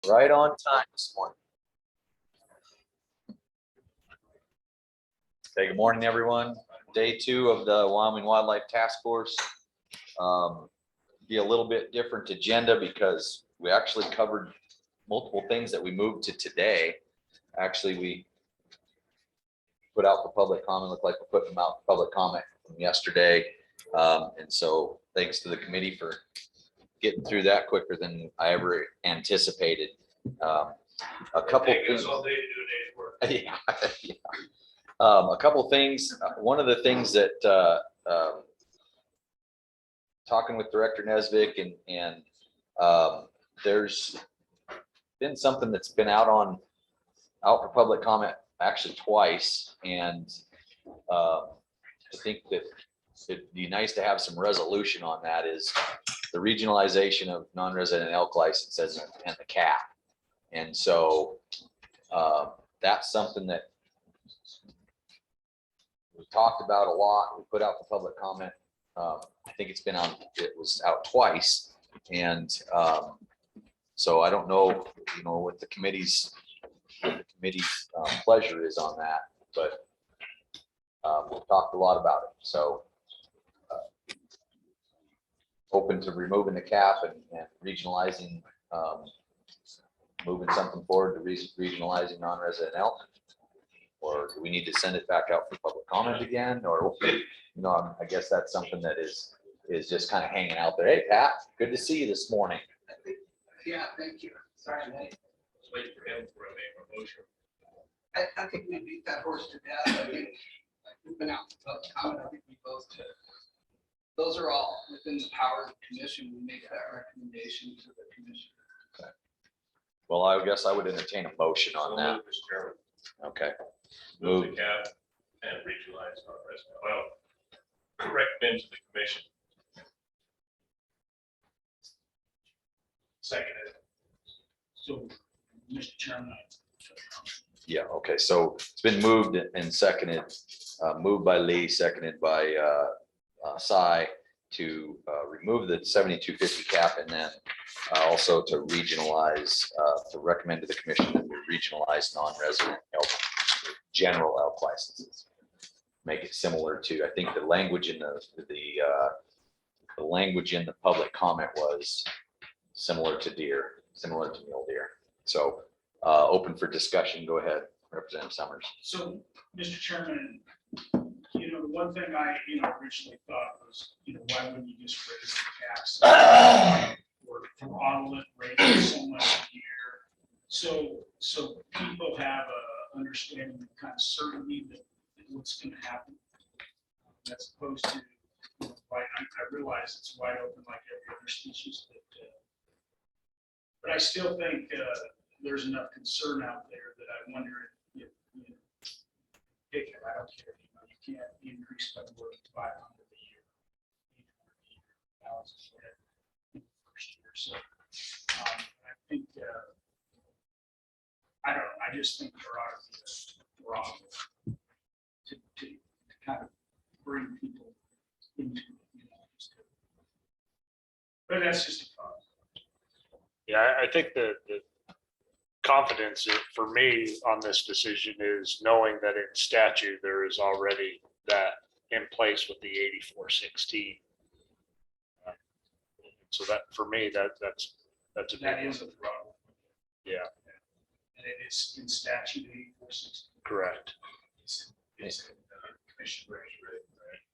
Right on time this morning. Hey, good morning, everyone. Day 2 of the Wyoming Wildlife Task Force. Be a little bit different agenda because we actually covered multiple things that we moved to today. Actually, we put out for public comment. Looked like we're putting them out for public comment from yesterday. And so thanks to the committee for getting through that quicker than I ever anticipated. A couple things. All day to do a day's work. Yeah, yeah. A couple things. One of the things that talking with Director Nesvik and there's been something that's been out for public comment actually twice, and I think that it'd be nice to have some resolution on that. Is the regionalization of non-resident elk licenses and the cap. And so that's something that we talked about a lot. We put out for public comment. I think it's been on, it was out twice. And so I don't know, what the committee's pleasure is on that, but we've talked a lot about it. So open to removing the cap and regionalizing, moving something forward to regionalizing non-resident elk, or do we need to send it back out for public comment again? Or, I guess that's something that is just kind of hanging out there. Hey, Pat, good to see you this morning. Yeah, thank you. Sorry, mate. Just waiting for him for a motion. I think we beat that horse to death. I think we've been out for public comment. I think we both took. Those are all within the power of the commission. We make that recommendation to the commission. Okay. Well, I guess I would entertain a motion on that. Okay. Move the cap and regionalize non-resident. Well, recommend to the commission. Seconded. So, Mr. Chairman. Yeah. Okay. So it's been moved and seconded. Moved by Lee, seconded by Cy to remove the 7250 cap, and then also to regionalize, to recommend to the commission that we regionalize non-resident elk, general elk licenses. Make it similar to, I think the language in the language in the public comment was similar to deer, similar to mule deer. So open for discussion. Go ahead, Representative Summers. So, Mr. Chairman, the one thing I, originally thought was, why wouldn't you just raise the caps or throttle it, raise it so much a year? So people have a understanding of kind of certainty that what's going to happen, as opposed to, I realize it's wide open like every other species, but I still think there's enough concern out there that I wonder if pick it. I don't care. You can't increase by more than 500 a year. In the first year. So I think I don't know. I just think there ought to be a wrong to kind of bring people into it. But that's just a thought. Yeah, I think the confidence for me on this decision is knowing that in statute there is already that in place with the 8416. So that for me that's a That is a problem. Yeah. And it is in statute 8416. Correct. It's commission reg, right?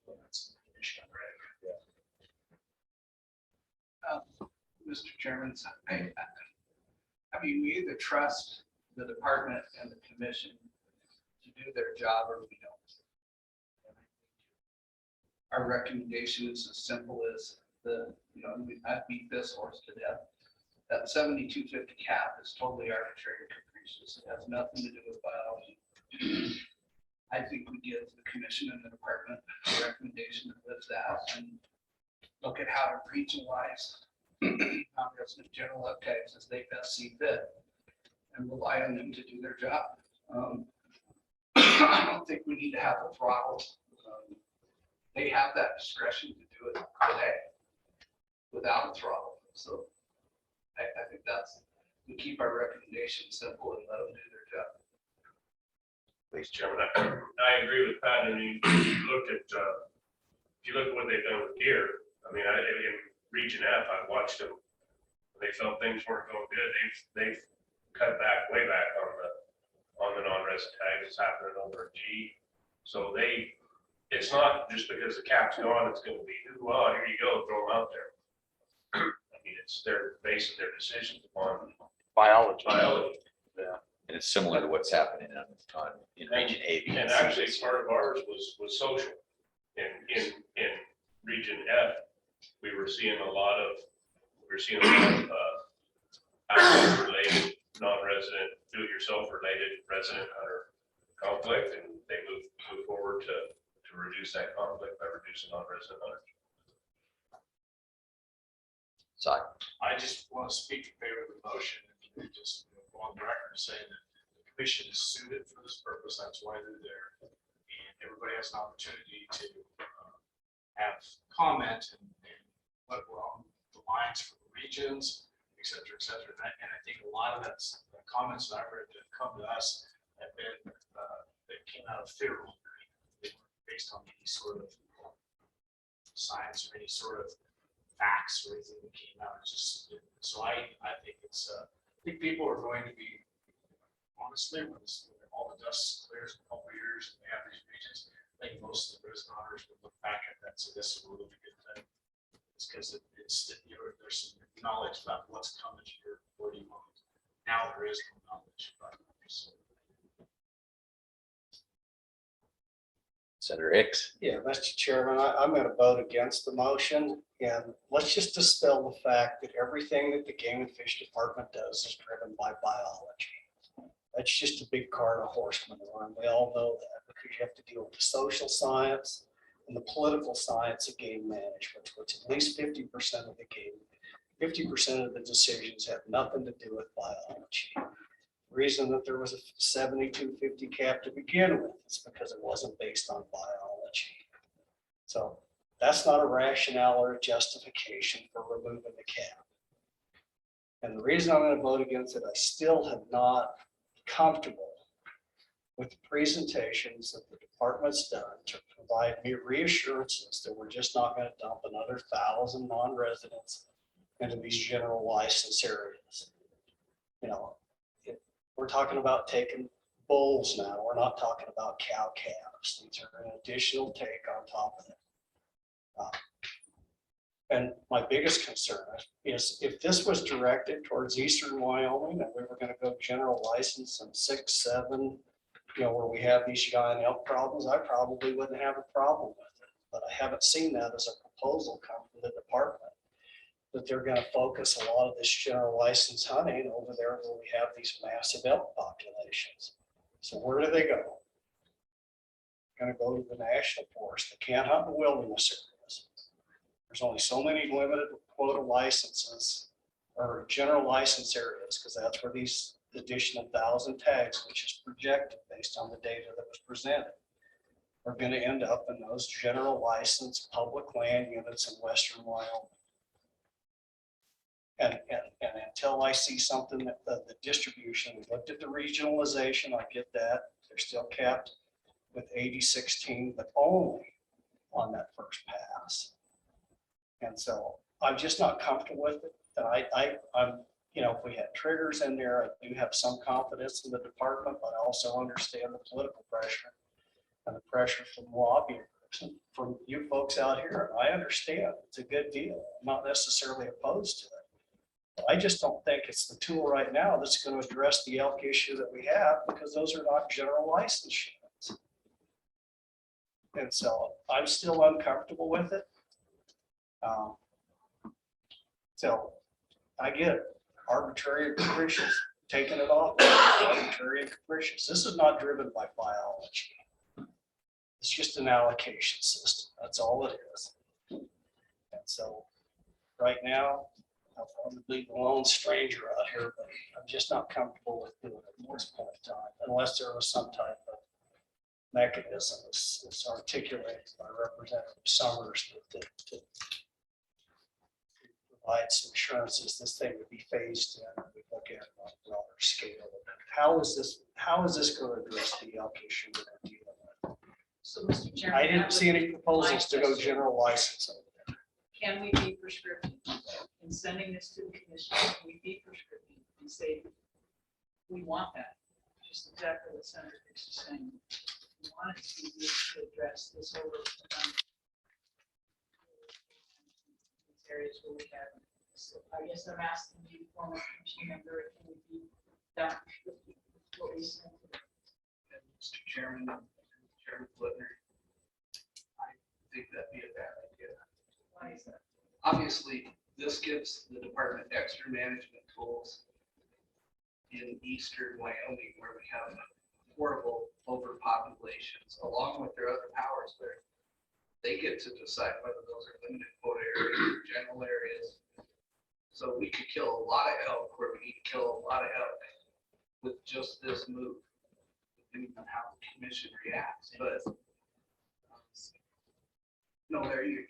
That's commission reg. Yeah. Mr. Chairman, I mean, we either trust the department and the commission to do their job, or we don't. Our recommendation is as simple as I beat this horse to death. That 7250 cap is totally arbitrary and capricious. It has nothing to do with biology. I think we give the commission and the department a recommendation that lives that, and look at how to regionalize non-resident general elk types as they best see fit, and rely on them to do their job. I don't think we need to have a throttle. They have that discretion to do it today without a throttle. So I think we keep our recommendations simple and let them do their job. Please, Chairman, I agree with Pat, and you look at, if you look at what they've done with deer, I mean, in Region F, I watched them. They felt things weren't going good, they've cut back, way back on the non-resident tag. It's happening over at G. So it's not just because the cap's gone, it's gonna be, well, here you go, throw them out there. I mean, they're basing their decisions upon Biology. biology. and it's similar to what's happening in Region A, B, And C. actually, part of ours was social. In Region F, we were seeing a lot of outdoor related, non-resident, do-it-yourself related resident hunter conflict, and they move forward to reduce that conflict by reducing non-resident hunters. Sorry. I just want to speak in favor of the motion and just go on the record saying that the commission is suited for this purpose. That's why they're there. And everybody has an opportunity to have comment and what were on the lines for the regions, et cetera, et cetera. And I think a lot of the comments that I've heard that come to us have been, that came out of theory. They weren't based on any sort of science or any sort of facts or anything that came out. It's just, so I think it's, I think people are going to be, honestly, when all the dust clears in a couple of years and we have these regions, I think most of the resident owners would look back at that and say, this is a really good thing. It's because it's, you know, there's some knowledge about what's coming here, what do you want. Now there is no knowledge about it. So, Senator Hicks. Yeah, Mr. Chairman, I'm going to vote against the motion, and let's just dispel the fact that everything that the Game and Fish Department does is driven by biology. That's just a big cart of horse manure, and we all know that because you have to deal with the social science and the political science of game management, which at least 50% of the game, 50% of the decisions have nothing to do with biology. Reason that there was a 7250 cap to begin with is because it wasn't based on biology. So that's not a rationale or a justification for removing the cap. And the reason I'm going to vote against it, I still have not comfortable with the presentations that the department's done to provide me reassurances that we're just not going to dump another 1,000 non-residents into these general license areas. You know, we're talking about taking bulls now. We're not talking about cow calves. These are an additional take on top of it. And my biggest concern is if this was directed towards eastern Wyoming and we were going to go general license in 6, 7, you know, where we have these giant elk problems, I probably wouldn't have a problem with it. But I haven't seen that as a proposal come from the department, that they're going to focus a lot of this general license hunting over there where we have these massive elk populations. So where do they go? Going to go to the national forest. They can't hunt in wilderness areas. There's only so many limited quota licenses or general license areas, because that's where these additional 1,000 tags, which is projected based on the data that was presented, are going to end up in those general license public land units in western Wyoming. And until I see something that the distribution, we looked at the regionalization, I get that. They're still capped with 80-16, but only on that first pass. And so I'm just not comfortable with it. And I'm, you know, if we had triggers in there, I do have some confidence in the department, but I also understand the political pressure and the pressure from lobbying groups and from you folks out here. And I understand it's a good deal. I'm not necessarily opposed to it. I just don't think it's the tool right now that's going to address the elk issue that we have, because those are not general license units. And so I'm still uncomfortable with it. So I get it. Arbitrary and capricious, taking it off, arbitrary and capricious. This is not driven by biology. It's just an allocation system. That's all it is. And so right now, I'll probably be the lone stranger out here, but I'm just not comfortable with doing it at this point in time, unless there was some type of mechanism that's articulated by Representative Summers that provide some assurances this thing would be phased in. We go look at on a broader scale. How is this going to address the elk issue that we're dealing with? So, Mr. Chairman. I that didn't would see any be proposals to my go question. general license. over there. Can we be prescriptive in sending this to the commission? Can we be prescriptive and say, we want that? Just exactly what Senator Hicks is saying. We want it to be used to address this over. These areas where we have, so I guess I'm asking you, former commission member, can we be done with what we said? And Mr. Chairman, Chairman Flipner, I think that'd be a bad idea. Why is that? Obviously, this gives the department extra management tools in eastern Wyoming where we have horrible overpopulations, along with their other powers there. They get to decide whether those are limited quota areas or general areas. So we could kill a lot of elk where we need to kill a lot of elk with just this move, depending on how the commission reacts, but no,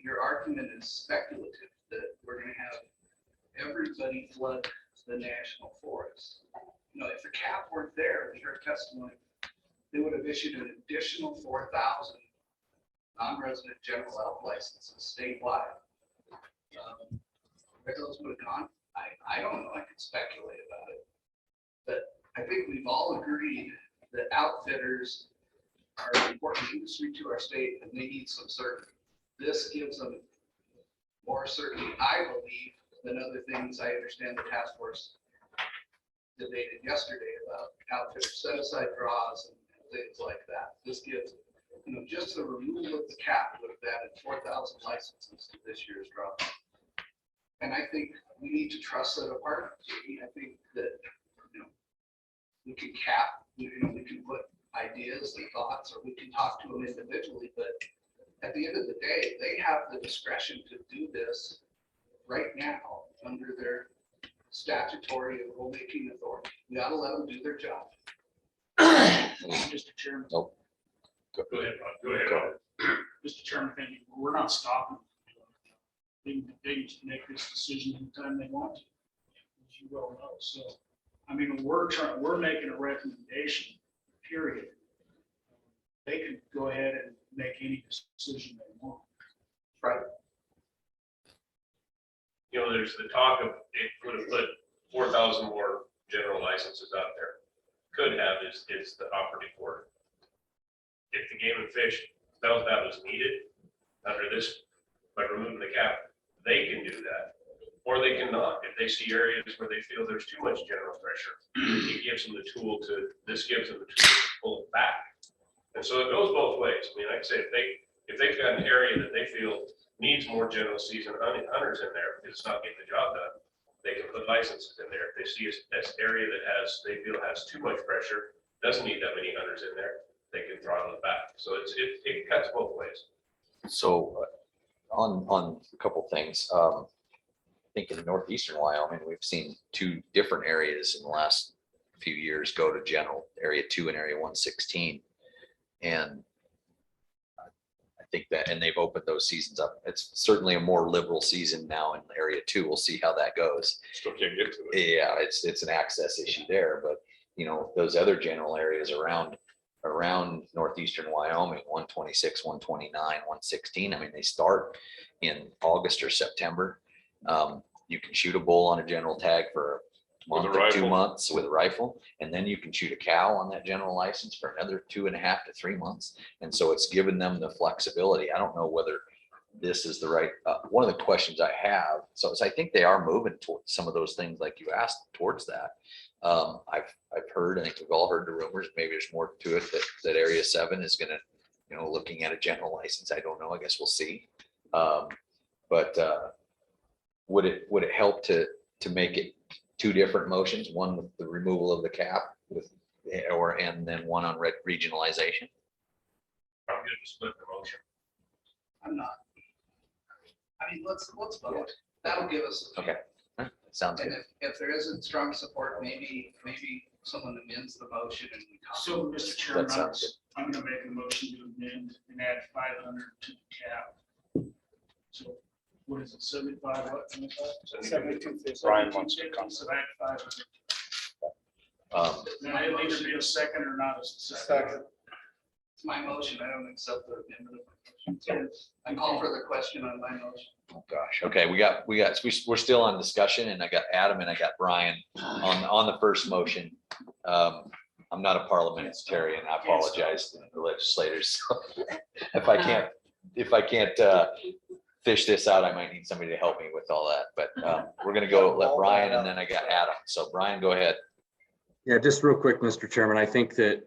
your argument is speculative, that we're gonna have everybody flood the national forest. You know, if the cap weren't there, we heard testimony, they would have issued an additional 4,000 non-resident general elk licenses statewide. Where those would have gone, I don't know, I could speculate about it. But I think we've all agreed that outfitters are an important industry to our state and they need some certainty. This gives them more certainty, I believe, than other things I understand the task force debated yesterday about outfitters set aside draws and things like that. This gives, you know, just the removal of the cap would have added 4,000 licenses to this year's draw. And I think we need to trust that department. I think that, you know, we can cap, you know, we can put ideas and thoughts, or we can talk to them individually, but at the end of the day, they have the discretion to do this right now under their statutory and rulemaking authority. We ought to let them do their job. Mr. Chairman, Go ahead, Bob. Go ahead. Go ahead. Mr. Chairman, thank you. We're not stopping. They can make this decision anytime they want to, as you well know. So, I mean, we're making a recommendation, period. They could go ahead and make any decision they want. Right. You know, there's the talk of it would have put 4,000 more general licenses out there. Could have is the operative word. If the Game and Fish felt that was needed under this, by removing the cap, they can do that. Or they cannot. If they see areas where they feel there's too much general pressure, it gives them the tool to, this gives them the tool to pull it back. And so it goes both ways. I mean, like I say, if they've got an area that they feel needs more general season hunters in there, because it's not getting the job done, they can put licenses in there. If they see this area that they feel has too much pressure, doesn't need that many hunters in there, they can throttle it back. So it cuts both ways. So on a couple things, I think in northeastern Wyoming, we've seen two different areas in the last few years go to general, area 2 and area 116. And I think that, and they've opened those seasons up. It's certainly a more liberal season now in area 2. We'll see how that goes. Still can't get to it. Yeah, it's an access issue there, but you know, those other general areas around northeastern Wyoming, 126, 129, 116. I mean, they start in August or September. You can shoot a bull on a general tag for a month or 2 months with a rifle, and then you can shoot a cow on that general license for another 2.5 to 3 months. And so it's given them the flexibility. I don't know whether this is the right, one of the questions I have, so I think they are moving towards some of those things like you asked towards that. I've heard, I think we've all heard the rumors, maybe there's more to it, that area 7 is gonna, you know, looking at a general license. I don't know, I guess we'll see. But would it help to make it 2 different motions, one with the removal of the cap and then one on regionalization? I'm good to split the motion. I'm not. I mean, let's vote. That'll give us. Okay. Sounds And good. if there isn't strong support, maybe someone amends the motion and we talk. So, Mr. Chairman, That sounds I'm gonna make a motion to amend and add 500 to the cap. So what is it, 75, what? 7250. Brian wants to 7250, comment. so add 500. Then it'll either be a second or not a second. Second. It's my motion. I don't accept the amendment of my motion. I call for the question on my motion. Oh, gosh. Okay, we're still on discussion, and I got Adam and I got Brian on the first motion. I'm not a parliamentarian. I apologize to the legislators. If I can't fish this out, I might need somebody to help me with all that, but we're gonna go let Brian, and then I got Adam. So Brian, go ahead. Yeah, just real quick, Mr. Chairman, I think that,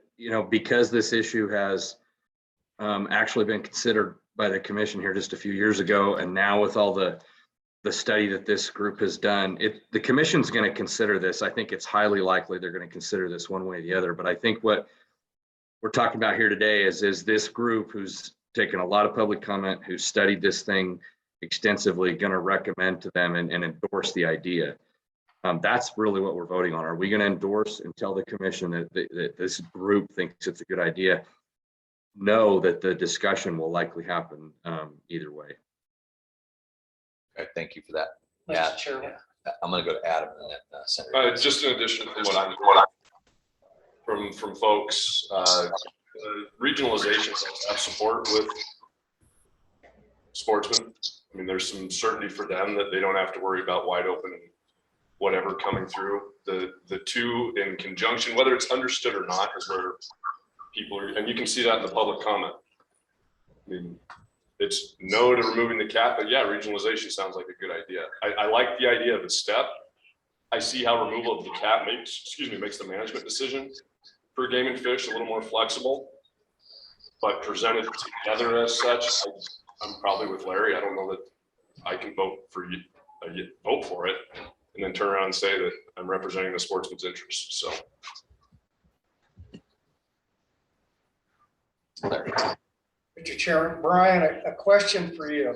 because this issue has actually been considered by the commission here just a few years ago, and now with all the study that this group has done, the commission's going to consider this. I think it's highly likely they're going to consider this one way or the other. But I think what we're talking about here today is this group who's taken a lot of public comment, who studied this thing extensively, going to recommend to them and endorse the idea. That's really what we're voting on. Are we going to endorse and tell the commission that this group thinks it's a good idea? Know that the discussion will likely happen either way. Okay, thank you for that. Yeah, Mr. Chairman. I'm gonna go to Adam and then Senator. Just in addition from from folks, regionalization have support with sportsmen. I mean, there's some certainty for them that they don't have to worry about wide open and whatever coming through. The two in conjunction, whether it's understood or not, is where people are, and you can see that in the public comment. I mean, it's no to removing the cap, but yeah, regionalization sounds like a good idea. I like the idea of a step. I see how removal of the cap makes the management decision for game and fish a little more flexible, but presented together as such, I'm probably with Larry. I don't know that I can vote for it and then turn around and say that I'm representing the sportsman's interests. So. Larry. Mr. Chairman, Brian, a question for you.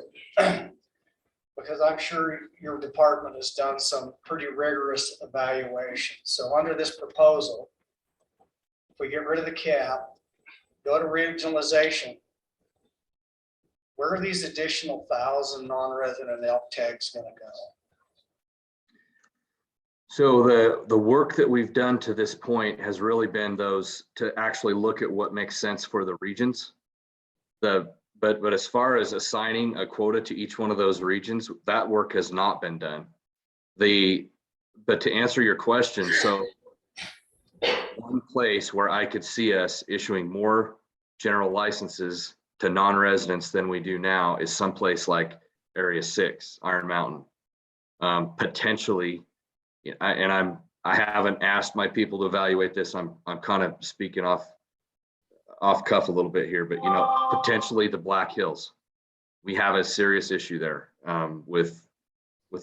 Because I'm sure your department has done some pretty rigorous evaluation. So under this proposal, if we get rid of the cap, go to regionalization, where are these additional 1,000 non-resident elk tags going to go? So the work that we've done to this point has really been those to actually look at what makes sense for the regions. But as far as assigning a quota to each one of those regions, that work has not been done. But to answer your question, so one place where I could see us issuing more general licenses to non-residents than we do now is someplace like Area 6, Iron Mountain. Potentially, I haven't asked my people to evaluate this. I'm kind of speaking off cuff a little bit here, but potentially the Black Hills. We have a serious issue there with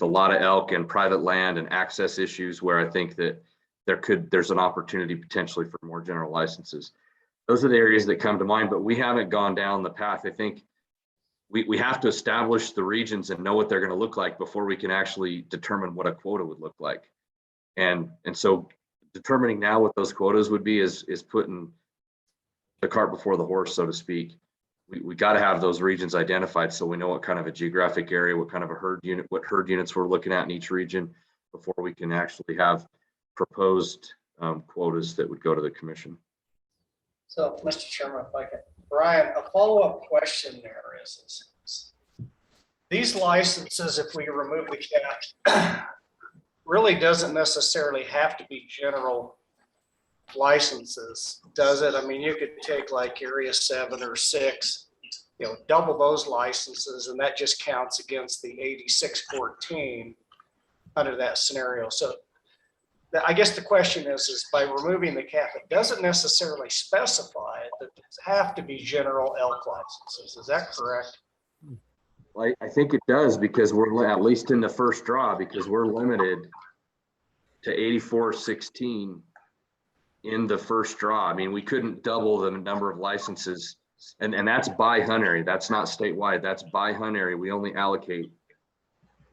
a lot of elk and private land and access issues where I think that there's an opportunity potentially for more general licenses. Those are the areas that come to mind, but we haven't gone down the path. I think we have to establish the regions and know what they're going to look like before we can actually determine what a quota would look like. And so determining now what those quotas would be is putting the cart before the horse, so to speak. We got to have those regions identified so we know what kind of a geographic area, what kind of a herd unit, what herd units we're looking at in each region before we can actually have proposed quotas that would go to the commission. So, Mr. Chairman, if I can, Brian, a follow-up question there is these licenses, if we remove the cap, really doesn't necessarily have to be general licenses, does it? I mean, you could take like Area 7 or 6, double those licenses, and that just counts against the 8614 under that scenario. So I guess the question is by removing the cap, it doesn't necessarily specify that these have to be general elk licenses. Is that correct? I think it does, because we're at least in the first draw, because we're limited to 8416 in the first draw. I mean, we couldn't double the number of licenses, and that's by hunt area. That's not statewide. That's by hunt area. We only allocate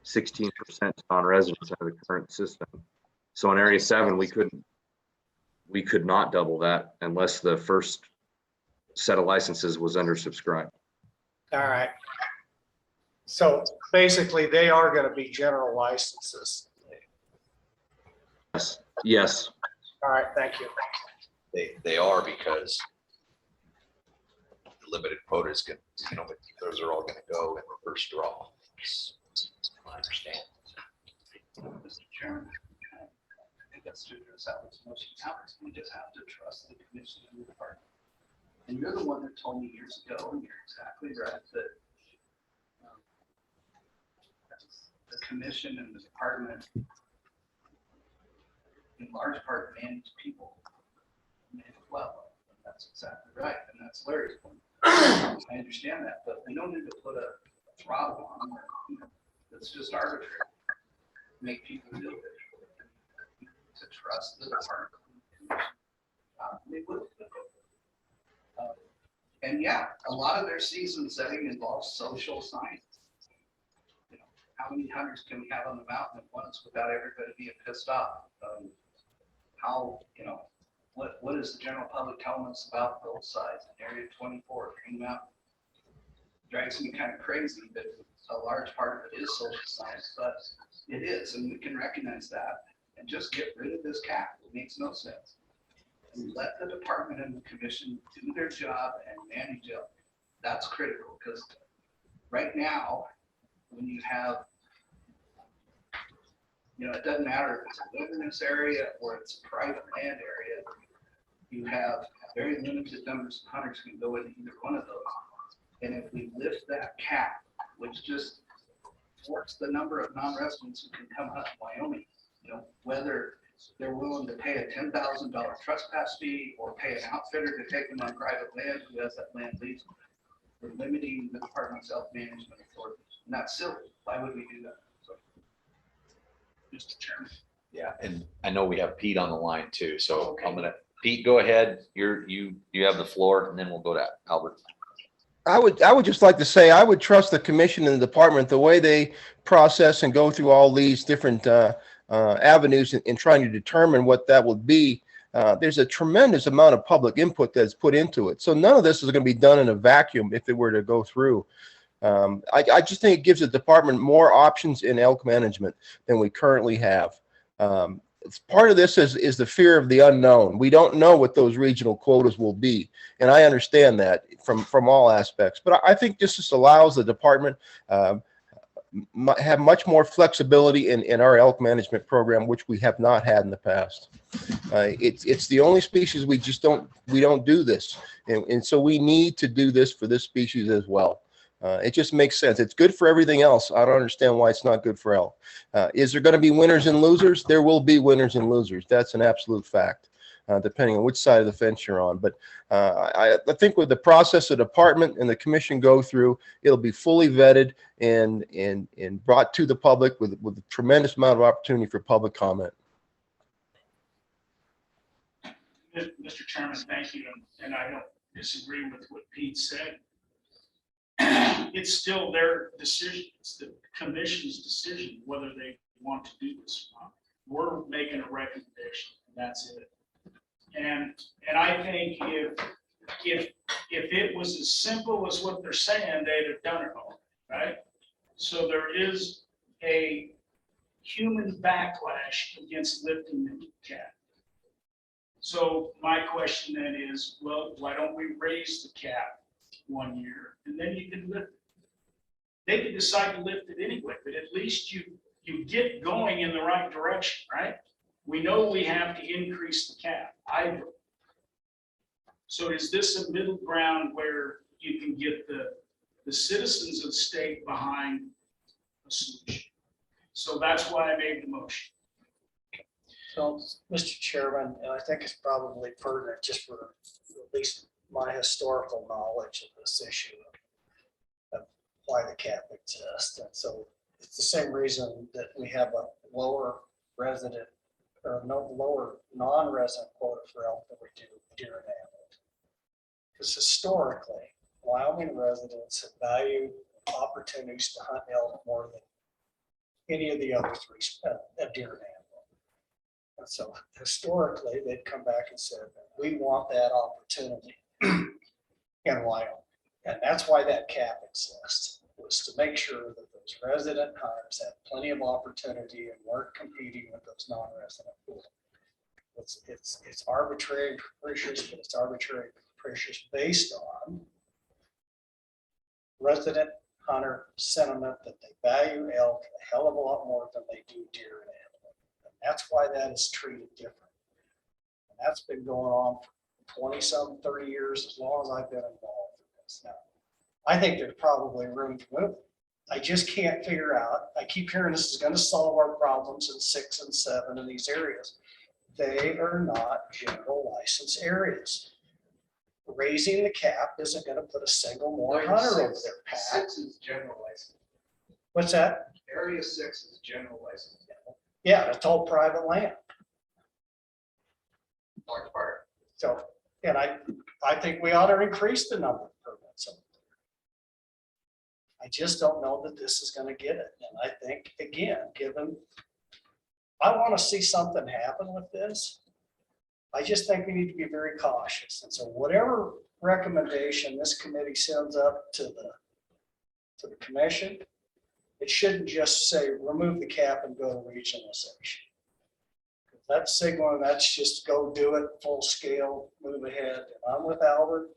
16% to non-residents under the current system. So in Area 7, we could not double that unless the first set of licenses was undersubscribed. All right. So basically, they are going to be general licenses. Yes. All right, thank you. They are because the limited quotas can, but those are all gonna go in the first draw. I understand. Mr. Chairman, I think that's to address Alex motion. Alex, we just have to trust the commission and the department. And you're the one that told me years ago, and you're exactly right, that the commission and the department in large part manage people. Well, that's exactly right, and that's Larry's point. I understand that, but we don't need to put a throttle on there. It's just arbitrary. Make people do it. To trust the department. They would. And yeah, a lot of their season setting involves social science. How many hunters can we have on the mountain at once without everybody being pissed off? What is the general public telling us about those sides in Area 24, Green Mountain? Drives me kind of crazy that a large part of it is social science, but it is, and we can recognize that and just get rid of this cap. It makes no sense. And let the department and the commission do their job and manage it. That's critical because right now, when you have, it doesn't matter if it's a wilderness area or it's a private land area, you have very limited numbers of hunters who can go into either one of those. And if we lift that cap, which just thwarts the number of non-residents who can come hunt in Wyoming, whether they're willing to pay a $10,000 trespass fee or pay an outfitter to take them on private land who has that land leased, we're limiting the department's self-management authority. And that's silly. Why would we do that? So, Mr. Chairman. Yeah, and I know we have Pete on the line too, so I'm gonna, Pete, go ahead. You have the floor, and then we'll go to Albert. I would just like to say, I would trust the commission and the department, the way they process and go through all these different avenues in trying to determine what that would be. There's a tremendous amount of public input that's put into it. So none of this is going to be done in a vacuum if it were to go through. I just think it gives the department more options in elk management than we currently have. Part of this is the fear of the unknown. We don't know what those regional quotas will be. And I understand that from all aspects. But I think this just allows the department have much more flexibility in our elk management program, which we have not had in the past. It's the only species we don't do this. And so we need to do this for this species as well. It just makes sense. It's good for everything else. I don't understand why it's not good for elk. Is there going to be winners and losers? There will be winners and losers. That's an absolute fact, depending on which side of the fence you're on. But I think with the process the department and the commission go through, it'll be fully vetted and brought to the public with a tremendous amount of opportunity for public comment. Mr. Chairman, thank you. And I don't disagree with what Pete said. It's still their decision. It's the commission's decision whether they want to do this or not. We're making a recommendation, and that's it. And I think if it was as simple as what they're saying, they'd have done it all, right? So there is a human backlash against lifting the cap. So my question then is, well, why don't we raise the cap 1 year, and then you can lift it? They could decide to lift it anyway, but at least you get going in the right direction, right? We know we have to increase the cap. So is this a middle ground where you can get the citizens of the state behind a solution? So that's why I made the motion. So, Mr. Chairman, and I think it's probably pertinent just for at least my historical knowledge of this issue of why the cap exists. And so it's the same reason that we have a lower resident or no lower non-resident quota for elk than we do deer and antelope. Because historically, Wyoming residents have valued opportunities to hunt elk more than any of the other three, deer and antelope. And so historically, they'd come back and said, we want that opportunity in Wyoming. And that's why that cap exists, was to make sure that those resident hunters had plenty of opportunity and weren't competing with those non-resident pools. It's arbitrary and capricious, but it's arbitrary and capricious based on resident hunter sentiment that they value elk a hell of a lot more than they do deer and antelope. And that's why that is treated different. And that's been going on for 20-some, 30 years, as long as I've been involved in this. Now, I think there's probably room to move. I just can't figure out, I keep hearing this is gonna solve our problems in 6 and 7 in these areas. They are not general license areas. Raising the cap isn't gonna put a single more hunter over there, Pat. 6 is general license. What's that? Area 6 is general license. Yeah, it's all private land. Large part. So, and I think we ought to increase the number of permits. I just don't know that this is gonna get it. And I think, again, given, I wanna see something happen with this. I just think we need to be very cautious. And so whatever recommendation this committee sends up to the commission, it shouldn't just say, remove the cap and go to regionalization. That's signaling, that's just go do it full scale, move ahead. And I'm with Albert.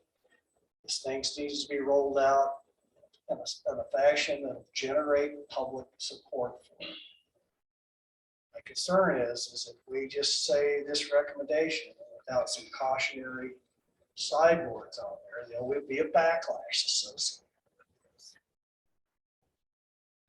This thing needs to be rolled out in a fashion that will generate public support for it. My concern is if we just say this recommendation without some cautionary sideboards on there will be a backlash associated with this.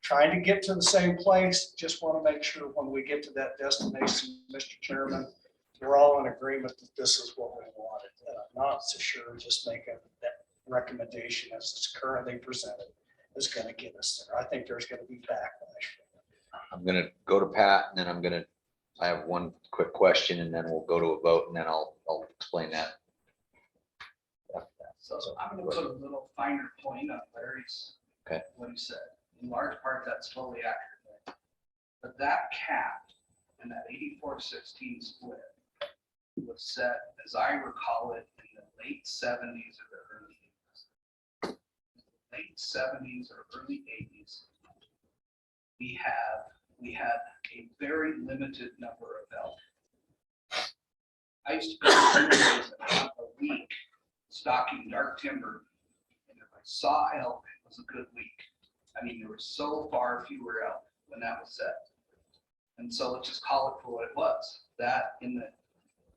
Trying to get to the same place, just want to make sure when we get to that destination, Mr. Chairman, we're all in agreement that this is what we wanted. And I'm not so sure just making that recommendation as it's currently presented is going to get us there. I think there's going to be backlash. I'm gonna go to Pat and then I have one quick question and then we'll go to a vote and then I'll explain that. So I'm gonna put a little finer point on Larry's. Okay. What he said. In large part, that's totally accurate. But that cap and that 84-16 split was set, as I recall it, in the late 70s or the early 80s. Late 70s or early 80s. We had a very limited number of elk. I used to go a week stalking dark timber, and if I saw elk, it was a good week. I mean, there were so far fewer elk when that was set. And so let's just call it for what it was. That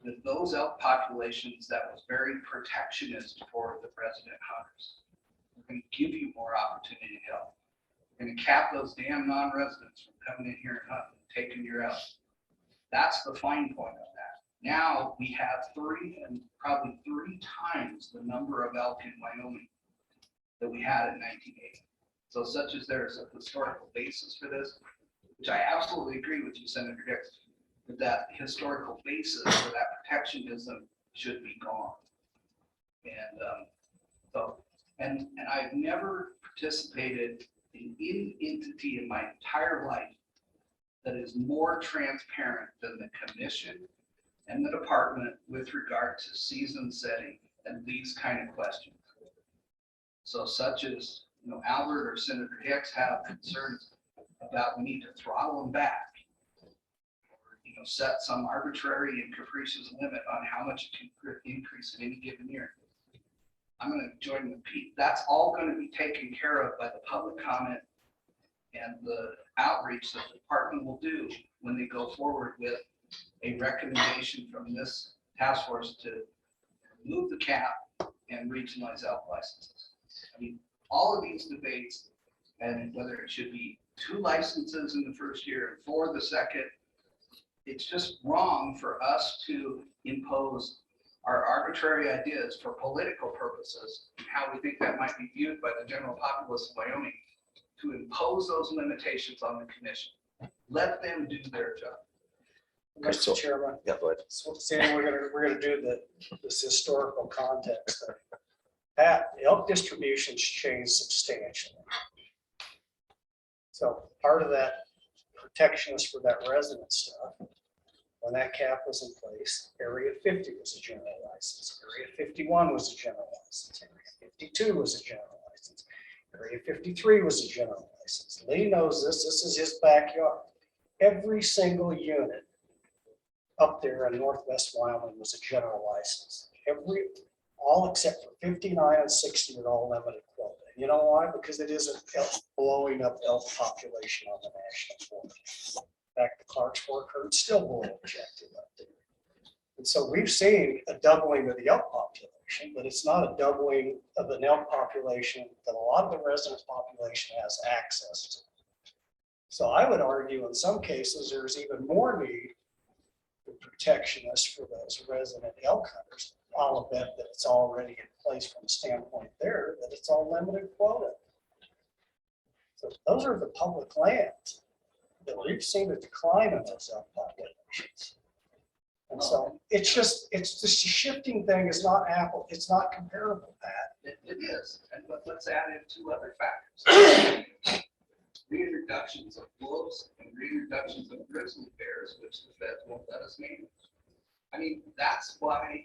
with those elk populations, that was very protectionist for the resident hunters. We're going to give you more opportunity to elk. We're going to cap those damn non-residents from coming in here and hunting, taking your elk. That's the fine point of that. Now we have probably three times the number of elk in Wyoming that we had in 1980. So such as there's a historical basis for this, which I absolutely agree with you, Senator Hicks, that historical basis for that protectionism should be gone. And I've never participated in any entity in my entire life that is more transparent than the commission and the department with regard to season setting and these kind of questions. So such as, Albert or Senator Hicks have concerns about we need to throttle them back, or, set some arbitrary and capricious limit on how much it can increase in any given year. I'm going to join with Pete. That's all going to be taken care of by the public comment and the outreach that the department will do when they go forward with a recommendation from this task force to remove the cap and regionalize elk licenses. I mean, all of these debates and whether it should be 2 licenses in the first year and 4 the second, it's just wrong for us to impose our arbitrary ideas for political purposes and how we think that might be viewed by the general populace of Wyoming, to impose those limitations on the commission. Let them do their job. Okay, so- Mr. Chairman. Yeah, go ahead. So Sam, we're gonna do this historical context. That elk distributions changed substantially. So part of that protectionist for that resident stuff, when that cap was in place, Area 50 was a general license. Area 51 was a general license. Area 52 was a general license. Area 53 was a general license. Lee knows this. This is his backyard. Every single unit up there in northwest Wyoming was a general license. All except for 59 and 60 are all limited quota. You know why? Because it isn't blowing up elk population on the national forest. In fact, the Clark's Fork herd still below objective up there. And so we've seen a doubling of the elk population, but it's not a doubling of the elk population that a lot of the resident population has access to. So I would argue in some cases, there's even more need for protectionists for those resident elk hunters. I'll bet that it's already in place from a standpoint there, that it's all limited quota. So those are the public lands that we've seen a decline in those elk populations. And so it's just a shifting thing. It's not apple, it's not comparable, Pat. It is, and let's add in two other factors. Reintroductions of wolves and reintroductions of grizzly bears, which the feds won't let us manage. I mean, that's why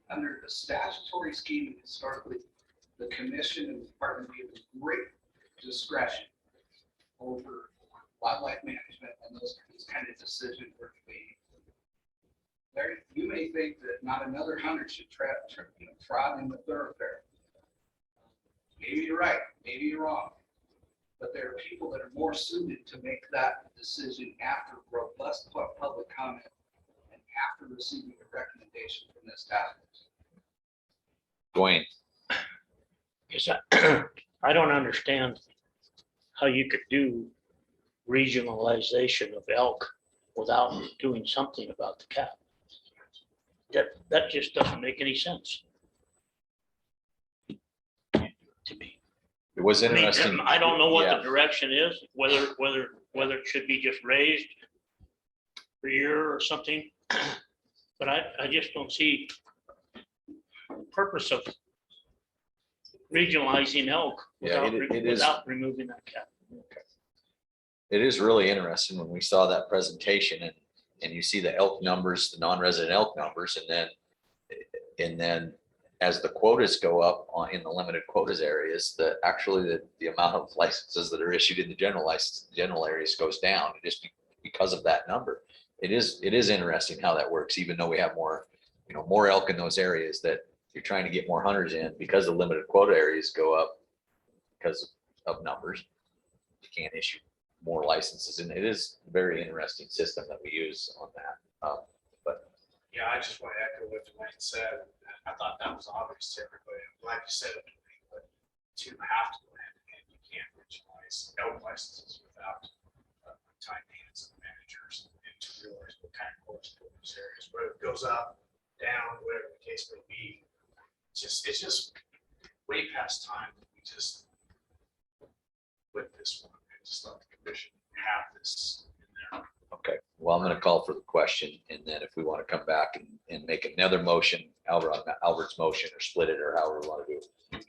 under the statutory scheme historically, the commission and the department gave great discretion over wildlife management, and those kind of decisions were made. There, you may think that not another hunter should trot in the thoroughfare. Maybe you're right, maybe you're wrong. But there are people that are more suited to make that decision after robust public comment and after receiving a recommendation from this task force. Dwayne, Yes, I don't understand how you could do regionalization of elk without doing something about the cap. That just doesn't make any sense to me. it was I mean, interesting. I don't know what Yeah. the direction is, whether it should be just raised per year or something. But I just don't see the purpose of regionalizing elk Yeah, it is. without removing that cap. It is really interesting when we saw that presentation and you see the elk numbers, the non-resident elk numbers, and then as the quotas go up in the limited quotas areas, the amount of licenses that are issued in the general areas goes down just because of that number. It is interesting how that works, even though we have more elk in those areas, that you're trying to get more hunters in because the limited quota areas go up because of numbers. You can't issue more licenses, and it is a very interesting system that we use on that. Yeah, I just want to echo what Dwayne said. I thought that was obvious to everybody. I'm glad you said it, Dwayne, but two have to go hand in hand. You can't regionalize elk licenses without time hands and managers and to realize what kind of quotas go in those areas, whether it goes up, down, whatever the case may be. It's just way past time that we just with this one and just let the commission have this in there. Okay, well, I'm going to call for the question, and then if we want to come back and make another motion, Albert's motion, or split it, or however we want to do it.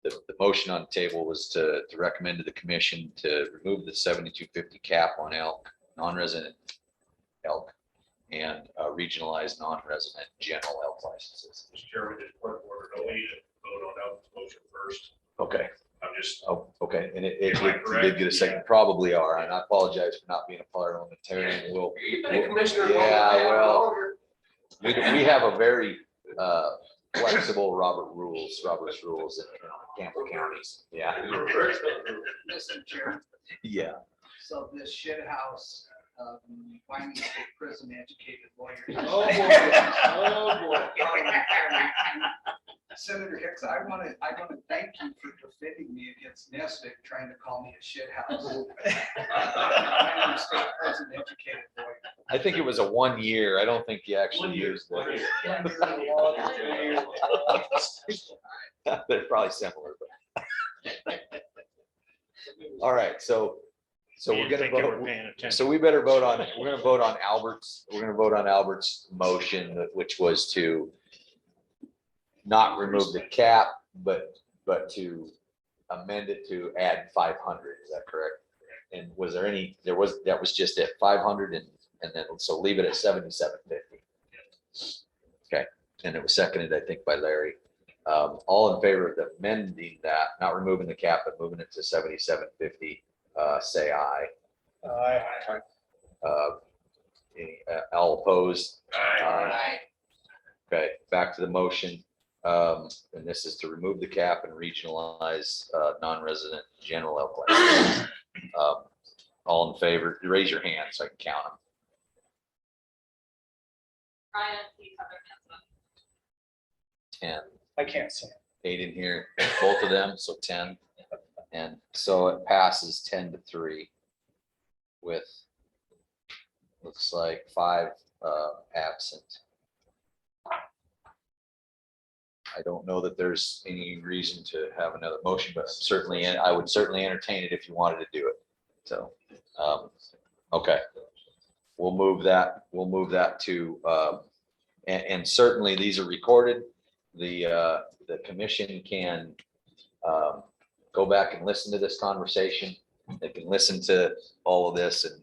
The motion on the table was to recommend to the commission to remove the 7250 cap on elk, non-resident elk, and regionalized non-resident general elk licenses. Mr. Chairman, just point of order, don't we need to vote on Albert's motion first? Okay. I'm just, Oh, okay, and it Am I did correct? get a second, probably are, and I apologize for not being a parliamentarian. You've been a commissioner. Yeah, well, we have a very flexible Robert's rules in Campbell counties. Yeah, Mr. Chair, yeah. so this shit house, Wyoming State Prison educated lawyers. Oh, boy. Oh, boy. Senator Hicks, I want to thank you for defending me against Nesbitt trying to call me a shit house. Wyoming State Prison educated lawyer. I think it was a 1 year. I don't think you actually used it. They're probably similar, but. All right, so we're Didn't gonna think you were vote. paying attention. So we're gonna vote on Albert's motion, which was to not remove the cap, but to amend it to add 500. Is that correct? And was there any, that was just at 500 and then, so leave it at 7750. Okay, and it was seconded, I think, by Larry. All in favor of amending that, not removing the cap, but moving it to 7750, say aye. All opposed? Aye. Okay, back to the motion. And this is to remove the cap and regionalize non-resident general outlet. All in favor, raise your hand so I can count them. Ryan, please have their hands up. 10, I can't say. 8 in here, both of them, so 10. And so it passes 10-3 with, looks like 5 absent. I don't know that there's any reason to have another motion, but certainly, I would certainly entertain it if you wanted to do it. So, okay. We'll move that to, and certainly these are recorded. The commission can go back and listen to this conversation. They can listen to all of this and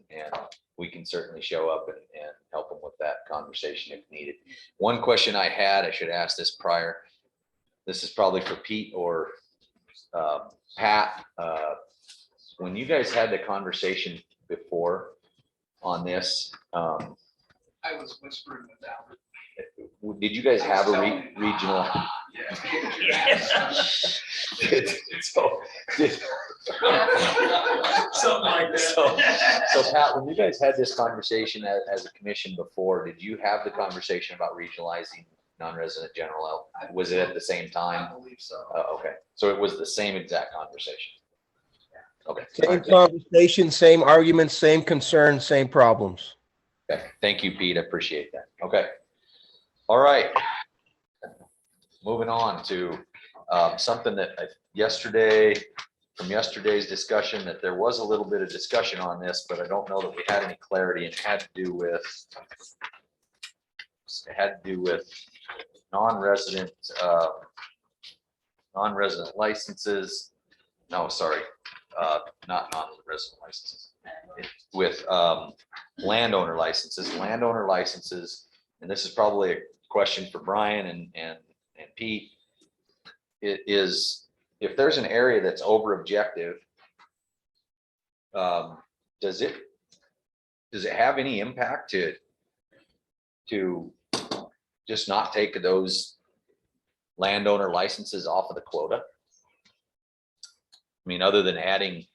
we can certainly show up and help them with that conversation if needed. One question I had, I should ask this prior. This is probably for Pete or Pat. When you guys had the conversation before on this, I was whispering with Albert. did you guys have a regional? So, Something like that. So Pat, when you guys had this conversation as a commission before, did you have the conversation about regionalizing non-resident general health? Was it at the same time? I believe so. Okay, so it was the same exact conversation. Okay. Same conversation, same arguments, same concerns, same problems. Okay, thank you, Pete. I appreciate that. Okay. All right. Moving on to something that from yesterday's discussion, that there was a little bit of discussion on this, but I don't know that we had any clarity. It had to do with non-resident licenses. No, sorry, not non-resident licenses. With landowner licenses, and this is probably a question for Brian and Pete. It is, if there's an area that's over objective, does it have any impact to just not take those landowner licenses off of the quota? I mean, other than adding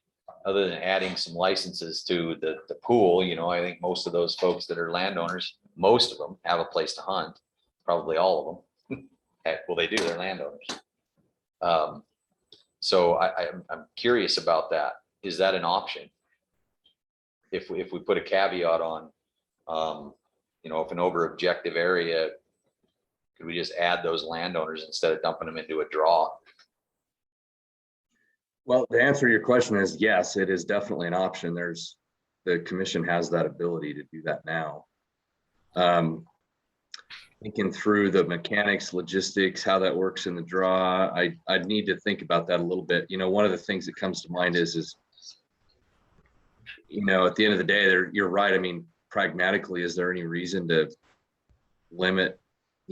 some licenses to the pool, I think most of those folks that are landowners, most of them have a place to hunt, probably all of them. Heck, well, they do, they're landowners. So I'm curious about that. Is that an option? If we put a caveat on, if an over objective area, could we just add those landowners instead of dumping them into a draw? Well, the answer to your question is yes, it is definitely an option. The commission has that ability to do that now. Thinking through the mechanics, logistics, how that works in the draw, I'd need to think about that a little bit. One of the things that comes to mind is at the end of the day, you're right. I mean, pragmatically, is there any reason to limit,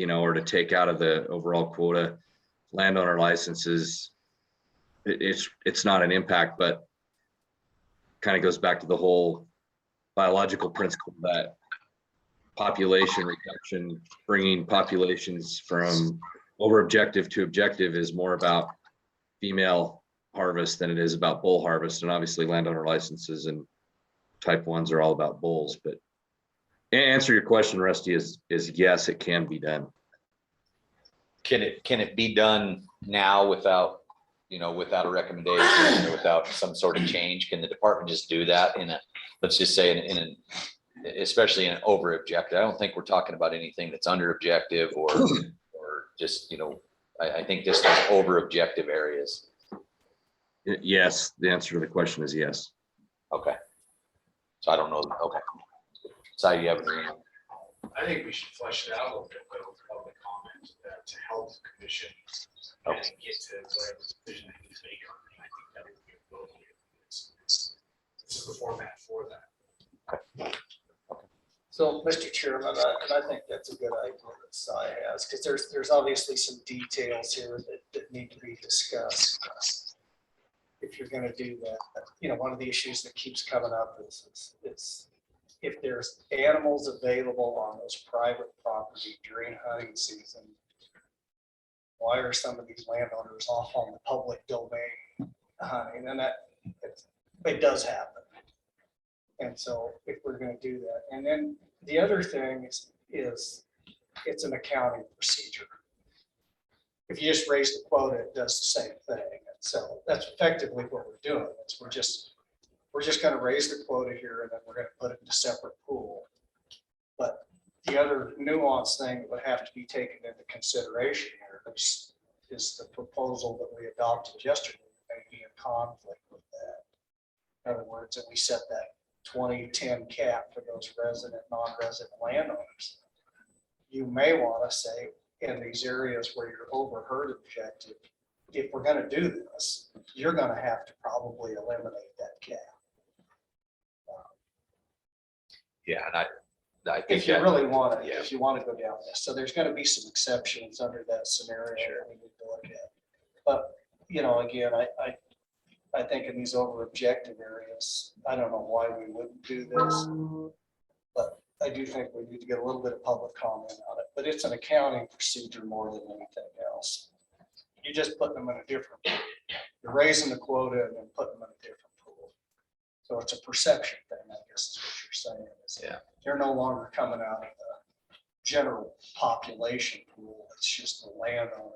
or to take out of the overall quota landowner licenses? It's not an impact, but kind of goes back to the whole biological principle that population reduction, bringing populations from over objective to objective is more about female harvest than it is about bull harvest. And obviously landowner licenses and type 1s are all about bulls, but answer your question, Rusty, is yes, it can be done. Can it be done now without a recommendation or without some sort of change? Can the department just do that let's just say especially in an over objective? I don't think we're talking about anything that's under objective or just, I think just those over objective areas. Yes, the answer to the question is yes. Okay. So I don't know. Okay. So you have any? I think we should flesh it out a little bit though, with public comment to help the commission Okay. get to whatever decision they need to make on it. I think that would be a good idea. This is the format for that. So, Mr. Chairman, and I think that's a good idea that Cy has, because there's obviously some details here that need to be discussed. If you're going to do that, one of the issues that keeps coming up is if there's animals available on those private property during hunting season, why are some of these landowners off on the public domain hunting? And that, it does happen. And so if we're gonna do that, and then the other thing is it's an accounting procedure. If you just raise the quota, it does the same thing. And so that's effectively what we're doing. Is we're just gonna raise the quota here and then we're gonna put it in a separate pool. But the other nuanced thing that would have to be taken into consideration here is the proposal that we adopted yesterday may be in conflict with that. In other words, that we set that 2010 cap for those resident, non-resident landowners. You may want to say in these areas where you're over herd objective, if we're going to do this, you're going to have to probably eliminate that cap. Yeah, and I think If you that- really want to, yeah. if you want to go down this. So there's going to be some exceptions under that scenario that we need to look at. But, you know, again, I think in these over objective areas, I don't know why we wouldn't do this. But I do think we need to get a little bit of public comment on it, but it's an accounting procedure more than anything else. You just put them in a different, you're raising the quota and then putting them in a different pool. So it's a perception thing, I guess is what you're saying. Is Yeah. They're no longer coming out of the general population pool. It's just the landowner.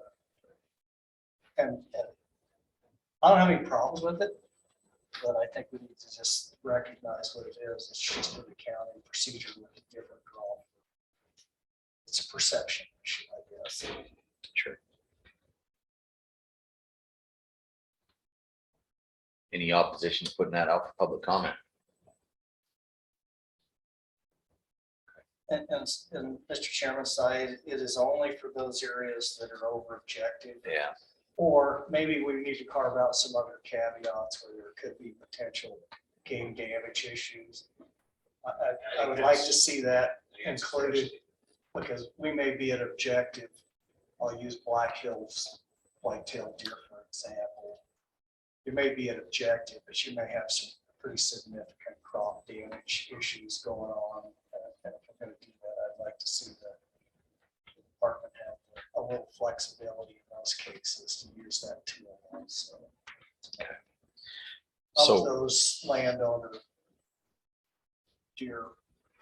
And I don't have any problems with it, but I think we need to just recognize what it is. It's just an accounting procedure with a different draw. It's a perception issue, I guess. Sure. Any opposition to putting that out for public comment? And Mr. Chairman's side, it is only for those areas that are over objective. Yeah, Or maybe we need to carve out some other caveats where there could be potential game damage issues. I would like to see that included because we may be at objective. I'll use Black Hills white-tailed deer, for example. You may be at objective, but you may have some pretty significant crop damage issues going on. And if we're going to do that, I'd like to see the department have a little flexibility in those cases to use that tool. So, So- of those landowner deer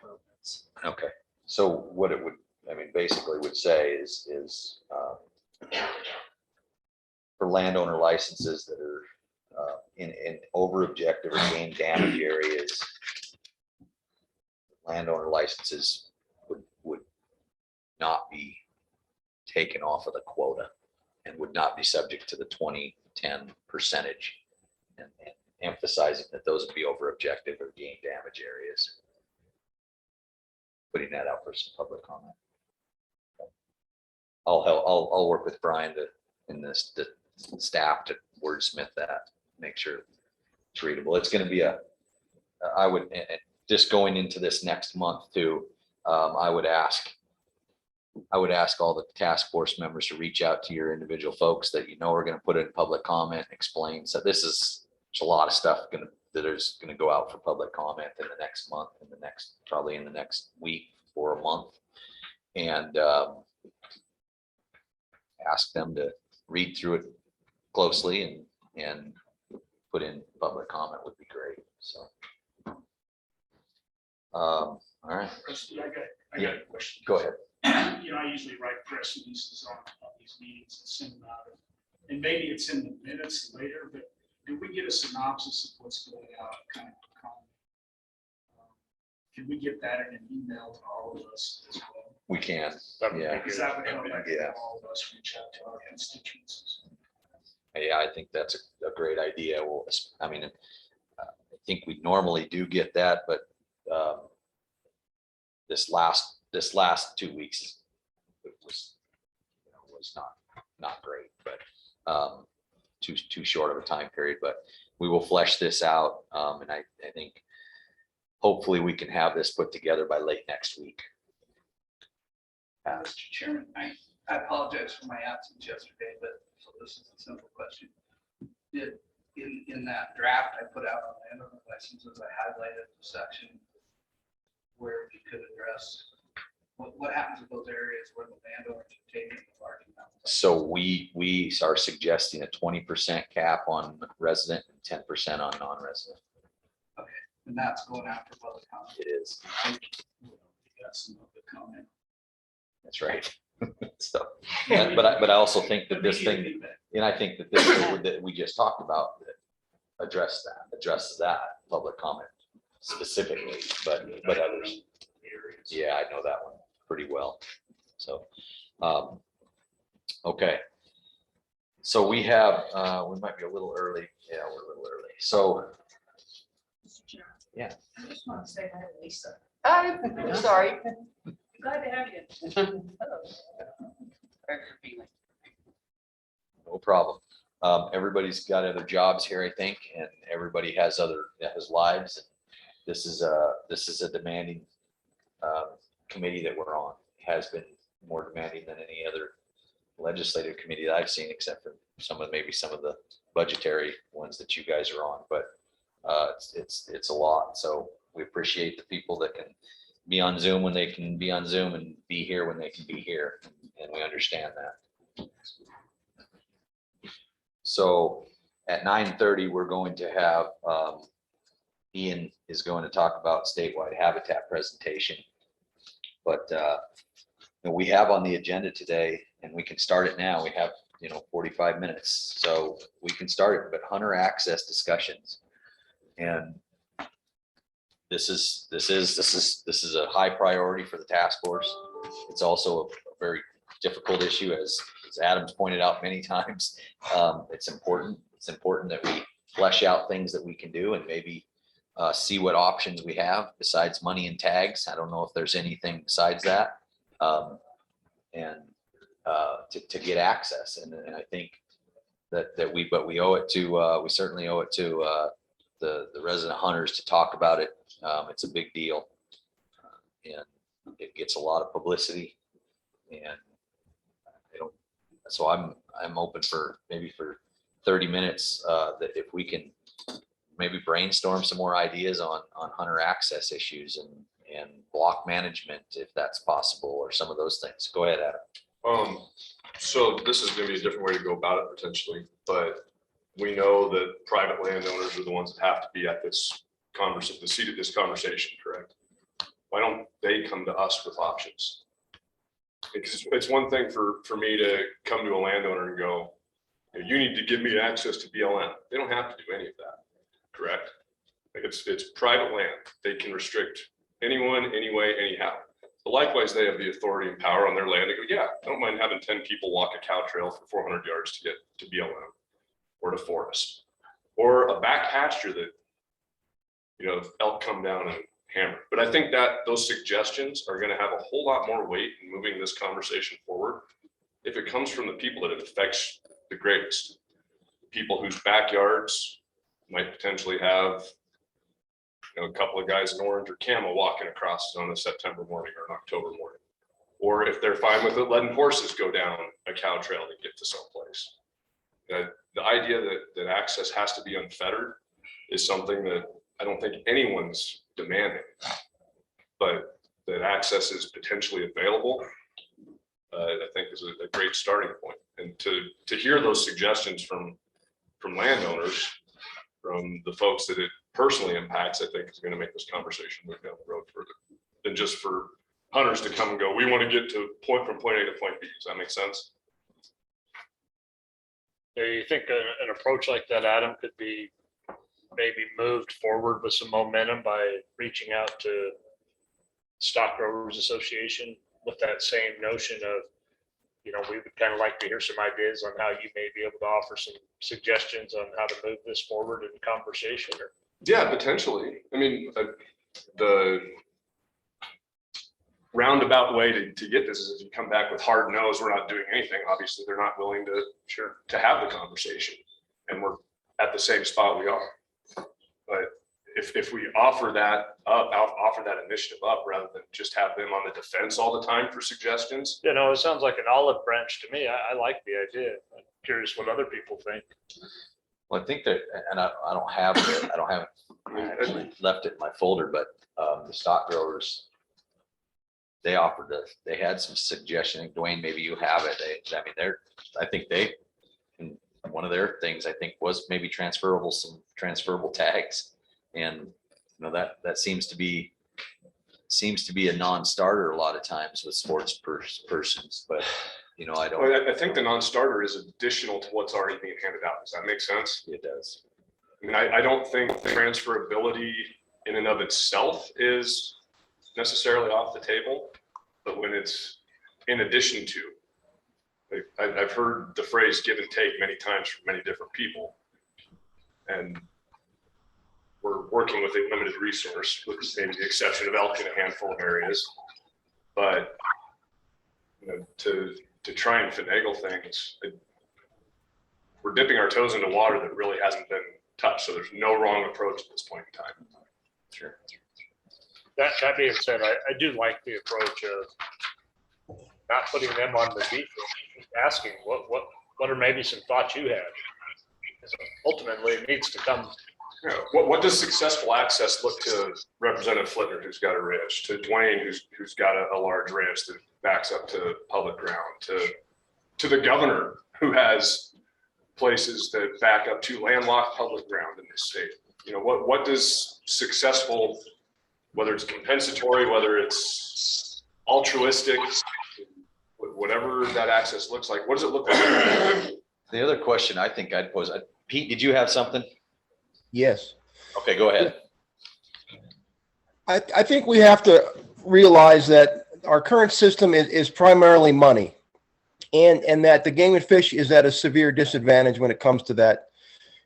permits. okay. So what it would, I mean, basically would say is for landowner licenses that are in over objective or game damage areas, landowner licenses would not be taken off of the quota and would not be subject to the 2010 percentage, and emphasizing that those would be over objective or game damage areas. Putting that out for some public comment. I'll work with Brian the staff to wordsmith that, make sure it's readable. It's going to be I would, just going into this next month too, I would ask all the task force members to reach out to your individual folks that you know are going to put in public comment, explain. So there's a lot of stuff that is going to go out for public comment in the next month, probably in the next week or a month. And ask them to read through it closely and put in public comment would be great. So. All right, Rusty, I got Yeah. a question. go ahead. You know, I usually write press releases on these meetings and send them out. And maybe it's in the minutes later, but do we get a synopsis of what's going on? Can we get that in an email to all of us as well? We can, That would be yeah. good. Because that would help, I think, Yeah. all of us reach out to our constituents. Yeah, I think that's a great idea. Well, I mean, I think we normally do get that, but this last 2 weeks it was not great, but too short of a time period. But we will flesh this out, and I think hopefully we can have this put together by late next week. Mr. Chairman, I apologize for my absence yesterday, but so this is a simple question. Did, in that draft I put out on landowner licenses, I highlighted the section where we could address what happens with those areas where the landowners are taking the large amounts. So we are suggesting a 20% cap on resident and 10% on non-resident. And that's going after public comment. It is. That's some of the comment. That's right. So, but I also think that this thing, and I think that this thing that we just talked about addresses that public comment specifically, but others. Yeah, I know that one pretty well. So, okay. So we have, we might be a little early. Yeah, we're a little early. So, Mr. Chairman. Yeah. I just want to say hi to Lisa. I'm sorry. Glad to have you. Hello. no problem. Everybody's got other jobs here, I think, and everybody has lives. This is a demanding committee that we're on. It has been more demanding than any other legislative committee that I've seen, except for maybe some of the budgetary ones that you guys are on, but it's a lot. So we appreciate the people that can be on Zoom when they can be on Zoom and be here when they can be here, and we understand that. So at 9:30, we're going to have Ian is going to talk about statewide habitat presentation. But we have on the agenda today, and we can start it now. We have 45 minutes, so we can start it. But hunter access discussions, and this is a high priority for the task force. It's also a very difficult issue, as Adam's pointed out many times. It's important. It's important that we flesh out things that we can do and maybe see what options we have besides money and tags. I don't know if there's anything besides that, and to get access. And I think that we owe it to, we certainly owe it to the resident hunters to talk about it. It's a big deal, and it gets a lot of publicity, and so I'm open for maybe for 30 minutes, that if we can maybe brainstorm some more ideas on hunter access issues and block management, if that's possible, or some of those things. Go ahead, Adam. So this is gonna be a different way to go about it potentially, but we know that private landowners are the ones that have to be at this the seat of this conversation, correct? Why don't they come to us with options? Because it's one thing for me to come to a landowner and go, you need to give me access to BLM. They don't have to do any of that, correct? Like it's private land. They can restrict anyone, anyway, anyhow. But likewise, they have the authority and power on their land to go, yeah, I don't mind having 10 people walk a cow trail for 400 yards to get to BLM or to forest, or a back pasture that, elk come down and hammer. But I think that those suggestions are going to have a whole lot more weight in moving this conversation forward if it comes from the people that it affects the greatest. People whose backyards might potentially have a couple of guys in orange or camo walking across on a September morning or an October morning. Or if they're fine with it, letting horses go down a cow trail to get to someplace. The idea that access has to be unfettered is something that I don't think anyone's demanding, but that access is potentially available, I think is a great starting point. And to hear those suggestions from landowners, from the folks that it personally impacts, I think is going to make this conversation move down the road further than just for hunters to come and go, we want to get from point A to point B. Does that make sense? Do you think an approach like that, Adam, could be maybe moved forward with some momentum by reaching out to Stock Growers Association with that same notion of, we would kind of like to hear some ideas on how you may be able to offer some suggestions on how to move this forward in conversation? Or yeah, potentially. I mean, the roundabout way to get this is if you come back with hard no's, we're not doing anything. Obviously, they're not willing to have the conversation, and we're at the same spot we are. But if we offer that up, offer that initiative up rather than just have them on the defense all the time for suggestions. it sounds like an olive branch to me. I like the idea. I'm curious what other people think. Well, I think that, and I don't have it. I actually left it in my folder, but the Stock Growers they offered they had some suggestion. Dwayne, maybe you have it. I mean, I think and one of their things I think was maybe some transferable tags. And, that seems to be a non-starter a lot of times with sports persons, but I don't. Well, I think the non-starter is additional to what's already being handed out. Does that make sense? It does. I mean, I don't think transferability in and of itself is necessarily off the table, but when it's in addition to, like, I've heard the phrase give and take many times from many different people. And we're working with a limited resource, with maybe the exception of elk in a handful of areas. But, to try and finagle things, we're dipping our toes into water that really hasn't been touched. So there's no wrong approach at this point in time. Sure. That being said, I do like the approach of not putting them on the defense, just asking what are maybe some thoughts you had? Because ultimately, it needs to come. Yeah. What does successful access look to Representative Flitner, who's got a ridge, to Dwayne, who's got a large ridge that backs up to public ground, to the governor, who has places that back up to landlocked public ground in this state? What does successful, whether it's compensatory, whether it's altruistic, whatever that access looks like, what does it look like? The other question I think I'd pose, Pete, did you have something? Yes. Okay, go ahead. I think we have to realize that our current system is primarily money, and that the game and fish is at a severe disadvantage when it comes to that.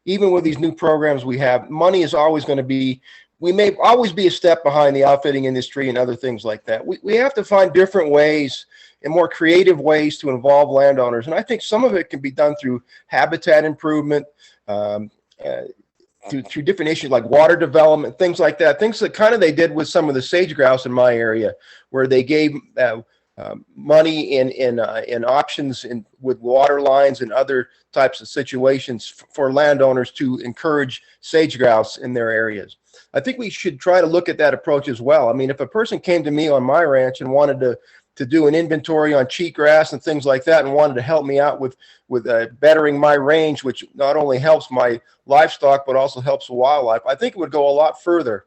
Even with these new programs we have, money is always going to be, we may always be a step behind the outfitting industry and other things like that. We have to find different ways and more creative ways to involve landowners. And I think some of it can be done through habitat improvement, through different issues like water development, things like that. Things that kind of they did with some of the sage grouse in my area, where they gave money in options with water lines and other types of situations for landowners to encourage sage grouse in their areas. I think we should try to look at that approach as well. I mean, if a person came to me on my ranch and wanted to do an inventory on cheatgrass and things like that, and wanted to help me out with bettering my range, which not only helps my livestock, but also helps the wildlife, I think it would go a lot further.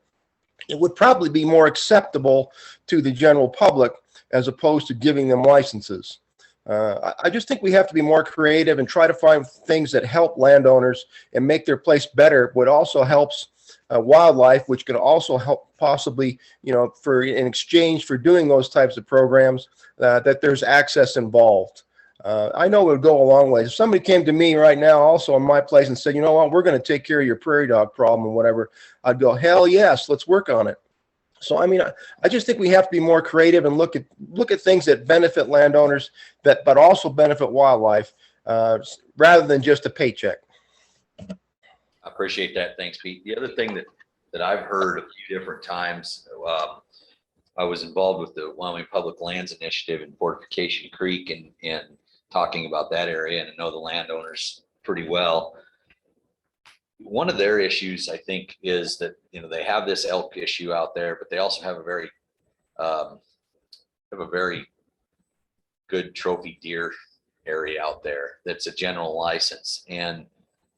It would probably be more acceptable to the general public as opposed to giving them licenses. I just think we have to be more creative and try to find things that help landowners and make their place better, but also helps wildlife, which could also help possibly, for in exchange for doing those types of programs, that there's access involved. I know it would go a long way. If somebody came to me right now also in my place and said, you know what, we're going to take care of your prairie dog problem or whatever, I'd go, hell yes, let's work on it. So, I mean, I just think we have to be more creative and look at things that benefit landowners, but also benefit wildlife, rather than just a paycheck. I appreciate that. Thanks, Pete. The other thing that I've heard a few different times, I was involved with the Wyoming Public Lands Initiative in Fortification Creek and talking about that area, and I know the landowners pretty well. One of their issues, I think, is that, they have this elk issue out there, but they also have a very good trophy deer area out there that's a general license. And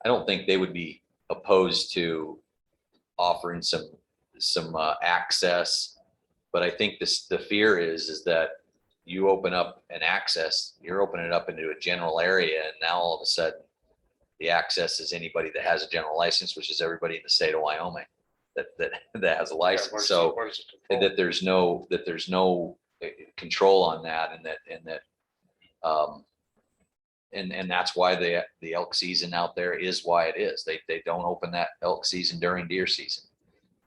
I don't think they would be opposed to offering some access, but I think the fear is that you open up an access, you're opening it up into a general area, and now all of a sudden the access is anybody that has a general license, which is everybody in the state of Wyoming that has a license. So that there's no control on that, and that's why the elk season out there is why it is. They don't open that elk season during deer season,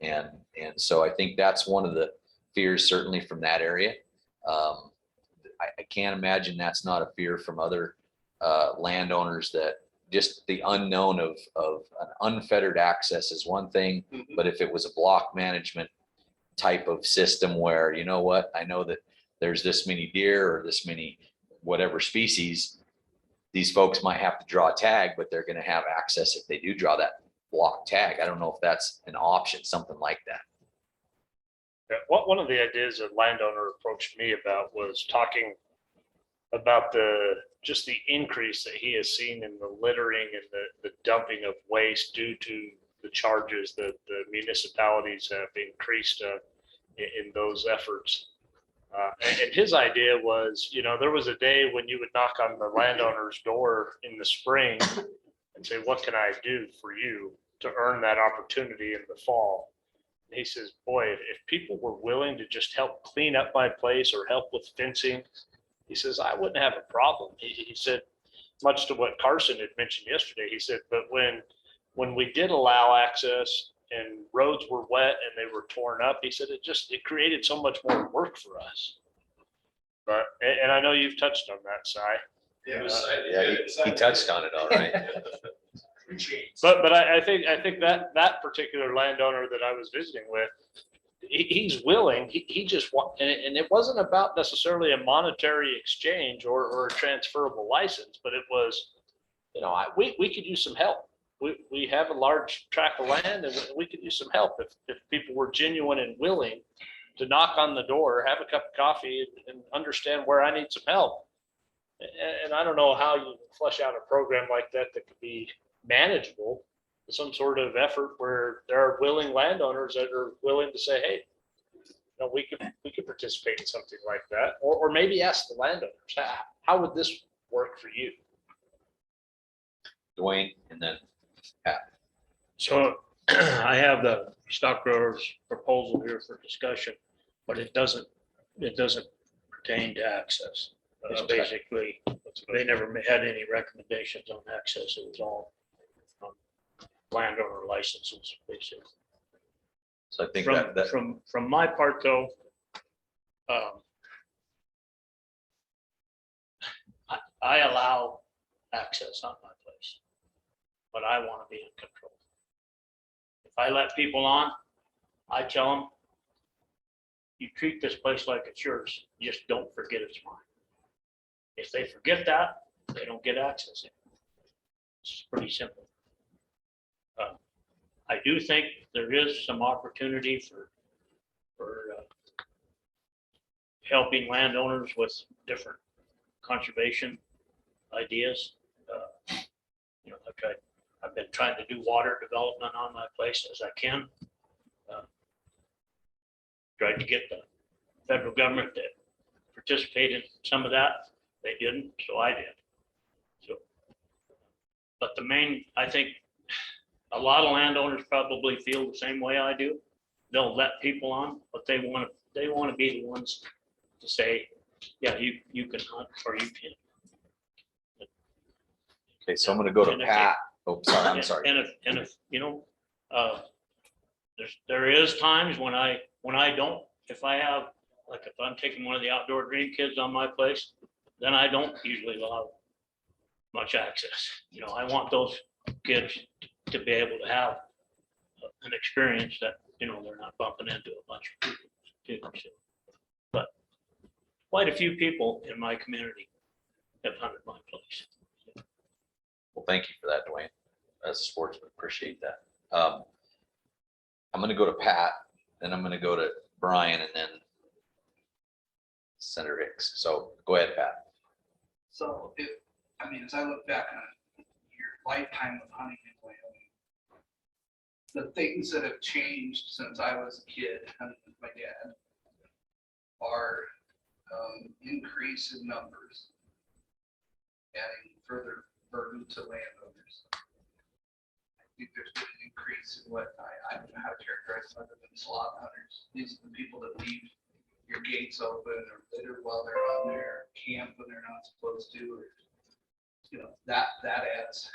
and so I think that's one of the fears, certainly from that area. I can't imagine that's not a fear from other landowners, that just the unknown of an unfettered access is one thing, but if it was a block management type of system where, I know that there's this many deer or this many whatever species, these folks might have to draw a tag, but they're going to have access if they do draw that block tag. I don't know if that's an option, something like that. Yeah, one of the ideas a landowner approached me about was talking about just the increase that he has seen in the littering and the dumping of waste due to the charges that the municipalities have increased in those efforts. And his idea was, there was a day when you would knock on the landowner's door in the spring and say, what can I do for you to earn that opportunity in the fall? And he says, boy, if people were willing to just help clean up my place or help with fencing, he says, I wouldn't have a problem. He said, much to what Carson had mentioned yesterday, he said, but when we did allow access and roads were wet and they were torn up, he said, it created so much more work for us. But, and I know you've touched on that, Si. Yeah, he touched on it all right. But I think that particular landowner that I was visiting with, he's willing, he just want, and it wasn't about necessarily a monetary exchange or a transferable license, but it was, we could use some help. We have a large tract of land and we could use some help if people were genuine and willing to knock on the door, have a cup of coffee and understand where I need some help. And I don't know how you flesh out a program like that that could be manageable, some sort of effort where there are willing landowners that are willing to say, hey, we could participate in something like that, or maybe ask the landowners, how would this work for you? Dwayne, and then Pat. So I have the stock growers proposal here for discussion, but it doesn't pertain to access. It's Okay. basically, they never had any recommendations on access. It was all landowner licenses, basically. So I think From my part though, I allow access on my place, but I want to be in control. If I let people on, I tell them, you treat this place like it's yours, just don't forget it's mine. If they forget that, they don't get access. It's pretty simple. I do think there is some opportunity for helping landowners with different conservation ideas. I've been trying to do water development on my place as I can. Tried to get the federal government to participate in some of that. They didn't, so I did. So, but I think a lot of landowners probably feel the same way I do. They'll let people on, but they want to be the ones to say, yeah, you can hunt or you can't. Okay, so I'm gonna go to And if Pat. Oh, sorry, I'm sorry. And if there is times when I don't, if I'm taking one of the outdoor dream kids on my place, then I don't usually allow much access. I want those kids to be able to have an experience that, they're not bumping into a bunch of people. But quite a few people in my community have hunted my place. Well, thank you for that, Dwayne. As a sportsman, appreciate that. I'm gonna go to Pat, then I'm gonna go to Brian, and then Senator Hicks. So go ahead, Pat. So as I look back on your lifetime of hunting in Wyoming, the things that have changed since I was a kid hunting with my dad are increase in numbers, adding further burden to landowners. I think there's been an increase in what I don't know how to characterize other than slot hunters. These are the people that leave your gates open or litter while they're on there, camp when they're not supposed to, or that adds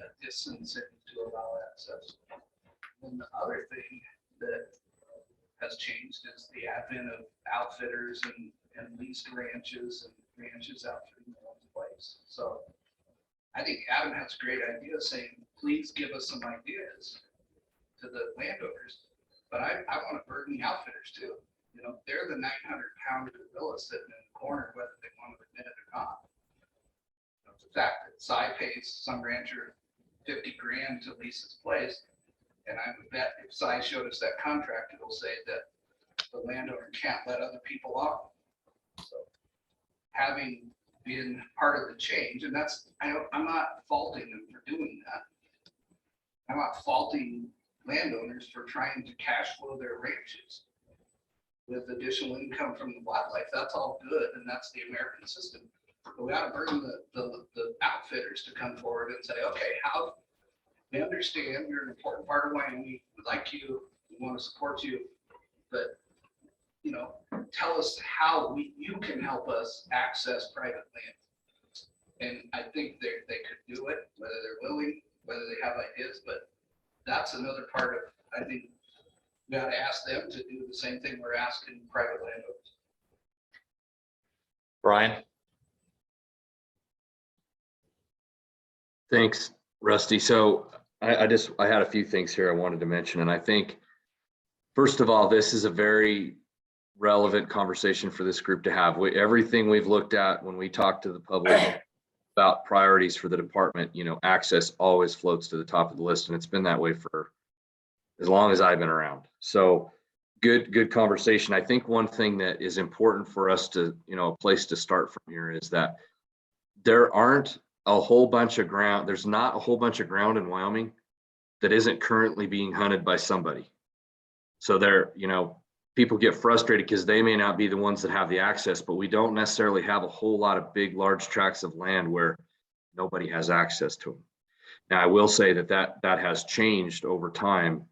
a disincentive to allow access. And the other thing that has changed is the advent of outfitters and leased ranches and ranches outfitting their own place. So I think Adam has a great idea saying, please give us some ideas to the landowners, but I want to burden the outfitters too. They're the 900-pound gorilla sitting in the corner, whether they want to admit it or not. The fact that Cy pays some rancher $50 grand to lease his place, and I would bet if Cy showed us that contract, it'll say that the landowner can't let other people off. So having been part of the change, and that's, I'm not faulting them for doing that. I'm not faulting landowners for trying to cash flow their ranches with additional income from the wildlife. That's all good, and that's the American system. But we ought to bring the outfitters to come forward and say, okay, how, we understand you're an important part of Wyoming, we like you, we want to support you, but, you know, tell us how you can help us access private land. And I think they could do it, whether they're willing, whether they have ideas, but that's another part of, I think, we ought to ask them to do the same thing we're asking private landowners. Brian? Thanks, Rusty. So I had a few things here I wanted to mention, and I think, first of all, this is a very relevant conversation for this group to have. Everything we've looked at when we talk to the public about priorities for the department, you know, access always floats to the top of the list, and it's been that way for as long as I've been around. So good conversation. I think one thing that is important for us to, you know, a place to start from here is that there aren't a whole bunch of ground. There's not a whole bunch of ground in Wyoming that isn't currently being hunted by somebody. So there, you know, people get frustrated because they may not be the ones that have the access, but we don't necessarily have a whole lot of big, large tracts of land where nobody has access to them. Now, I will say that has changed over time,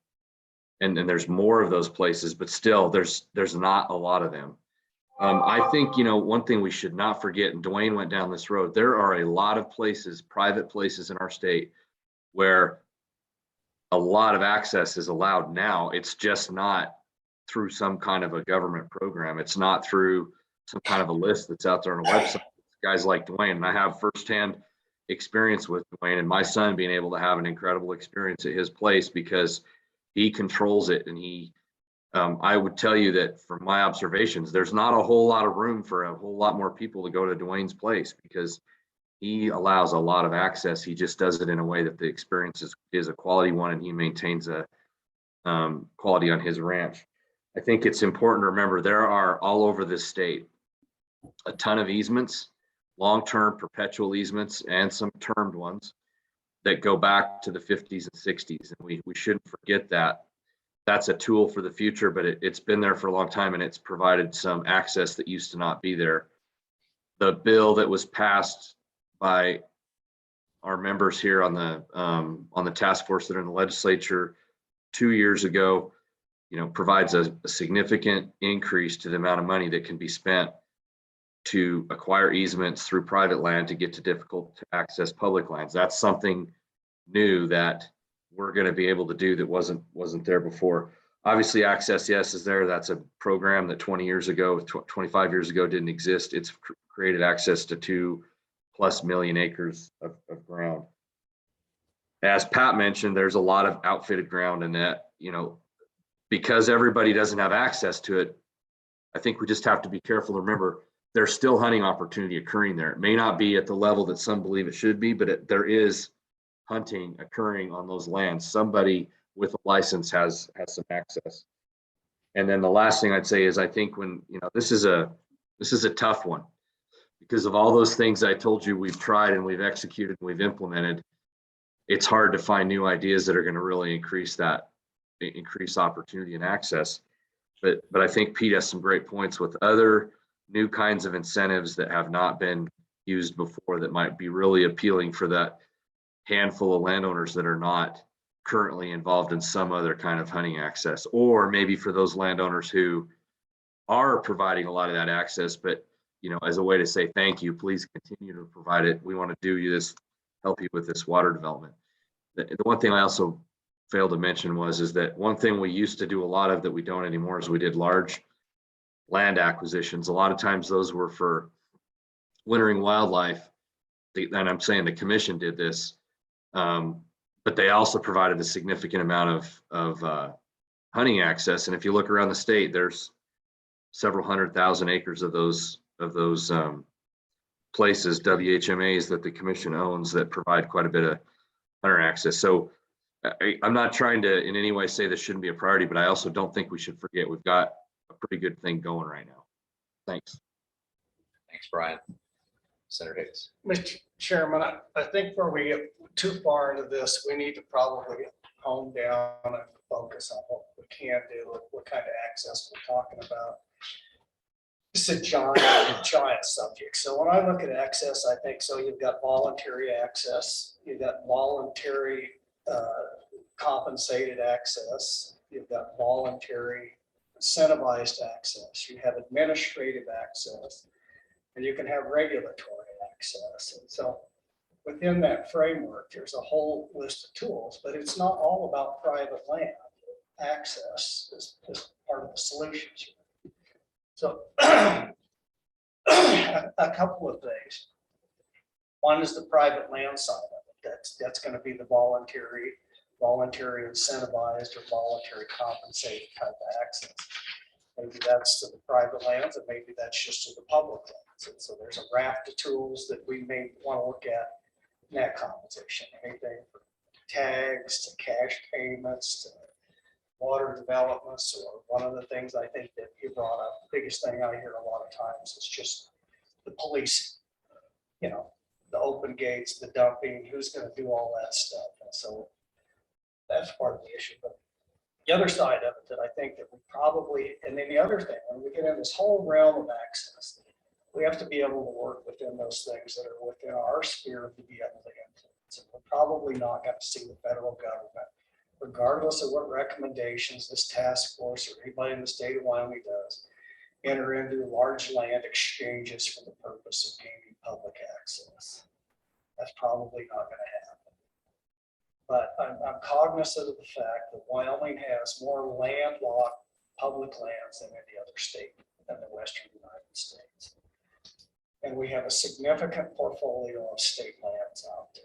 and there's more of those places, but still there's not a lot of them. I think, you know, one thing we should not forget, and Dwayne went down this road, there are a lot of places, private places in our state where a lot of access is allowed now. It's just not through some kind of a government program. It's not through some kind of a list that's out there on a website. Guys like Dwayne, and I have firsthand experience with Dwayne and my son being able to have an incredible experience at his place because he controls it. And he, I would tell you that from my observations, there's not a whole lot of room for a whole lot more people to go to Dwayne's place because he allows a lot of access. He just does it in a way that the experience is a quality one, and he maintains a quality on his ranch. I think it's important to remember there are all over this state a ton of easements, long-term perpetual easements, and some termed ones that go back to the 50s and 60s. And we shouldn't forget that. That's a tool for the future, but it's been there for a long time, and it's provided some access that used to not be there. The bill that was passed by our members here on the task force that are in the legislature 2 years ago, you know, provides a significant increase to the amount of money that can be spent to acquire easements through private land to get to difficult to access public lands. That's something new that we're going to be able to do that wasn't there before. Obviously, Access Yes is there. That's a program that 20 years ago, 25 years ago didn't exist. It's created access to 2+ million acres of ground. As Pat mentioned, there's a lot of outfitted ground in that, you know, because everybody doesn't have access to it. I think we just have to be careful to remember there's still hunting opportunity occurring there. It may not be at the level that some believe it should be, but there is hunting occurring on those lands. Somebody with a license has some access. And then the last thing I'd say is I think when, you know, this is a tough one because of all those things I told you we've tried and we've executed and we've implemented. It's hard to find new ideas that are going to really increase opportunity and access. But I think Pete has some great points with other new kinds of incentives that have not been used before that might be really appealing for that handful of landowners that are not currently involved in some other kind of hunting access, or maybe for those landowners who are providing a lot of that access, but, you know, as a way to say, thank you, please continue to provide it. We want to do this, help you with this water development. The one thing I also failed to mention is that one thing we used to do a lot of that we don't anymore is we did large land acquisitions. A lot of times those were for wintering wildlife. And I'm saying the commission did this, but they also provided a significant amount of hunting access. And if you look around the state, there's several 100,000 acres of those places, WHMAs, that the commission owns that provide quite a bit of hunter access. So I'm not trying to in any way say this shouldn't be a priority, but I also don't think we should forget we've got a pretty good thing going right now. Thanks. Thanks, Brian. Senator Hicks. Mr. Chairman, I think before we get too far into this, we need to probably hone down and focus on what we can do, and what kind of access we're talking about. It's a giant subject. So when I look at access, I think, so you've got voluntary access, you've got voluntary compensated access, you've got voluntary incentivized access, you have administrative access, and you can have regulatory access. And so within that framework, there's a whole list of tools, but it's not all about private land. Access is part of the solutions. So a couple of things. One is the private land side of it. That's going to be the voluntary incentivized or voluntary compensated type of access. Maybe that's to the private lands, and maybe that's just to the public lands. And so there's a raft of tools that we may want to look at in that compensation. Anything from tags to cash payments to water developments, or one of the things I think that you brought up, the biggest thing I hear a lot of times is just the policing. You know, the open gates, the dumping, who's going to do all that stuff. And so that's part of the issue. But the other side of it that I think that we probably, and then the other thing, when we get in this whole realm of access, we have to be able to work within those things that are within our sphere to be able to influence. And we're probably not going to see the federal government, regardless of what recommendations this task force or anybody in the state of Wyoming does, enter into large land exchanges for the purpose of gaining public access. That's probably not going to happen. But I'm cognizant of the fact that Wyoming has more landlocked public lands than any other state in the Western United States. And we have a significant portfolio of state lands out there.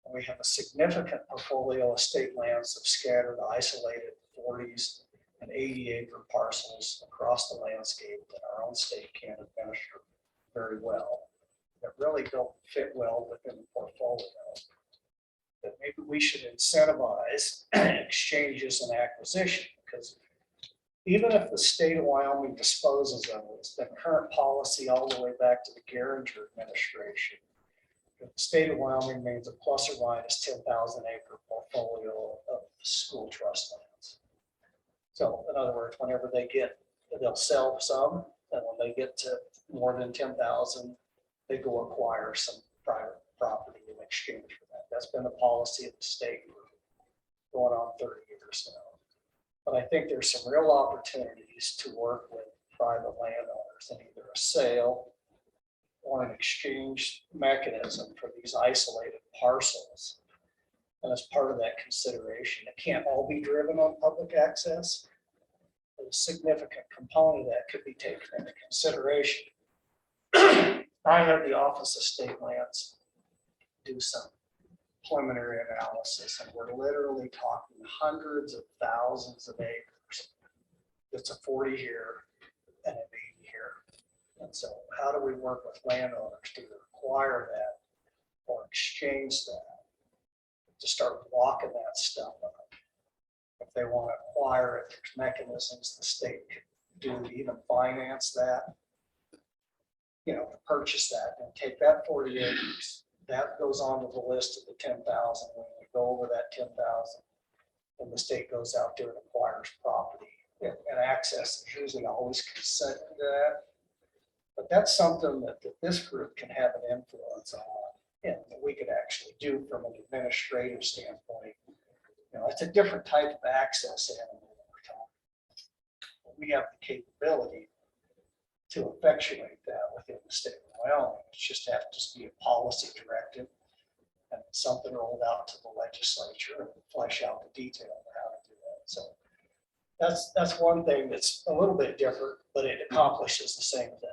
And we have a significant portfolio of state lands of scattered, isolated 40s and 80-acre parcels across the landscape that our own state can't administer very well, that really don't fit well within the portfolio. That maybe we should incentivize exchanges and acquisition, because even if the state of Wyoming disposes of it, it's been current policy all the way back to the Geringer administration. The state of Wyoming means a plus or minus 10,000 acre portfolio of school trust lands. So in other words, whenever they get, they'll sell some, and when they get to more than 10,000, they go acquire some private property in exchange for that. That's been the policy of the state for going on 30 years now. But I think there's some real opportunities to work with private landowners in either a sale or an exchange mechanism for these isolated parcels. And as part of that consideration, it can't all be driven on public access. A significant component of that could be taken into consideration. I had the Office of State Lands do some preliminary analysis, and we're literally talking hundreds of thousands of acres. It's a 40 here and an 80 here. And so how do we work with landowners to either acquire that or exchange that, to start blocking that stuff up? If they want to acquire it, there's mechanisms the state could do to even finance that, you know, to purchase that and take that 40 acres. That goes onto the list of the 10,000. When we go over that 10,000, and the state goes out there and acquires property, and access is usually always consented to that. But that's something that this group can have an influence on, and that we could actually do from an administrative standpoint. You know, it's a different type of access animal that we're talking. We have the capability to effectuate that within the state of Wyoming. It just has to be a policy directive and something rolled out to the legislature and flesh out the detail of how to do that. So that's one thing that's a little bit different, but it accomplishes the same thing.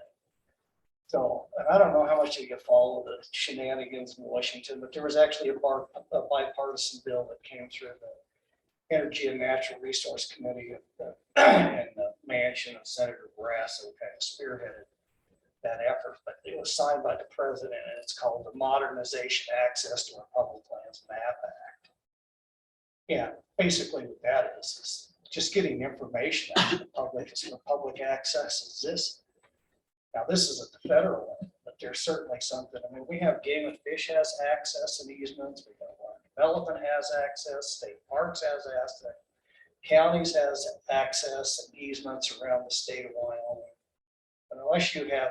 So, and I don't know how much you can follow the shenanigans in Washington, but there was actually a bipartisan bill that came through the Energy and Natural Resource Committee in the mansion of Senator Brass, who kind of spearheaded that effort. But it was signed by the president, and it's called the Modernization Access to our Public Lands Map Act. Yeah, basically what that is just getting information out to the public is for public access is this. Now, this is at the federal level, but there's certainly something, I mean, we have Game and Fish has access and easements, we have Land Development has access, State Parks has access, counties has access and easements around the state of Wyoming. But unless you have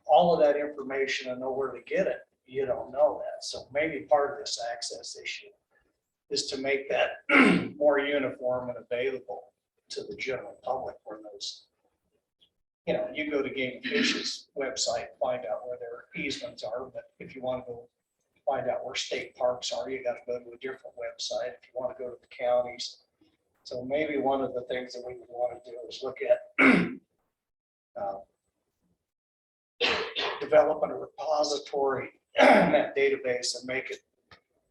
all of that information and know where to get it, you don't know that. So maybe part of this access issue is to make that more uniform and available to the general public where those, you know, you go to Game and Fish's website, find out where their easements are, but if you want to go find out where state parks are, you got to go to a different website. If you want to go to the counties. So maybe one of the things that we would want to do is look at developing a repository in that database and make it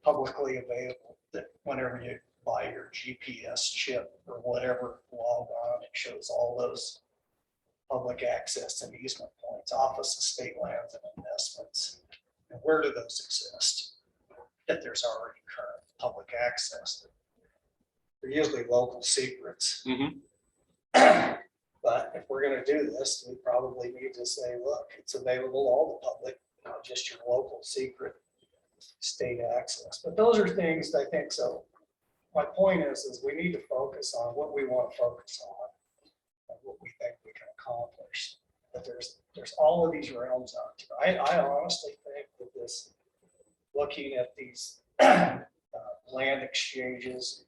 publicly available, that whenever you buy your GPS chip or whatever, log on, it shows all those public access and easement points, Office of State Lands and Investments. And where do those exist? That there's already current public access. They're usually local secrets. But if we're gonna do this, we probably need to say, look, it's available to all the public, not just your local secret state access. But those are things I think, so my point is we need to focus on what we want to focus on and what we think we can accomplish. But there's all of these realms out there. I honestly think that this, looking at these land exchanges,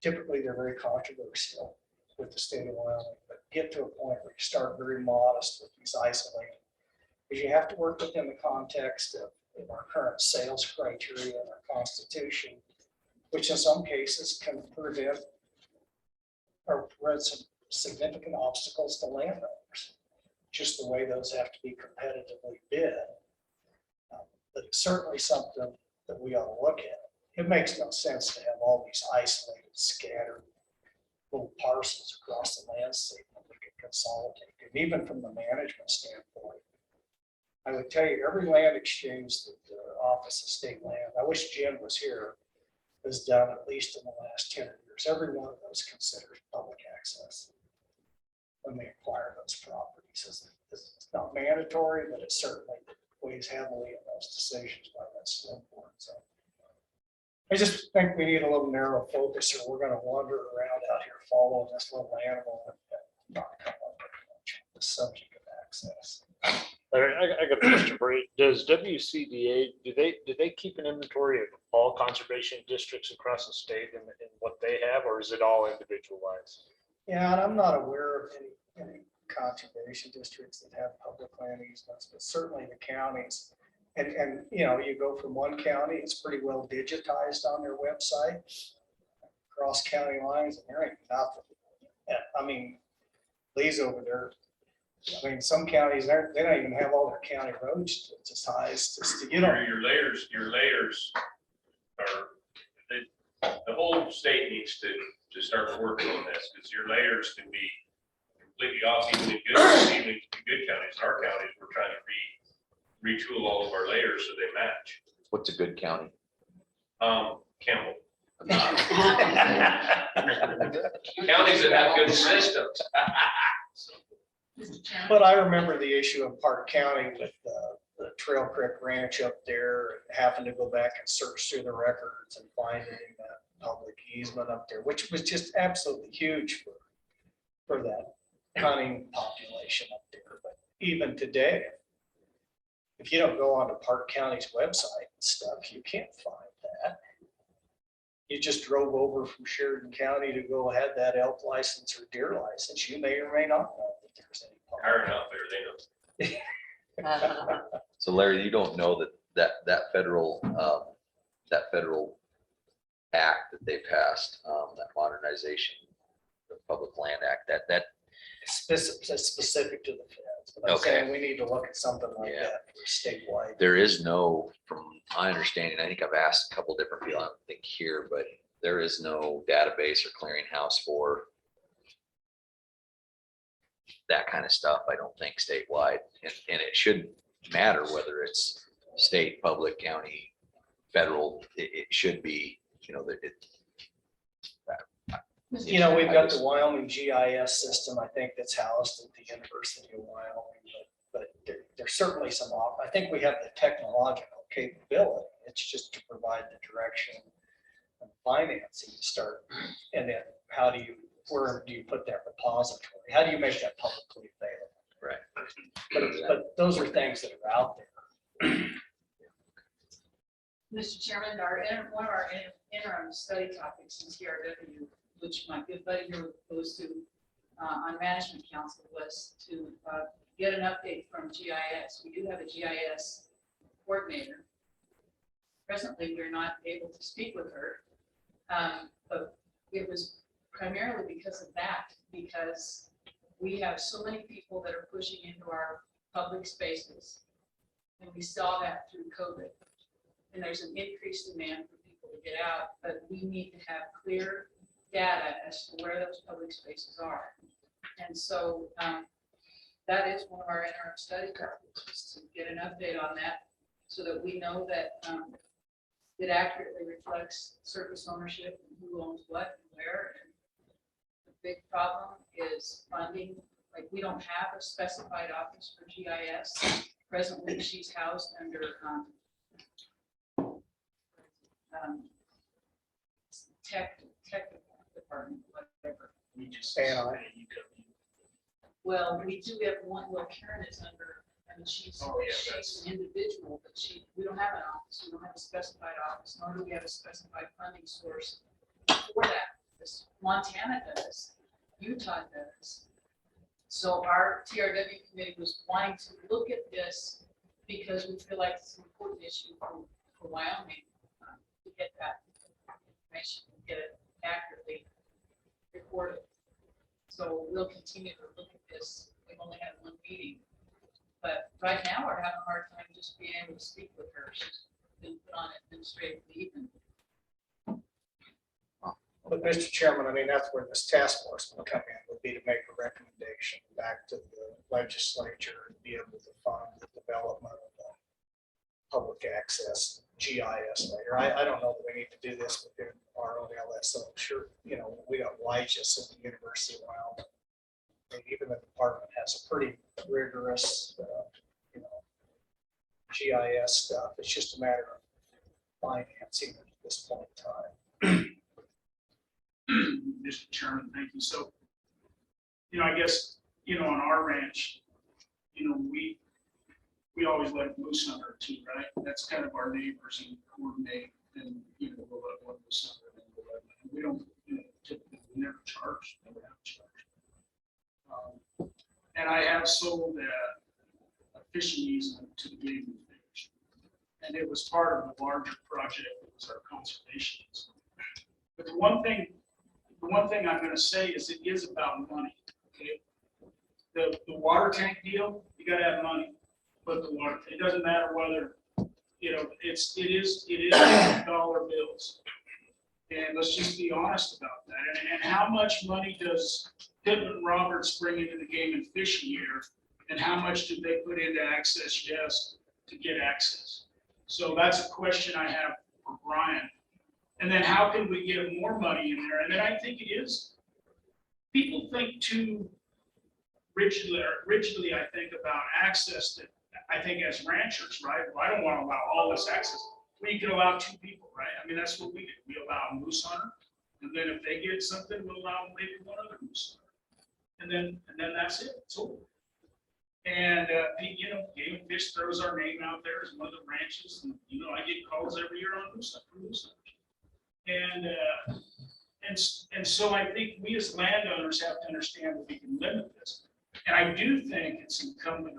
typically they're very controversial with the state of Wyoming, but get to a point where you start very modest with these isolated, because you have to work within the context of our current sales criteria and our constitution, which in some cases can prevent or present some significant obstacles to landowners, just the way those have to be competitively bid. But it's certainly something that we ought to look at. It makes no sense to have all these isolated, scattered little parcels across the landscape that we can consolidate. And even from the management standpoint, I would tell you every land exchange that the Office of State Land, I wish Jen was here, has done at least in the last 10 years. Every one of those considers public access when they acquire those properties. It's not mandatory, but it certainly weighs heavily in those decisions by that standpoint. So I just think we need a little narrow focus, or we're going to wander around out here following this little animal and not come up with much on the subject of access. Larry, I got a question for you. Does WCDA, do they keep an inventory of all conservation districts across the state and what they have, or is it all individualized? Yeah, and I'm not aware of any conservation districts that have public land easements, but certainly the counties. And you know, you go from one county, it's pretty well digitized on their website, across county lines, and there ain't nothing. And, I mean, Lee's over there. I mean, some counties, they don't even have all their county roads digitized. Just, you know, Your layers are, the whole state needs to start working on this, because your layers can be completely off, even in good counties. Our counties, we're trying to retool all of our layers so they match. What's a good county? Campbell. Counties that have good systems. but I remember the issue in Park County with the Trail Creek Ranch up there, and having to go back and search through the records and finding that public easement up there, which was just absolutely huge for that hunting population up there. But even today, if you don't go onto Park County's website and stuff, you can't find that. You just drove over from Sheridan County to go ahead that elk license or deer license. You may or may not know that there's any. Hiring out there, they know. So Larry, you don't know that federal act that they passed, that modernization, the Public Land Act, that Specific to the feds. But I'm Okay. saying we need to look at something like Yeah. that for statewide. there is no, from my understanding, I think I've asked a couple different people, I don't think here, but there is no database or clearinghouse for that kind of stuff, I don't think statewide, and it shouldn't matter whether it's state, public, county, federal, it should be, you know, that it. You know, we've got the Wyoming GIS system, I think that's housed at the University of Wyoming, but there's certainly some, I think we have the technological capability. It's just to provide the direction and financing to start. And then where do you put that repository? How do you make that publicly available? Right. But those are things that are out there. Mr. Chairman, one of our interim study topics in TRW, which my good buddy here goes to on management council, was to get an update from GIS. We do have a GIS coordinator. Presently, we're not able to speak with her, but it was primarily because of that, because we have so many people that are pushing into our public spaces, and we saw that through COVID. And there's an increased demand for people to get out, but we need to have clear data as to where those public spaces are. And so that is one of our interim study topics, is to get an update on that so that we know that it accurately reflects surface ownership and who owns what and where. And the big problem is funding. Like, we don't have a specified office for GIS. Presently, she's housed under tech department, whatever. We just Stay on. Well, we do have one, well, Karen is under, I mean, she's Oh, yeah, she's an individual, but we don't have an office, we don't have a specified office, nor do we have a specified funding source for that. This Montana does, Utah does. So our TRW committee was wanting to look at this because we feel like it's an important issue for Wyoming to get that information, get it accurately recorded. So we'll continue to look at this. We've only had one meeting, but right now we're having a hard time just being able to speak with her. She's been put on administrative leave. But Mr. Chairman, I mean, that's where this task force will come in, would be to make a recommendation back to the legislature and be able to fund the development of the public access GIS later. I don't know that we need to do this within our own LSO. Sure, you know, we got WIGIS at the University of Wyoming. And even the department has a pretty rigorous, you know, GIS stuff. It's just a matter of financing at this point in time. Mr. Chairman, thank you. So, you know, I guess, you know, on our ranch, you know, we always let moose hunter too, right? That's kind of our neighbors and coordinate, and, you know, we'll let one moose hunter and we'll let, and we don't, you know, typically, we never have charged. And I have sold a fishing easement to the game and fish. And it was part of the larger project, it was our conservation easement. But the one thing I'm gonna say is it is about money, okay? The water tank deal, you gotta have money, but the water, it doesn't matter whether, you know, it is dollar bills. And let's just be honest about that. And how much money does Pittman Roberts bring into the game and fishing year? And how much did they put into Access Yes to get access? So that's a question I have for Brian. And then how can we get more money in there? And then I think it is, people think too rigidly, I think, about access that I think as ranchers, right? Well, I don't want to allow all this access. Well, you can allow two people, right? I mean, that's what we do. We allow a moose hunter. And then if they get something, we'll allow maybe one other moose hunter. And then that's it. It's over. And, you know, Game and Fish throws our name out there as one of the ranches. And, you know, I get calls every year on moose hunters. And so I think we as landowners have to understand that we can limit this. And I do think it's incumbent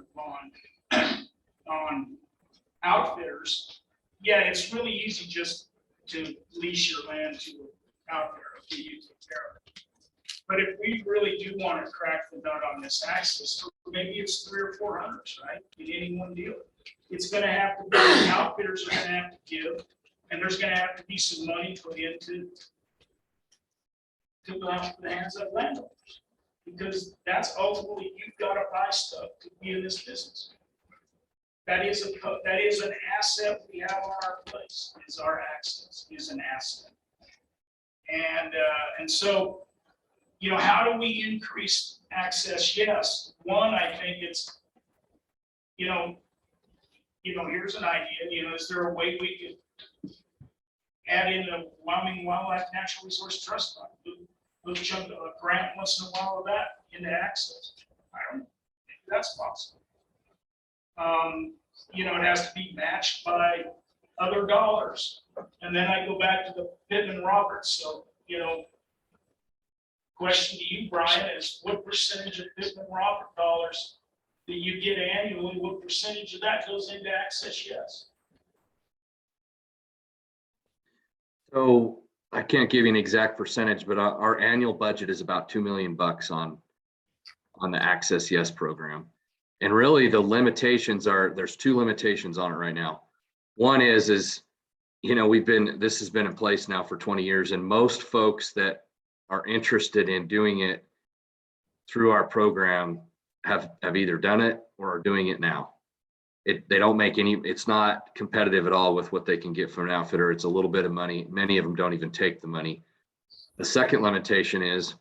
on outfitters. Yeah, it's really easy just to lease your land to an outfitter if you take care of it. But if we really do want to crack the nut on this access, maybe it's 300 or 400 hunters, right? In any one deal. It's going to have to be, the outfitters are going to have to give. And there's going to have to be some money put into the hands of landowners, because that's ultimately, you've got to buy stuff to be in this business. That is an asset we have on our place. Is our access is an asset, and so how do we increase access? Yes, one, I think it's, here's an idea, is there a way we could add in the Wyoming Wildlife Natural Resource Trust Fund? We'll chunk a grant once in a while of that into access. I don't know, maybe that's possible. It has to be matched by other dollars. And then I go back to the Pittman Roberts. So, question to you, Brian, is what percentage of Pittman Robert dollars that you get annually, what percentage of that goes into access? Yes. So I can't give you an exact percentage, but our annual budget is about $2 million on the Access Yes program. And really the limitations there's two limitations on it right now. One is, this has been in place now for 20 years, and most folks that are interested in doing it through our program have either done it or are doing it now. They don't make it's not competitive at all with what they can get from an outfitter. It's a little bit of money. Many of them don't even take the money. The second limitation is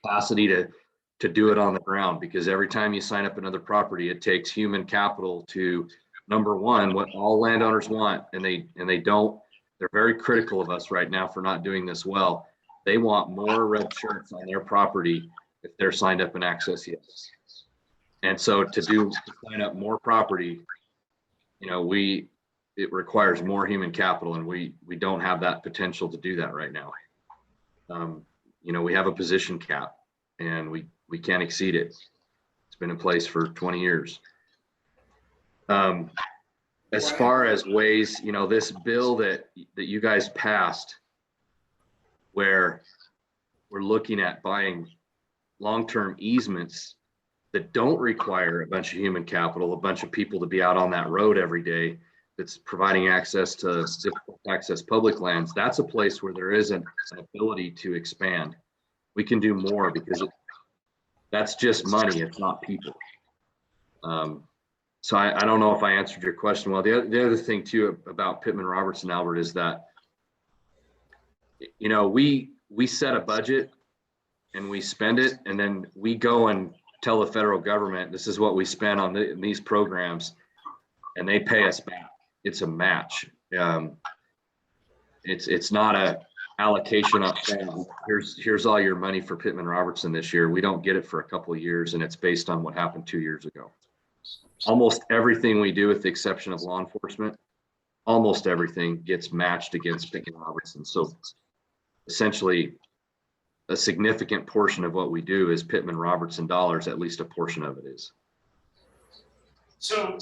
capacity to do it on the ground, because every time you sign up another property, it takes human capital to, number one, what all landowners want, and they're very critical of us right now for not doing this well. They want more red shirts on their property if they're signed up in Access Yes. And so to sign up more property, it requires more human capital, and we don't have that potential to do that right now. We have a position cap, and we can't exceed it. It's been in place for 20 years. As far as ways, this bill that you guys passed, where we're looking at buying long-term easements that don't require a bunch of human capital, a bunch of people to be out on that road every day, that's providing access to difficult access public lands, that's a place where there isn't an ability to expand. We can do more because that's just money, it's not people. So I don't know if I answered your question well. The other thing too about Pittman Roberts and Albert is that, we set a budget and we spend it, and then we go and tell the federal government, this is what we spent on these programs, and they pay us back. It's a match. It's not a allocation up front. Here's all your money for Pittman Robertson this year. We don't get it for a couple of years, and it's based on what happened 2 years ago. Almost everything we do, with the exception of law enforcement, almost everything gets matched against Pittman Robertson. So essentially, a significant portion of what we do is Pittman Robertson dollars, at least a portion of it is. So,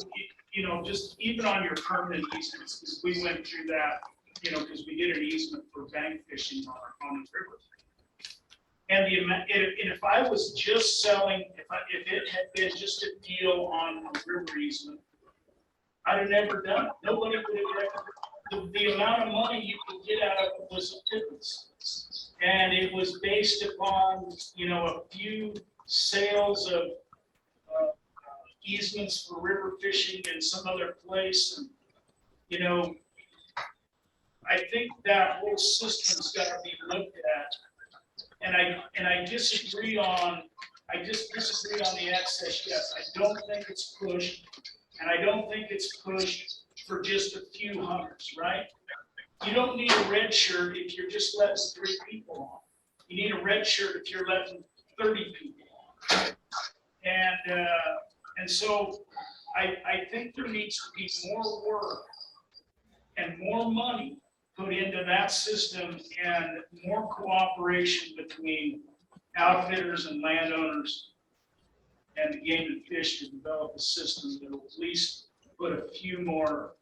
just even on your permanent easements, because we went through that, because we did an easement for bank fishing on the river. And if I was just selling, if it had been just a deal on a river easement, I'd have never done it. Nobody would have ever. The amount of money you could get out of it was a pittance. And it was based upon, a few sales of easements for river fishing in some other place. And, I think that whole system's got to be looked at. And I disagree on the access. Yes, I don't think it's pushed, and I don't think it's pushed for just a few hunters, right? You don't need a red shirt if you're just letting 3 people on. You need a red shirt if you're letting 30 people on. And so I think there needs to be more work and more money put into that system, and more cooperation between outfitters and landowners and the Game and Fish to develop a system that will at least put a few more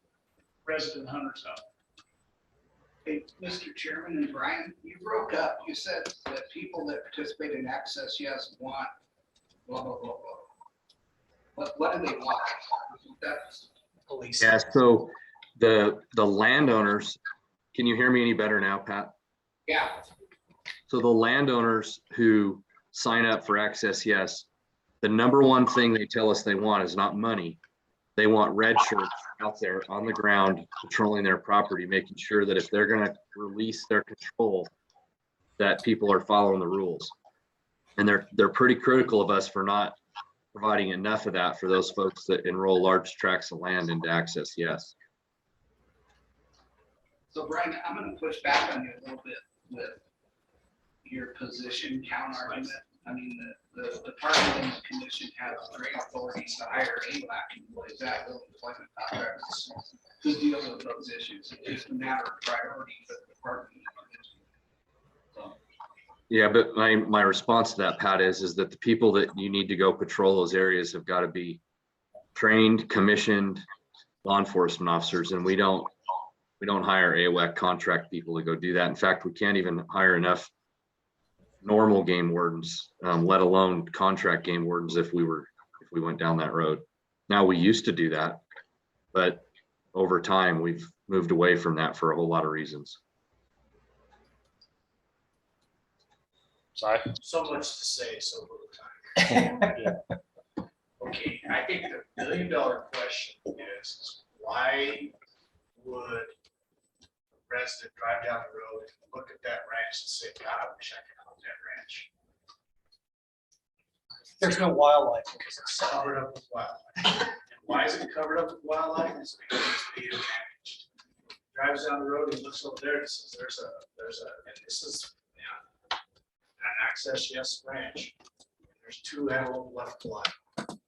resident hunters out. Hey, Mr. Chairman and Brian, you broke up. You said that people that participate in Access Yes want blah, blah, blah, blah. What do they want? That's police. Yeah, so the landowners, can you hear me any better now, Pat? Yeah. So the landowners who sign up for Access Yes, the number one thing they tell us they want is not money. They want red shirts out there on the ground patrolling their property, making sure that if they're going to release their control, that people are following the rules. And they're pretty critical of us for not providing enough of that for those folks that enroll large tracts of land into access, yes. So Brian, I'm gonna push back on you a little bit with your position counter argument. I mean, the department and the commission has great authority to hire AWAC employees at will employment contracts to deal with those issues. It's just a matter of priority for the department. So, Yeah, but my response to that, Pat, is that the people that you need to go patrol those areas have got to be trained, commissioned law enforcement officers, and we don't hire AWAC contract people to go do that. In fact, we can't even hire enough normal game wardens, let alone contract game wardens if we went down that road. Now, we used to do that, but over time we've moved away from that for a whole lot of reasons. Sorry. So much to say, so little time. Okay, I think the $1 million question is why would a resident drive down the road and look at that ranch and say, God, I wish I could own that ranch? There's no wildlife. Because it's covered up with wildlife. And why is it covered up with wildlife? It's because it's being managed. Drives down the road and looks over there and says, there's a, and this is, yeah, an access yes ranch. There's 2 antelope left alive.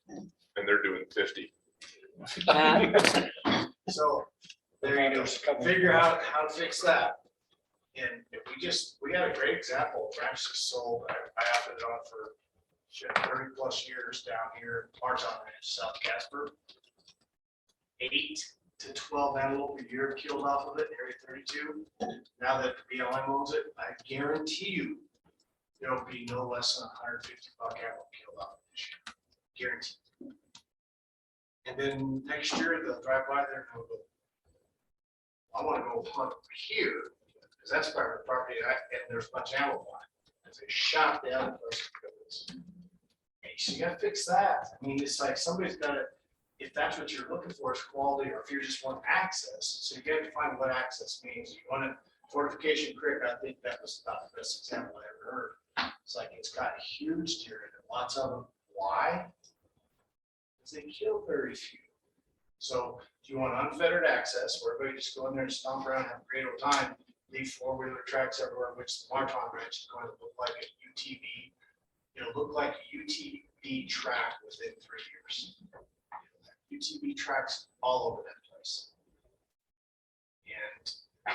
And they're doing 50. So there you go. Figure out how to fix that. And if we had a great example of ranch that sold. I opted it on for 30+ years down here, Martin Ranch, South Casper. 8 to 12 antelope a year killed off of it, Area 32. Now that BLM owns it, I guarantee you there'll be no less than 150 buck antelope killed off this year. Guaranteed. And then next year they'll drive by there and go, I want to go hunt over here because that's private property and there's a bunch of animal on it. Because they shot the other place. Hey, so you gotta fix that. I mean, it's like somebody's gotta, if that's what you're looking for is quality, or if you just want access. So you gotta find what access means. You want a fortification creek. I think that was about the best example I ever heard. It's like it's got huge deer in it, lots of them. Why? Because they kill very few. So do you want unfettered access where everybody just go in there and stomp around, have a great old time, leave 4-wheeler tracks everywhere, which the Martin Ranch is going to look like a UTV. It'll look like a UTV track within 3 years. UTV tracks all over that place. And I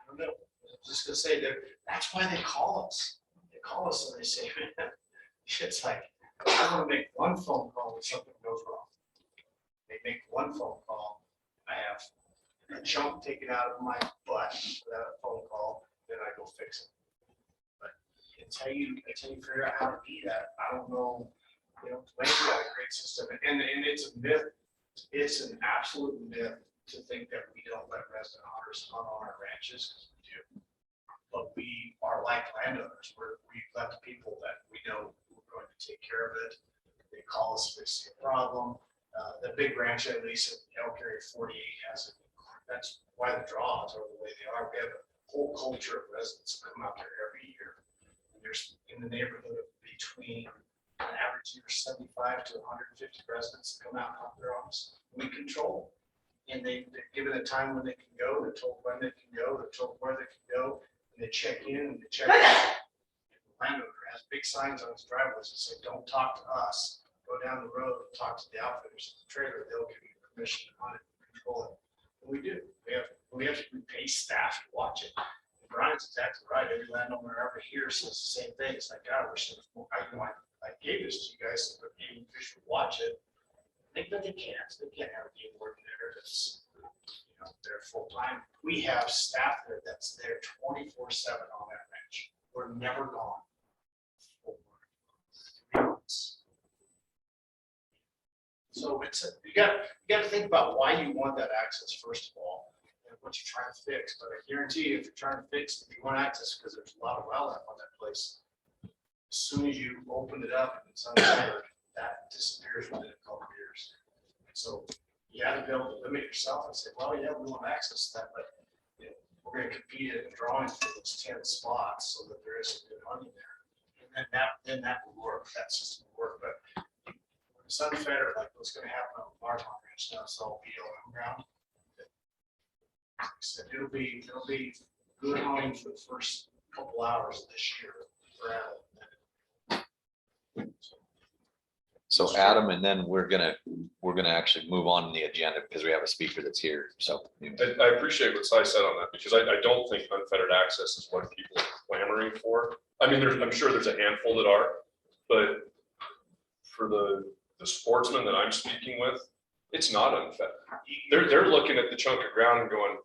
don't know, I'm just gonna say that that's why they call us. They call us and they say, it's like, I want to make one phone call when something goes wrong. They make one phone call. I have a chunk taken out of my butt without a phone call, then I go fix it. But until you figure out how to be that, I don't know. You know, Lane's got a great system, and it's a myth. It's an absolute myth to think that we don't let resident hunters hunt on our ranches, because we do. But we are like landowners. We let the people that we know who are going to take care of it. They call us if they see a problem. The big ranch, at least in Elk Area 48, has it. That's why the draws are the way they are. We have a whole culture of residents who come out there every year. And there's in the neighborhood of between an average year 75 to 150 residents that come out and hunt their office. We control. And they're given a time when they can go. They're told when they can go. They're told where they can go. And they check in and they check out. The landowner has big signs on his driveways that say, don't talk to us. Go down the road and talk to the outfitters at the trailer. They'll give you permission to hunt it and control it. And we do. We pay staff to watch it. And Brian's exactly right. Every landowner ever here says the same thing. It's like, God, I wish there was more. I gave this to you guys so that game fish would watch it. But they can't. They can't have a game warden there that's, they're full time. We have staff there that's there 24/7 on that ranch. We're never gone. So you got to think about why you want that access first of all, and what you're trying to fix. But I guarantee you, if you're trying to fix, if you want access, because there's a lot of wildlife on that place. As soon as you open it up and it's uncovered, that disappears within a couple of years. So you have to be able to limit yourself and say, well, yeah, we want access to that, but we're going to compete at the drawing for those 10 spots so that there is some good hunting there. And then that will work, that system will work, but it's unfair, like what's gonna happen on the Marmot Ranch now, it's all BLM ground. So it'll be good hunting for the first couple hours of this year. for Adam. So Adam, and then we're gonna actually move on in the agenda because we have a speaker that's here, so. I appreciate what Cy said on that, because I don't think unfettered access is what people are clamoring for. I mean, I'm sure there's a handful that are, but for the sportsmen that I'm speaking with, it's not unfettered. They're looking at the chunk of ground and going,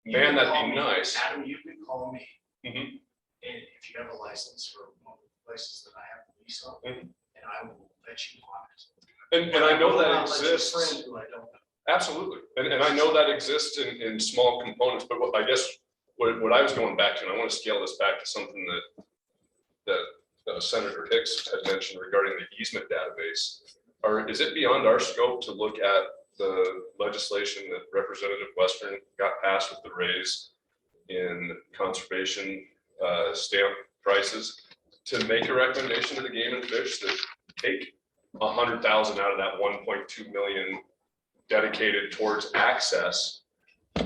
man, that'd be nice. Adam, you can call me, Mhm. and if you have a license for one of the places that I have to lease on, Mhm. and I will let you on it. And I know that I'll let you exists. friend who I don't know. Absolutely. And I know that exists in small components, but what I guess what I was going back to, and I want to scale this back to something that Senator Hicks had mentioned regarding the easement database. Is it beyond our scope to look at the legislation that Representative Western got passed with the raise in conservation stamp prices to make a recommendation to the Game and Fish that take 100,000 out of that 1.2 million dedicated towards access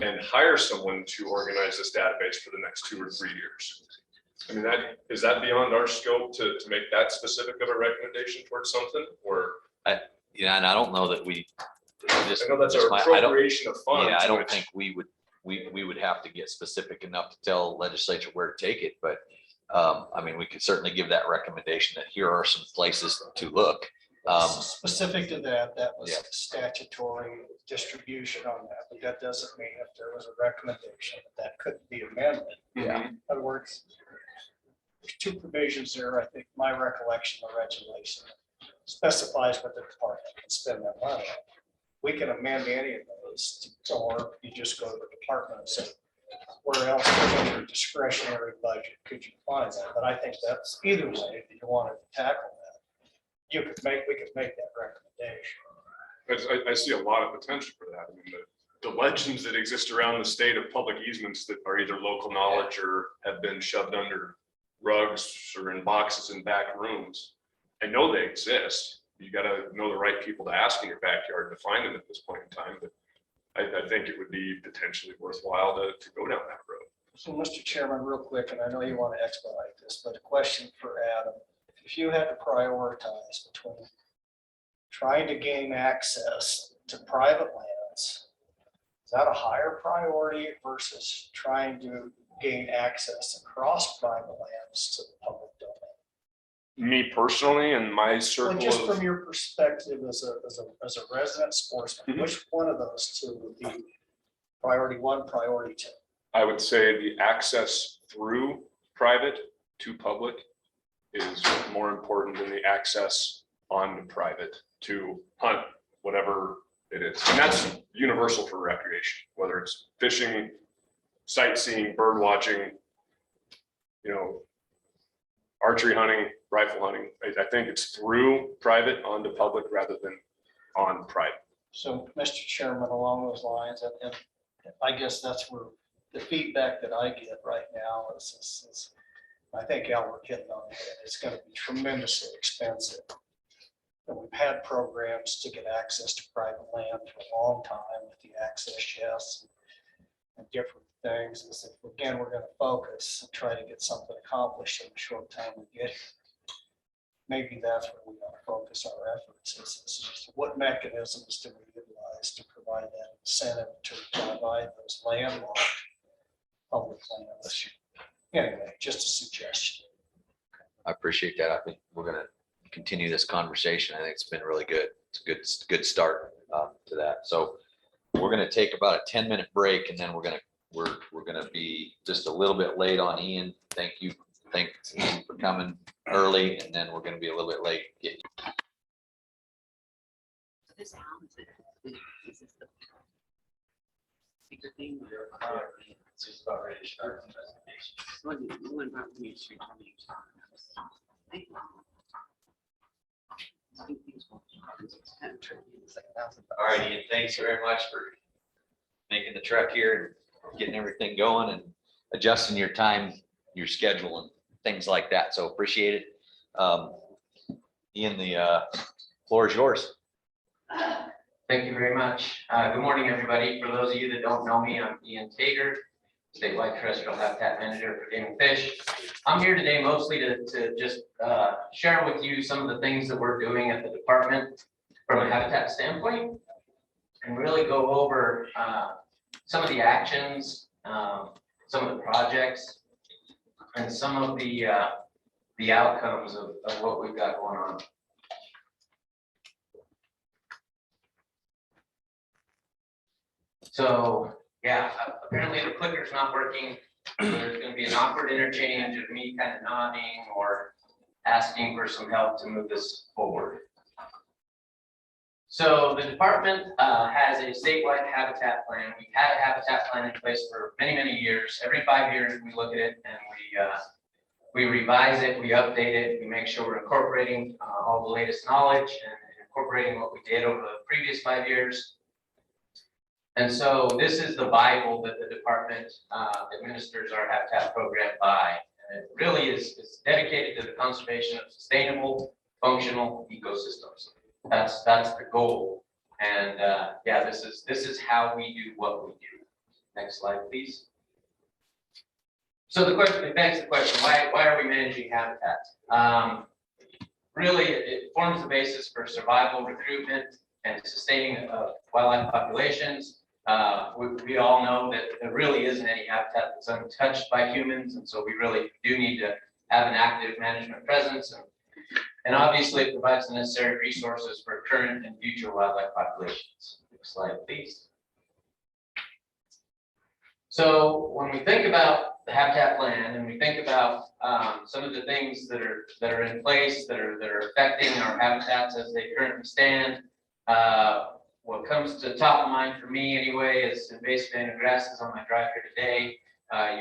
and hire someone to organize this database for the next 2 or 3 years? I mean, is that beyond our scope to make that specific of a recommendation towards something, or? Yeah, and I don't know that we. I know that's our appropriation of funds. Yeah, I don't which- think we would have to get specific enough to tell legislature where to take it, but I mean, we could certainly give that recommendation that here are some places to look. Specific to that was Yeah. statutory distribution on that, but that doesn't mean if there was a recommendation that couldn't be amended. Yeah. In other words, there's 2 provisions there, I think, my recollection of regulation specifies what the department can spend that money on. We can amend any of those, or you just go to the department and say, where else in your discretionary budget could you find that? But I think that's either way, if you wanted to tackle that, we could make that recommendation. I see a lot of potential for that. I mean, the legends that exist around the state of public easements that are either local knowledge or have been shoved under rugs or in boxes in back rooms. I know they exist. You gotta know the right people to ask in your backyard to find them at this point in time, but I think it would be potentially worthwhile to go down that road. So, Mr. Chairman, real quick, and I know you want to expedite this, but a question for Adam. If you had to prioritize between trying to gain access to private lands, is that a higher priority versus trying to gain access across private lands to the public domain? Me personally, and my Well, circle just of, from your perspective as a resident sportsman, Mhm. which one of those 2 would be priority 1, priority 2? I would say the access through private to public is more important than the access on private to hunt, whatever it is. And that's universal for recreation, whether it's fishing, sightseeing, bird watching, archery hunting, rifle hunting. I think it's through private onto public rather than on private. So, Mr. Chairman, along those lines, and I guess that's where the feedback that I get right now is I think Albert hit on it. It's going to be tremendously expensive. And we've had programs to get access to private land for a long time with the access yes and different things. And so again, we're going to focus and try to get something accomplished in the short time we get here. Maybe that's where we ought to focus our efforts is what mechanisms do we utilize to provide that incentive to provide those landlocked public lands. Anyway, just a suggestion. I appreciate that. I think we're gonna continue this conversation. I think it's been really good. It's a good start to that. So we're gonna take about a 10-minute break, and then we're gonna be just a little bit late on Ian. Thanks Ian for coming early, and then we're gonna be a little bit late. Just about ready to start the presentation. All right, Ian, thanks very much for making the trek here and getting everything going and adjusting your time, your schedule, and things like that. So appreciate it. Ian, the floor is yours. Thank you very much. Good morning, everybody. For those of you that don't know me, I'm Ian Tager, Statewide Terrestrial Habitat Manager for Game and Fish. I'm here today mostly to just share with you some of the things that we're doing at the department from a habitat standpoint, and really go over some of the actions, some of the projects, and some of the outcomes of what we've got going on. So yeah, apparently the clicker's not working. So there's going to be an awkward interchange of me kind of nodding or asking for some help to move this forward. So the department has a statewide habitat plan. We've had a habitat plan in place for many, many years. Every 5 years we look at it and we revise it, we update it, we make sure we're incorporating all the latest knowledge and incorporating what we did over the previous 5 years. And so this is the Bible that the department administers our habitat program by. And it really is dedicated to the conservation of sustainable, functional ecosystems. That's the goal. And yeah, this is how we do what we do. Next slide, please. So the question, it begs the question, why are we managing habitat? Really, it forms the basis for survival, recruitment, and sustaining of wildlife populations. We all know that there really isn't any habitat that's untouched by humans, and so we really do need to have an active management presence, and obviously it provides the necessary resources for current and future wildlife populations. Next slide, please. So when we think about the habitat plan and we think about some of the things that are in place that are affecting our habitats as they currently stand, what comes to top of mind for me anyway is invasive grasses on my drive here today.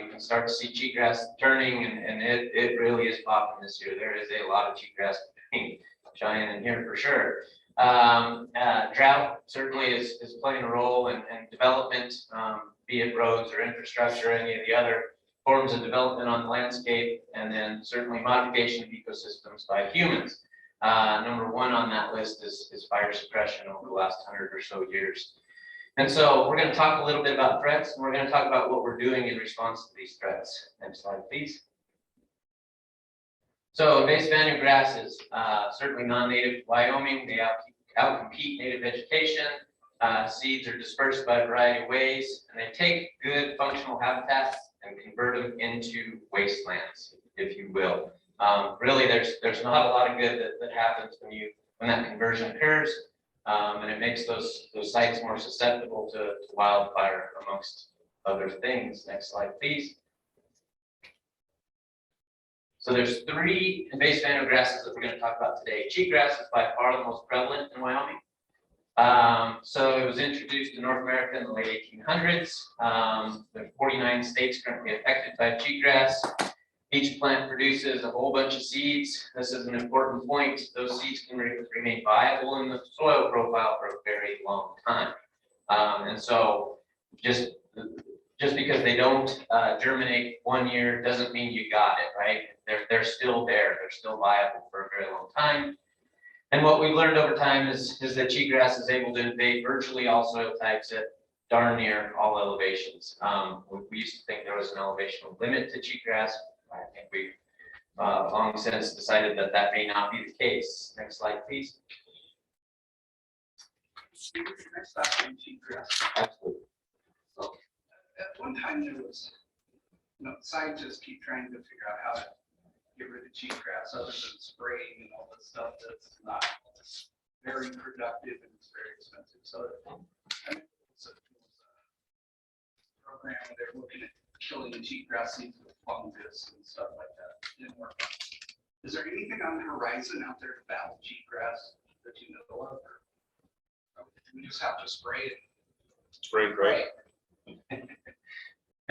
You can start to see cheatgrass turning, and it really is popping this year. There is a lot of cheatgrass shining in here for sure. Drought certainly is playing a role in development, be it roads or infrastructure, any of the other forms of development on the landscape, and then certainly modification of ecosystems by humans. Number one on that list is fire suppression over the last 100 or so years. And so we're going to talk a little bit about threats, and we're going to talk about what we're doing in response to these threats. Next slide, please. So invasive grasses, certainly non-native to Wyoming, they outcompete native vegetation. Seeds are dispersed by a variety of ways, and they take good functional habitats and convert them into wastelands, if you will. Really, there's not a lot of good that happens when that conversion occurs, and it makes those sites more susceptible to wildfire, amongst other things. Next slide, please. So there's 3 invasive grasses that we're going to talk about today. Cheatgrass is by far the most prevalent in Wyoming. So it was introduced to North America in the late 1800s. There are 49 states currently affected by cheatgrass. Each plant produces a whole bunch of seeds. This is an important point. Those seeds can remain viable in the soil profile for a very long time. And so just because they don't germinate 1 year doesn't mean you got it, right? They're still there. They're still viable for a very long time. And what we've learned over time is that cheatgrass is able to invade virtually all soil types at darn near all elevations. We used to think there was an elevational limit to cheatgrass. I think we've long since decided that may not be the case. Next slide, please. Next up, cheatgrass. Absolutely. So at one time there was, scientists keep trying to figure out how to get rid of cheatgrass other than spraying and all this stuff that's not very productive and it's very expensive. So it was a program where they're looking at killing the cheatgrass seeds with fungus and stuff like that. Didn't work. Is there anything on the horizon out there to battle cheatgrass that you know of? Or we just have to spray it? Spray and pray.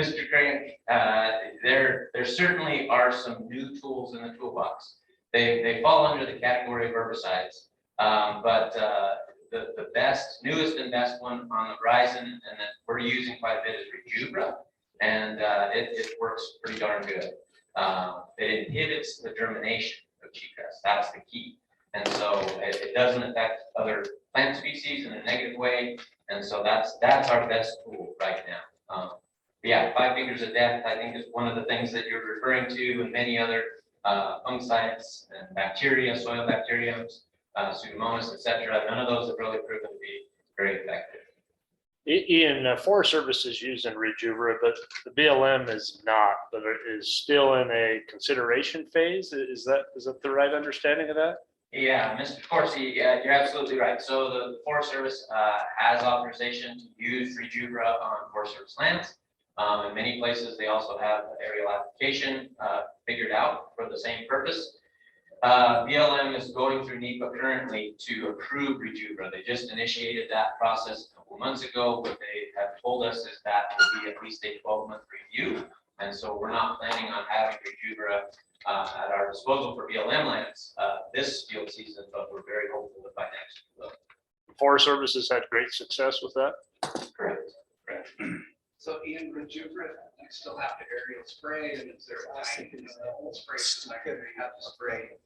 Mr. Grant, there certainly are some new tools in the toolbox. They fall under the category of herbicides, but the newest and best one on the horizon, and that we're using quite a bit, is Juniper, and it works pretty darn good. it inhibits the germination of cheatgrass. That's the key. And so it doesn't affect other plant species in a negative way. And so that's our best tool right now. Yeah, 5 fingers of death, I think, is one of the things that you're referring to, and many other fungicides and bacteria, soil bacteriums, Pseudomonas, et cetera. None of those have really proven to be very effective. Ian, Forest Service is using Rejuvera, but the BLM is not, but it is still in a consideration phase. Is that the right understanding of that? Yeah, Mr. Corsi, yeah, you're absolutely right. So the Forest Service has authorization to use Rejuvera on Forest Service lands. In many places, they also have aerial application figured out for the same purpose. BLM is going through NEPA currently to approve Rejuvera. They just initiated that process a couple months ago. What they have told us is that will be at least a 12-month review. And so we're not planning on having Rejuvera at our disposal for BLM lands this field season, but we're very hopeful that by next year. Forest Service has had great success with that. Correct. So Ian, Juniper, I still have to aerial spray, and is there a time, you know, the whole spray system, I could have to spray.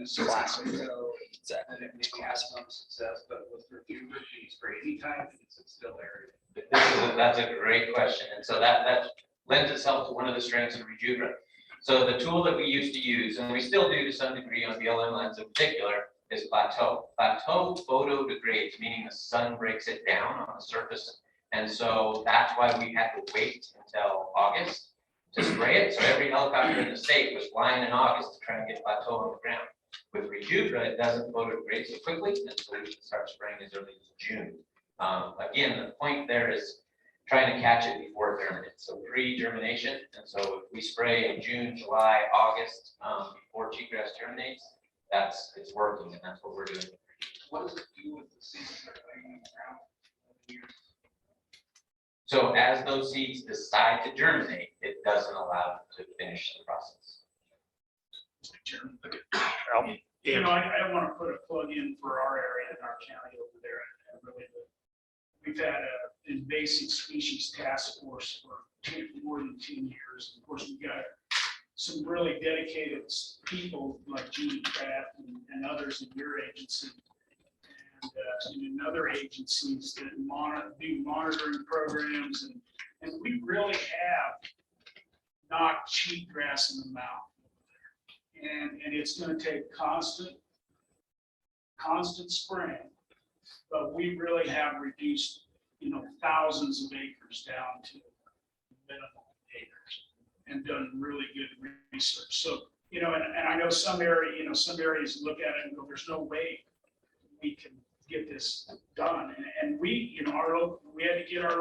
So and it may have some success, but with Juniper, do you spray anytime, is it still aerial? That's a great question. And so that lends itself to one of the strengths of Rejuvera. So the tool that we used to use, and we still do to some degree on BLM lands in particular, is plateau. Plateau photo degrades, meaning the sun breaks it down on the surface. And so that's why we had to wait until August to spray it. So every helicopter in the state was flying in August to try and get plateau on the ground. With Rejuvera, it doesn't photo degrade so quickly, and so we can start spraying as early as June. Again, the point there is trying to catch it before it germinates, so pre-germination. And so if we spray in June, July, August, before cheatgrass germinates, it's working, and that's what we're doing. What does it do with the seeds that are laying in the ground? So as those seeds decide to germinate, it doesn't allow them to finish the process. You know, I want to put a plug in for our area in our county over there. And really, we've had a invasive species task force for more than 10 years. Of course, we've got some really dedicated people like Cheatgrass and others in your agency. And in other agencies that do monitoring programs, and we really have knocked cheatgrass in the mouth. And it's going to take constant spraying, but we really have reduced, you know, thousands of acres down to minimal acres and done really good research. So, you know, and I know some areas look at it and go, there's no way we can get this done. And we, you know, we had to get our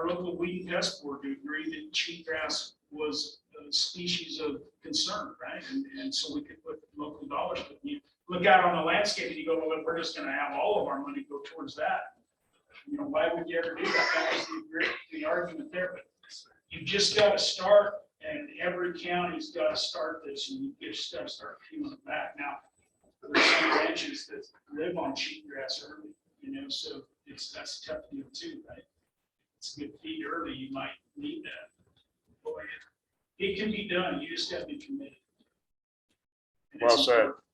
local weed and pest board to agree that cheatgrass was a species of concern, right? And so we could put local dollars, but you look out on the landscape and you go, well, we're just gonna have all of our money go towards that. You know, why would you ever do that? That was the argument there, but you just gotta start, and every county's gotta start this, and you just gotta start peeling it back. Now, there's some ranches that live on cheatgrass early, you know, so that's a tough deal too, right? It's a good feed early, you might need that. Boy, it can be done, you just gotta be committed. And Well it's said. important.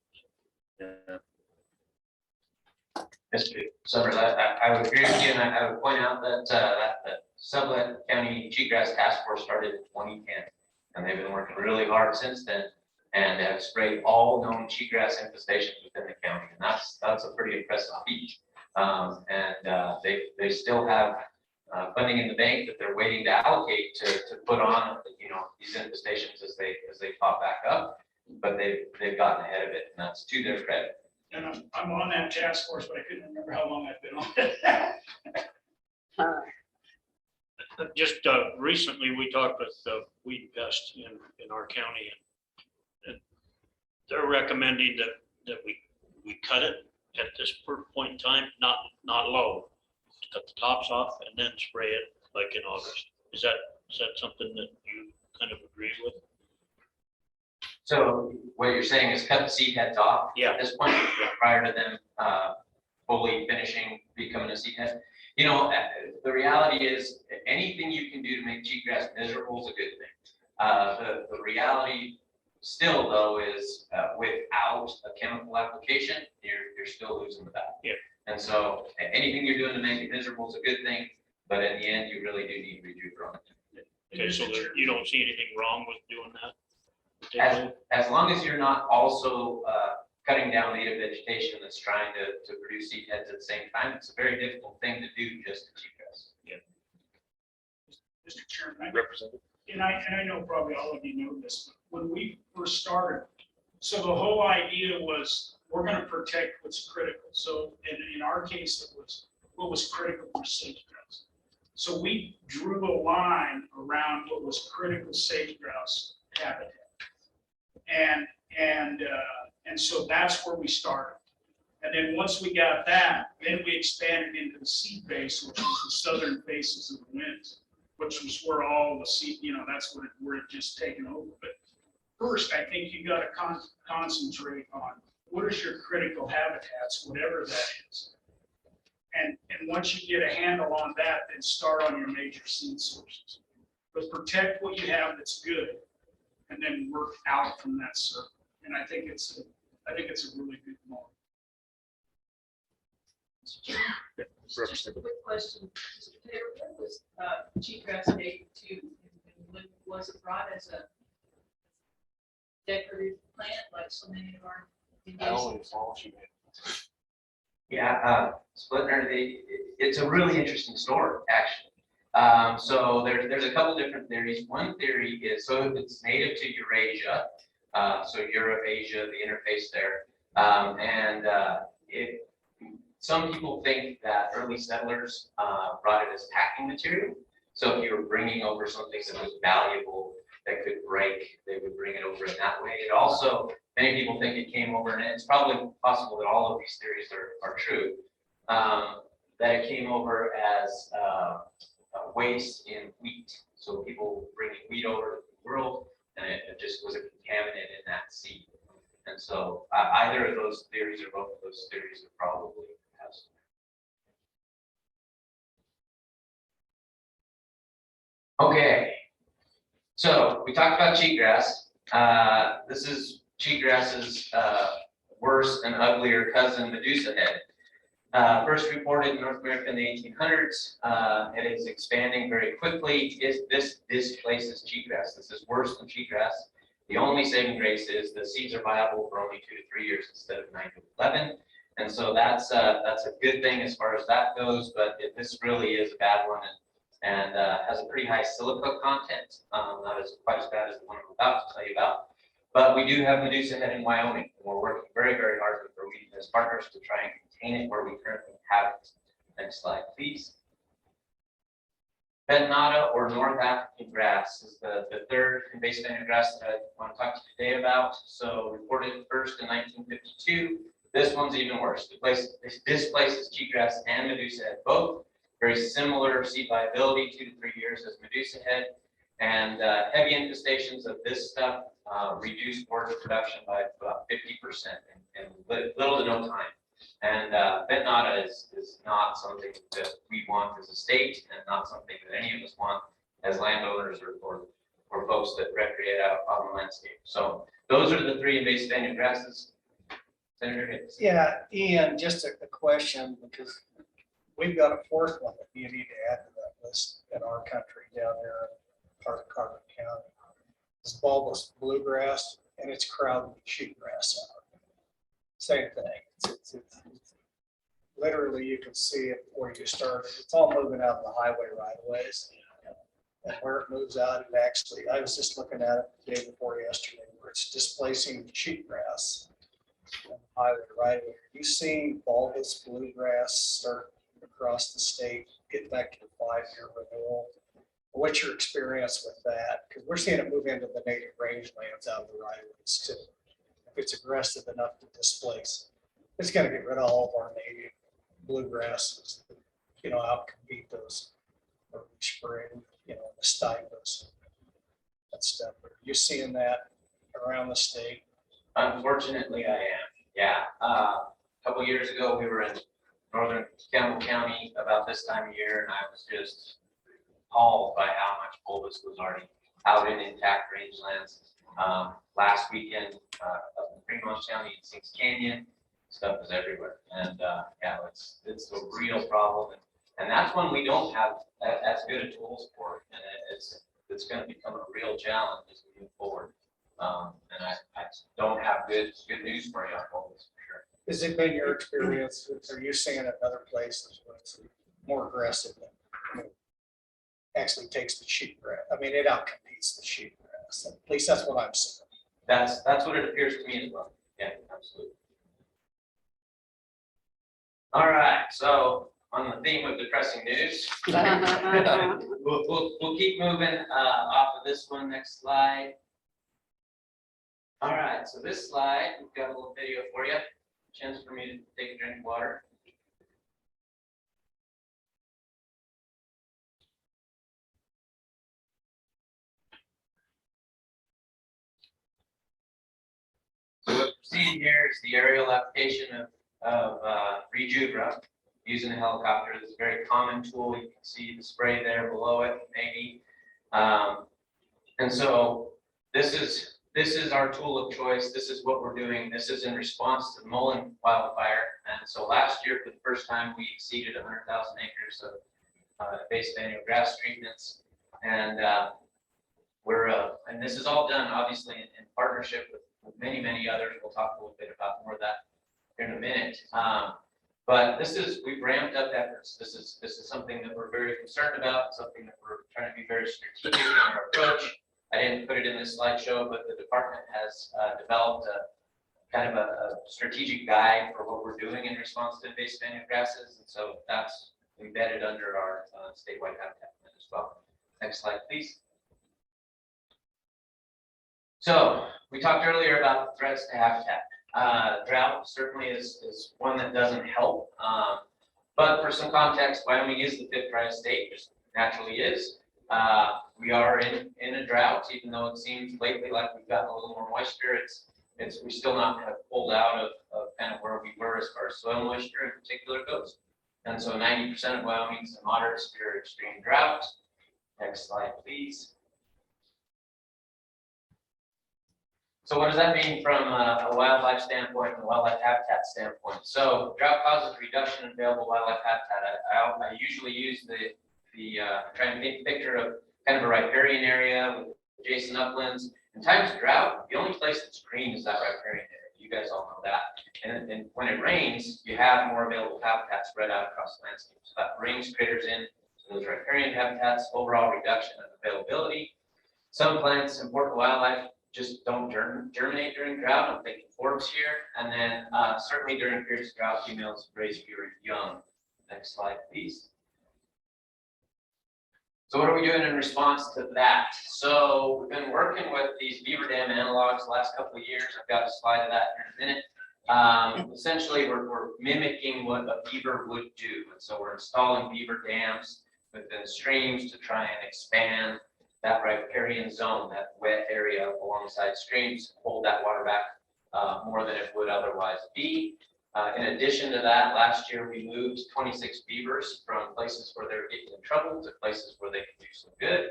Yeah. Mr. Summers, I would agree with you, and I would point out that the Sublette County Cheatgrass Task Force started in 2010, and they've been working really hard since then, and have sprayed all known cheatgrass infestations within the county, and that's a pretty impressive feat. They still have funding in the bank that they're waiting to allocate to put on, you know, these infestations as they pop back up, but they've gotten ahead of it, and that's to their credit. And I'm on that task force, but I couldn't remember how long I've been on it. Just recently, we talked with weed and pest in our county, and they're recommending that we cut it at this point in time, not low, cut the tops off and then spray it like in August. Is that something that you kind of agree with? So what you're saying is cut the seed heads off at this point, prior to them fully finishing becoming a seed head. You know, the reality is anything you can do to make cheatgrass miserable is a good thing. The reality still though is without a chemical application, you're still losing the battle. Yeah. And so anything you're doing to make it miserable is a good thing, but in the end, you really do need rejuvenate. Okay, so you don't see anything wrong with doing that? As long as you're not also cutting down native vegetation that's trying to produce seed heads at the same time, it's a very difficult thing to do just to cheatgrass. Mr. Chairman, Representative. and I know probably all of you know this, but when we first started, so the whole idea was we're going to protect what's critical. So in our case, it was what was critical for sage-grouse. So we drew a line around what was critical sage-grouse habitat. And so that's where we started. And then once we got that, then we expanded into the seed base, which was the southern faces of the winds, which was where all the seed, that's where it just taken over. But first, I think you got to concentrate on what is your critical habitats, whatever that is. And once you get a handle on that, then start on your major seed sources. But protect what you have that's good, and then work out from that circle. And I think it's a really good model. Just a quick question. Mr. Taylor, what was cheatgrass native to, and when was it brought as a decorative plant like so many of our invasives? Yeah, Splitner, it's a really interesting story, actually. So there's a couple different theories. One theory is, so it's native to Eurasia, so Europe, Asia, the interface there. Some people think that early settlers brought it as packing material. So if you were bringing over something that was valuable, that could break, they would bring it over in that way. It also, many people think it came over, and it's probably possible that all of these theories are true, that it came over as waste in wheat. So people bringing wheat over to the world, and it just was a contaminant in that seed. And so either of those theories or both of those theories are probably has. Okay, so we talked about cheatgrass. This is cheatgrass's worse and uglier cousin, Medusa head. First reported in North America in the 1800s. It is expanding very quickly. This displaces cheatgrass. This is worse than cheatgrass. The only saving grace is the seeds are viable for only 2 to 3 years instead of 9 to 11. And so that's a good thing as far as that goes, but this really is a bad one and has a pretty high silica content, not quite as bad as the one I'm about to tell you about. But we do have Medusa head in Wyoming, and we're working very, very hard with our weed as partners to try and contain it where we currently have it. Next slide, please. Bednata or North African grass is the third invasive annual grass that I want to talk to you today about. So reported first in 1952. This one's even worse. This displaces cheatgrass and Medusa head both. Very similar seed viability, 2 to 3 years as Medusa head. And heavy infestations of this stuff reduce border production by about 50% in little to no time. And Bednata is not something that we want as a state, and not something that any of us want as landowners or folks that recreate out on the landscape. So those are the 3 invasive annual grasses. Senator Hicks. Yeah, Ian, just a question, because we've got a 4th one that you need to add to that list in our country down there in part of Carbon County. It's bulbous bluegrass, and it's crowded with cheatgrass out. Same thing. It's literally, you can see it where you started. It's all moving out the highway right of ways. And where it moves out, it actually, I was just looking at it the day before yesterday, where it's displacing the cheatgrass on the highway right away. You've seen bulbous bluegrass start across the state, get back to the 5-year renewal. What's your experience with that? Because we're seeing it move into the native rangelands out of the right of ways too. If it's aggressive enough to displace, it's going to get rid of all of our native bluegrasses, outcompete those early spring, the stivers, that stuff. Are you seeing that around the state? Unfortunately, I am. Yeah. A couple years ago, we were in northern Campbell County about this time of year, and I was just appalled by how much bulbous was already out in intact rangelands. Last weekend, up in Fremont County, in Sings Canyon, stuff is everywhere. And, yeah, it's a real problem. And that's one we don't have as good a tools for. And it's going to become a real challenge as we move forward. And I don't have good news for you on all this for sure. Has it been your experience, are you seeing in other places where it's more aggressive than actually takes the cheatgrass? I mean, it outcompetes the cheatgrass. At least that's what I'm seeing. That's what it appears to me as well. Yeah, absolutely. All right, so on the theme of depressing news, we'll keep moving off of this one. Next slide. All right, so this slide, we've got a little video for you. Chance for me to take a drink of water. So what we're seeing here is the aerial application of Juniper using a helicopter. This is a very common tool. You can see the spray there below it, maybe. And so this is our tool of choice. This is what we're doing. This is in response to the Mullen wildfire. And so last year, for the first time, we exceeded 100,000 acres of invasive annual grass treatments. And and this is all done obviously in partnership with many others. We'll talk a little bit about more of that in a minute. But we've ramped up efforts. This is something that we're very concerned about, something that we're trying to be very strategic in our approach. I didn't put it in this slideshow, but the department has developed a kind of a strategic guide for what we're doing in response to invasive annual grasses. And so that's embedded under our statewide habitat plan as well. Next slide, please. So we talked earlier about threats to habitat. Drought certainly is one that doesn't help. But for some context, Wyoming is the 5th driest state, just naturally is. We are in a drought, even though it seems lately like we've gotten a little more moisture. We still not have pulled out of kind of where we were as far as soil moisture in particular goes. And so 90% of Wyoming is a moderate severe extreme drought. Next slide, please. So what does that mean from a wildlife standpoint and a wildlife habitat standpoint? So drought causes a reduction in available wildlife habitat. I usually use try and paint a picture of kind of a riparian area with adjacent uplands. In times of drought, the only place that's green is that riparian area. You guys all know that. And when it rains, you have more available habitat spread out across the landscape. So that brings critters in. So those riparian habitats, overall reduction of availability. Some plants, important wildlife, just don't germinate during drought. I'm thinking forbs here. And then certainly during periods of drought, females raise fewer young. Next slide, please. So what are we doing in response to that? So we've been working with these Beaver Dam Analogs the last couple of years. I've got a slide of that in a minute. Essentially, we're mimicking what a beaver would do. And so we're installing beaver dams within streams to try and expand that riparian zone, that wet area alongside streams, hold that water back more than it would otherwise be. In addition to that, last year we moved 26 beavers from places where they were getting in trouble to places where they could do some good.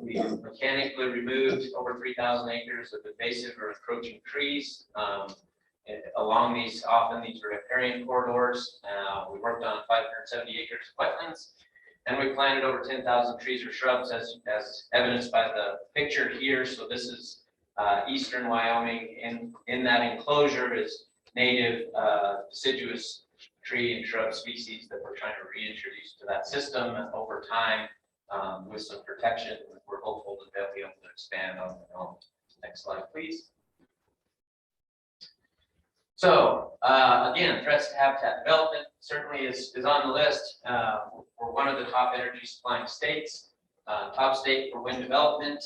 We mechanically removed over 3,000 acres of invasive or encroaching trees along these riparian corridors. We worked on 570 acres of wetlands, and we planted over 10,000 trees or shrubs as evidenced by the picture here. So this is eastern Wyoming. In that enclosure is native deciduous tree and shrub species that we're trying to reintroduce to that system over time with some protection. We're hopeful that they'll be able to expand on their own. Next slide, please. So again, threats to habitat development certainly is on the list. We're one of the top energy supplying states, top state for wind development.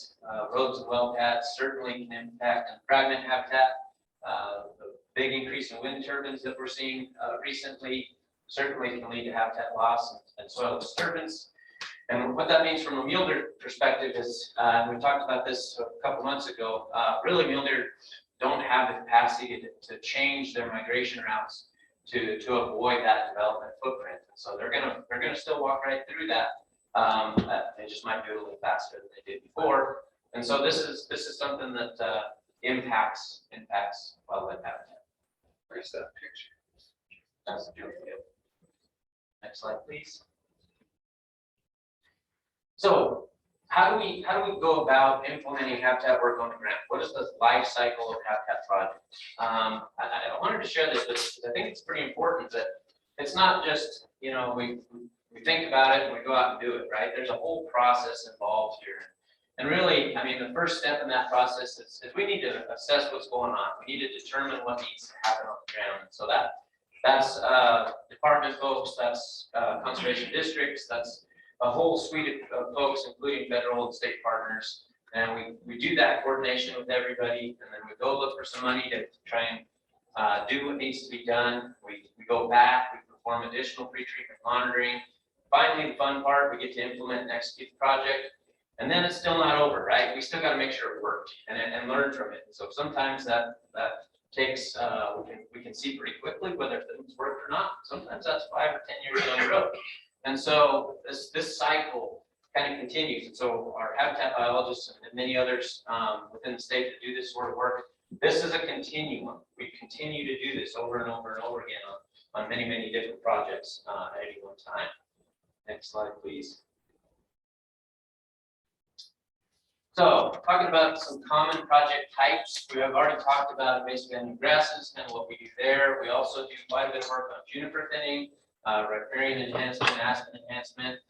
Roads and well pads certainly can impact and fragment habitat. The big increase in wind turbines that we're seeing recently certainly can lead to habitat loss and soil disturbance. And what that means from a mule deer perspective is, we talked about this a couple months ago, really mule deer don't have the capacity to change their migration routes to avoid that development footprint. And so they're gonna still walk right through that. They just might do it a little faster than they did before. And so this is something that impacts wildlife habitat. Where's that picture? That's the deal. Next slide, please. So how do we go about implementing habitat work on the ground? What is the life cycle of habitat projects? I wanted to share this because I think it's pretty important that it's not just, you know, we think about it and we go out and do it, right? There's a whole process involved here. And really, I mean, the first step in that process is we need to assess what's going on. We need to determine what needs to happen on the ground. So that's department folks, that's conservation districts, that's a whole suite of folks, including federal and state partners. And we do that coordination with everybody, and then we go look for some money to try and do what needs to be done. We go back, we perform additional pre-treatment monitoring. Finally, the fun part, we get to implement and execute the project. And then it's still not over, right? We still got to make sure it worked and learn from it. So sometimes that takes, we can see pretty quickly whether things worked or not. Sometimes that's 5 or 10 years down the road. And so this cycle kind of continues. And so our habitat biologists and many others within the state that do this sort of work, this is a continuum. We continue to do this over and over and over again on many, many different projects at any one time. Next slide, please. So talking about some common project types, we have already talked about invasive annual grasses and what we do there. We also do quite a bit of work on juniper thinning, riparian enhancement, aspen enhancement.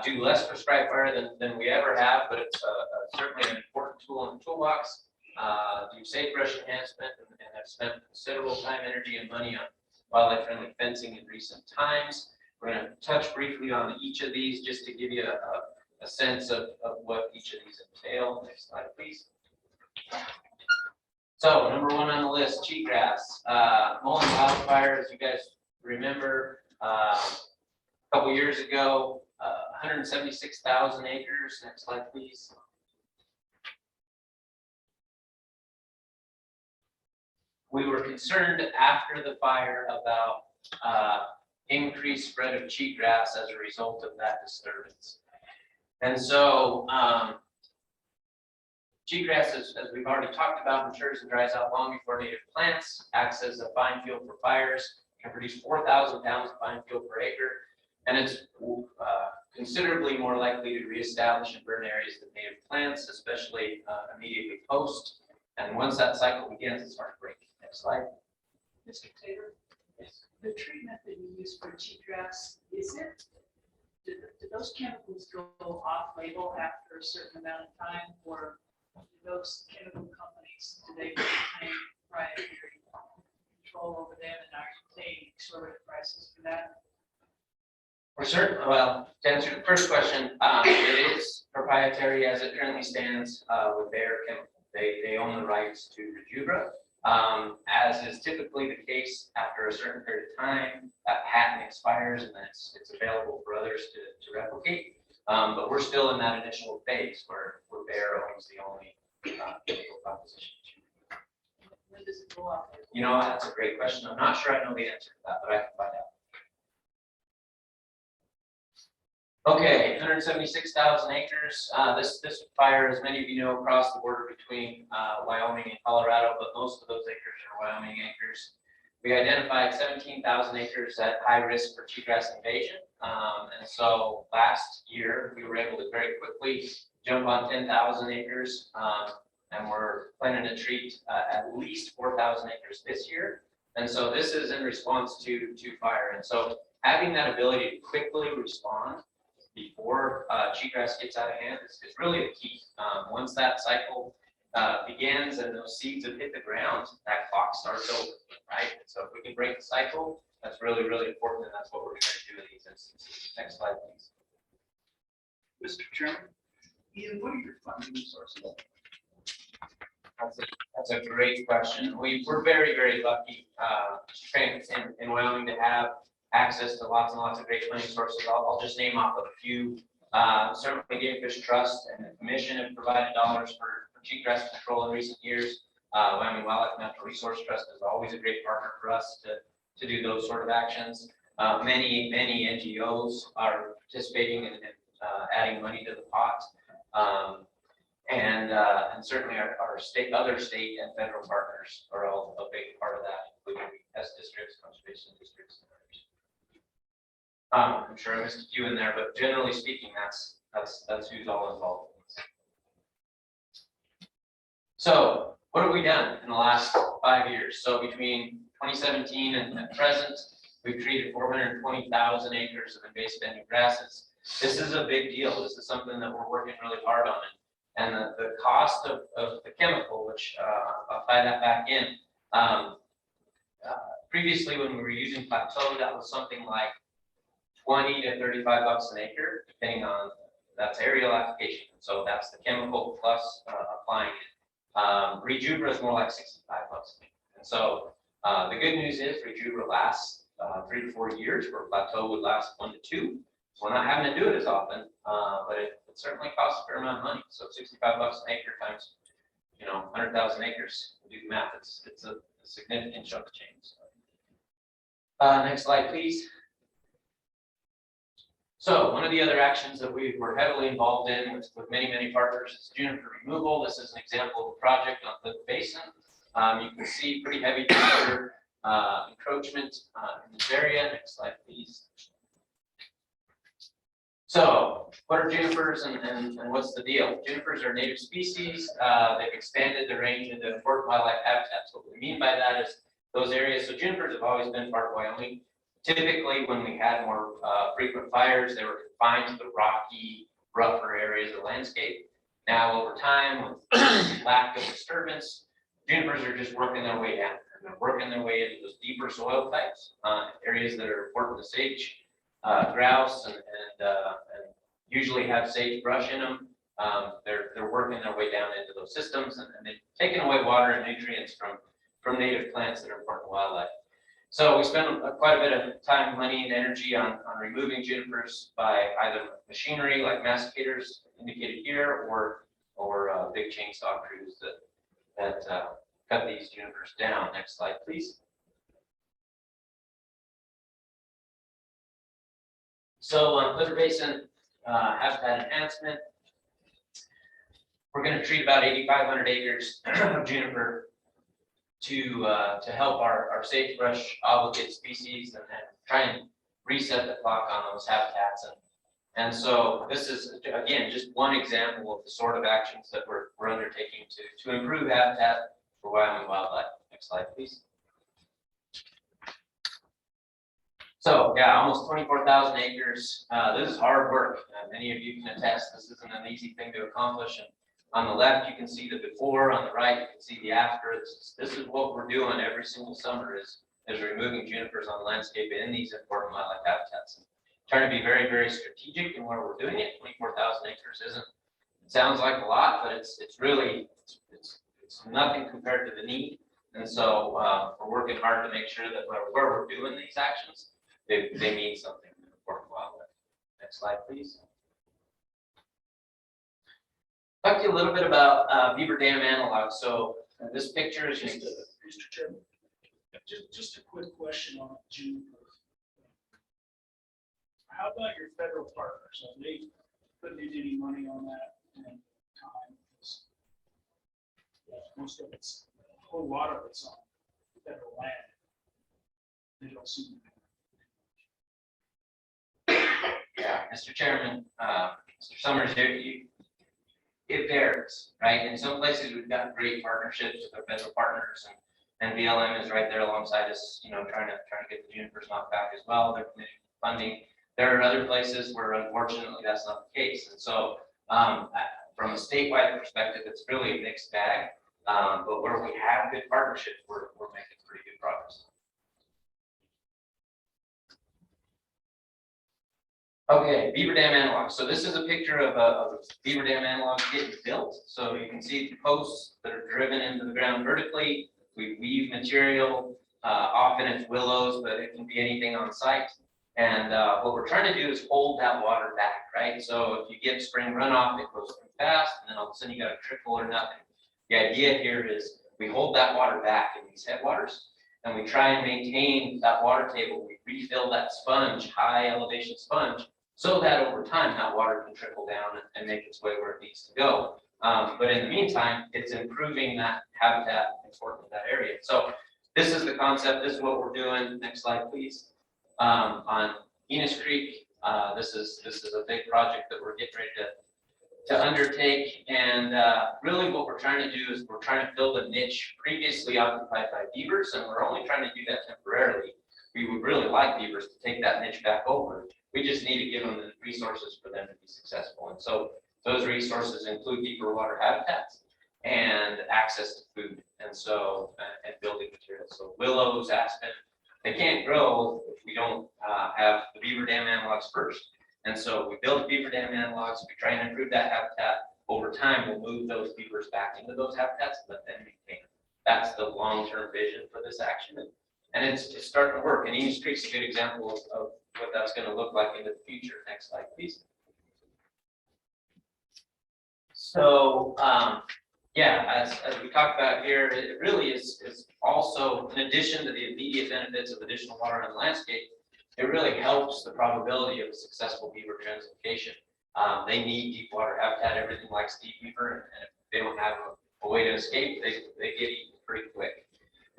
Do less prescribed fire than we ever have, but it's certainly an important tool in the toolbox. Do sagebrush enhancement and have spent considerable time, energy, and money on wildlife friendly fencing in recent times. We're going to touch briefly on each of these just to give you a sense of what each of these entail. Next slide, please. So number one on the list, cheatgrass. Mullen wildfire, as you guys remember, a couple years ago, 176,000 acres. Next slide, please. We were concerned after the fire about increased spread of cheatgrass as a result of that disturbance. And so cheatgrass, as we've already talked about, matures and dries out long before native plants, acts as a fine fuel for fires, can produce 4,000 pounds of fine fuel per acre, and it's considerably more likely to reestablish and burn areas than native plants, especially immediately post. And once that cycle begins, it's hard to break. Next slide. Mr. Taylor, Yes. the treatment that you use for cheatgrass, do those chemicals go off label after a certain amount of time, or do those chemical companies, do they maintain proprietary control over them, and are you paying exorbitant prices for that? For certain, well, to answer the first question, it is proprietary as it currently stands with Bayer Chemical. They own the rights to Juniper. As is typically the case after a certain period of time, that patent expires and then it's available for others to replicate. But we're still in that initial phase where Bayer owns the only chemical composition. When does it go off? You know, that's a great question. I'm not sure I know the answer to that, but I can find out. Okay, 176,000 acres. This fire, as many of you know, crossed the border between Wyoming and Colorado, but most of those acres are Wyoming acres. We identified 17,000 acres at high risk for cheatgrass invasion. And so last year, we were able to very quickly jump on 10,000 acres. And we're planning to treat at least 4,000 acres this year. And so this is in response to fire. And so having that ability to quickly respond before cheatgrass gets out of hand is really the key. Once that cycle begins and those seeds have hit the ground, that clock starts over, right? So if we can break the cycle, that's really, really important, and that's what we're trying to do in these instances. Next slide, please. Mr. Chairman, Ian, what are your funding sources? That's a great question. We're very, very lucky in Wyoming to have access to lots and lots of great funding sources. I'll just name off of a few. Certainly Game Fish Trust and the Commission have provided dollars for cheatgrass control in recent years. Wyoming Wildlife Natural Resource Trust is always a great partner for us to do those sort of actions. Many NGOs are participating and adding money to the pot. And certainly our other state and federal partners are all a big part of that, including pest districts, conservation districts. And others. I'm sure I missed a few in there, but generally speaking, that's who's all involved in this. So what have we done in the last 5 years? So between 2017 and present, we've treated 420,000 acres of invasive grasses. This is a big deal. This is something that we're working really hard on. And the cost of the chemical, which I'll tie that back in. Previously, when we were using Plateau, that was something like 20 to 35 bucks an acre, depending on, that's aerial application. So that's the chemical plus applying it. Rejuva is more like 65 bucks an acre. And so the good news is Rejuva lasts 3 to 4 years, where Plateau would last 1 to 2. So we're not having to do it as often, but it certainly costs a fair amount of money. So 65 bucks an acre times, 100,000 acres, do the math. It's a significant chunk of change. Next slide, please. So one of the other actions that we were heavily involved in with many partners is Juniper Removal. This is an example of a project on the basin. You can see pretty heavy juniper encroachment in this area. Next slide, please. So what are junipers and what's the deal? Junipers are native species. They've expanded their range into important wildlife habitats. What we mean by that is those areas. So junipers have always been part of Wyoming. Typically, when we had more frequent fires, they were confined to the rocky, rougher areas of the landscape. Now, over time, with lack of disturbance, junipers are just working their way down. They're working their way into those deeper soil types, areas that are important to sage, grouse, and usually have sagebrush in them. They're working their way down into those systems, and they've taken away water and nutrients from native plants that are important to wildlife. So we spend quite a bit of time, money, and energy on removing junipers by either machinery like massacators indicated here, or big chainsaw crews that cut these junipers down. Next slide, please. So on Clipper Basin habitat enhancement, we're going to treat about 8,500 acres of juniper to help our sagebrush obligate species and try and reset the clock on those habitats. And so this is, again, just one example of the sort of actions that we're undertaking to improve habitat for Wyoming wildlife. Next slide, please. So yeah, almost 24,000 acres. This is hard work. Many of you can attest, this isn't an easy thing to accomplish. And on the left, you can see the before. On the right, you can see the after. This is what we're doing every single summer is removing junipers on the landscape in these important wildlife habitats. And trying to be very, very strategic in where we're doing it. 24,000 acres isn't, it sounds like a lot, but it's really, it's nothing compared to the need. And so we're working hard to make sure that where we're doing these actions, they mean something in important wildlife. Next slide, please. Talk to you a little bit about Beaver Dam Analog. So this picture is just Mr. Chairman, just a quick question on Juniper. How about your federal partners? Have they put any money on that in time? Most of it's, a whole lot of it's on federal land. They don't seem to. Yeah, Mr. Chairman, Mr. Summers, it varies, right? In some places, we've got great partnerships with our federal partners, and BLM is right there alongside us, trying to get the junipers knocked back as well. They're committing funding. There are other places where, unfortunately, that's not the case. And so, from a statewide perspective, it's really a mixed bag. But where we have good partnerships, we're making pretty good progress. Okay, Beaver Dam Analog. So this is a picture of a Beaver Dam Analog getting built. So you can see the posts that are driven into the ground vertically. We weave material. Often it's willows, but it can be anything on site. And what we're trying to do is hold that water back, right? So if you get spring runoff, it goes too fast, and then all of a sudden you got a trickle or nothing. The idea here is we hold that water back in these headwaters, and we try and maintain that water table. We refill that sponge, high elevation sponge, so that over time, that water can trickle down and make its way where it needs to go. But in the meantime, it's improving that habitat important in that area. So this is the concept, this is what we're doing. Next slide, please. On Enos Creek, this is a big project that we're getting ready to undertake. And really what we're trying to do is we're trying to fill the niche previously occupied by beavers, and we're only trying to do that temporarily. We would really like beavers to take that niche back over. We just need to give them the resources for them to be successful. And so those resources include deeper water habitats and access to food. And so, and building materials. So willows, aspen, they can't grow if we don't have the Beaver Dam analogs first. And so we build Beaver Dam analogs, we try and improve that habitat. Over time, we'll move those beavers back into those habitats and let them maintain. That's the long-term vision for this action. And it's starting to work. And Enos Creek's a good example of what that's going to look like in the future. Next slide, please. So, yeah, as we talked about here, it really is also, in addition to the immediate benefits of additional water on the landscape, it really helps the probability of a successful beaver translocation. They need deep water habitat. Everything likes deep beaver, and if they don't have a way to escape, they get eaten pretty quick.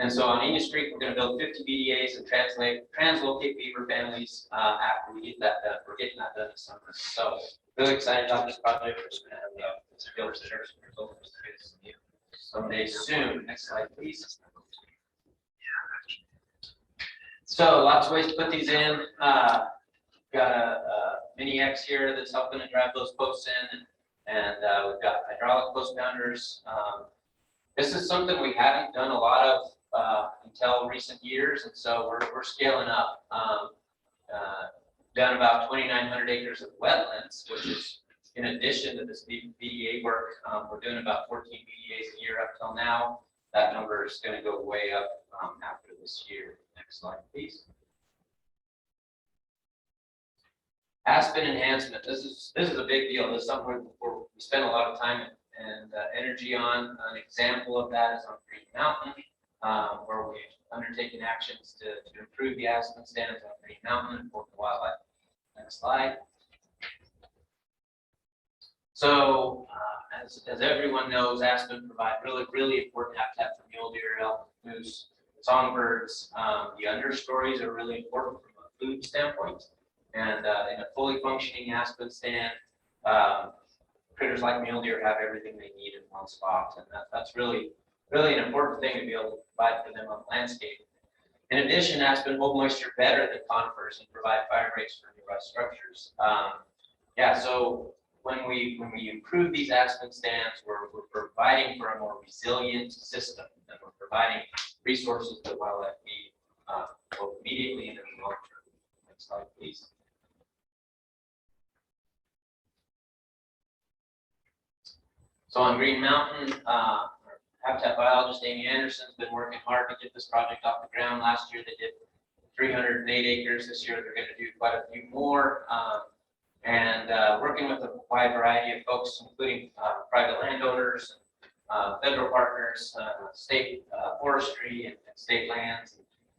And so on Enos Creek, we're going to build 50 BDAs and translocate beaver families after we get that done. We're getting that done this summer. So really excited about this project. And to share some results someday soon. Next slide, please. So lots of ways to put these in. Got a mini X here that's helping to drive those posts in, and we've got hydraulic post bounders. This is something we haven't done a lot of until recent years, and so we're scaling up. Done about 2,900 acres of wetlands, which is in addition to this BDA work. We're doing about 14 BDAs a year up till now. That number is going to go way up after this year. Next slide, please. Aspen Enhancement. This is a big deal. This is something we spend a lot of time and energy on. An example of that is on Green Mountain, where we've undertaken actions to improve the aspen stands on Green Mountain for the wildlife. Next slide. So, as everyone knows, aspen provide really important habitat for mule deer, elk, moose, songbirds. The understories are really important from a food standpoint. And in a fully functioning aspen stand, critters like mule deer have everything they need in one spot. And that's really an important thing to be able to provide for them on the landscape. In addition, aspen hold moisture better than conifers and provide fire breaks for nearby structures. So when we improve these aspen stands, we're providing for a more resilient system, and we're providing resources that wildlife need both immediately and in the long term. Next slide, please. So on Green Mountain, habitat biologist Amy Anderson's been working hard to get this project off the ground. Last year they did 308 acres. This year they're going to do quite a few more. Working with a wide variety of folks, including private landowners, federal partners, state forestry and state lands.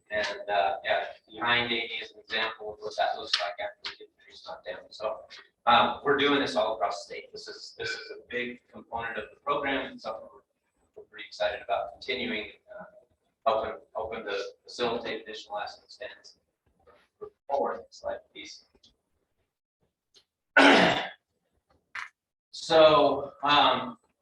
Behind Amy is an example of what that looks like after we get the trees knocked down. So we're doing this all across the state. This is a big component of the program, and something we're pretty excited about continuing, helping to facilitate additional aspen stands. Forward, next slide, please. So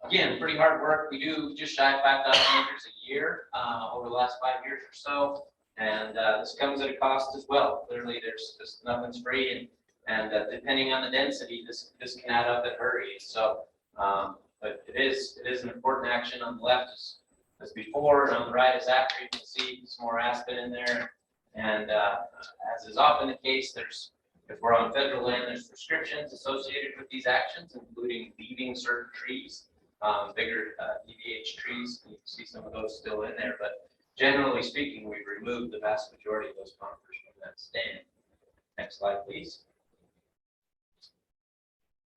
again, pretty hard work. We do just shy of 5,000 acres a year over the last 5 years or so, and this comes at a cost as well. Clearly, there's nothing's free, and depending on the density, this can add up in hurries. So, but it is an important action. On the left is before, and on the right is after. You can see some more aspen in there, and as is often the case, if we're on federal land, there's restrictions associated with these actions, including leaving certain trees, bigger EVH trees. You can see some of those still in there, but generally speaking, we've removed the vast majority of those conifers from that stand. Next slide, please.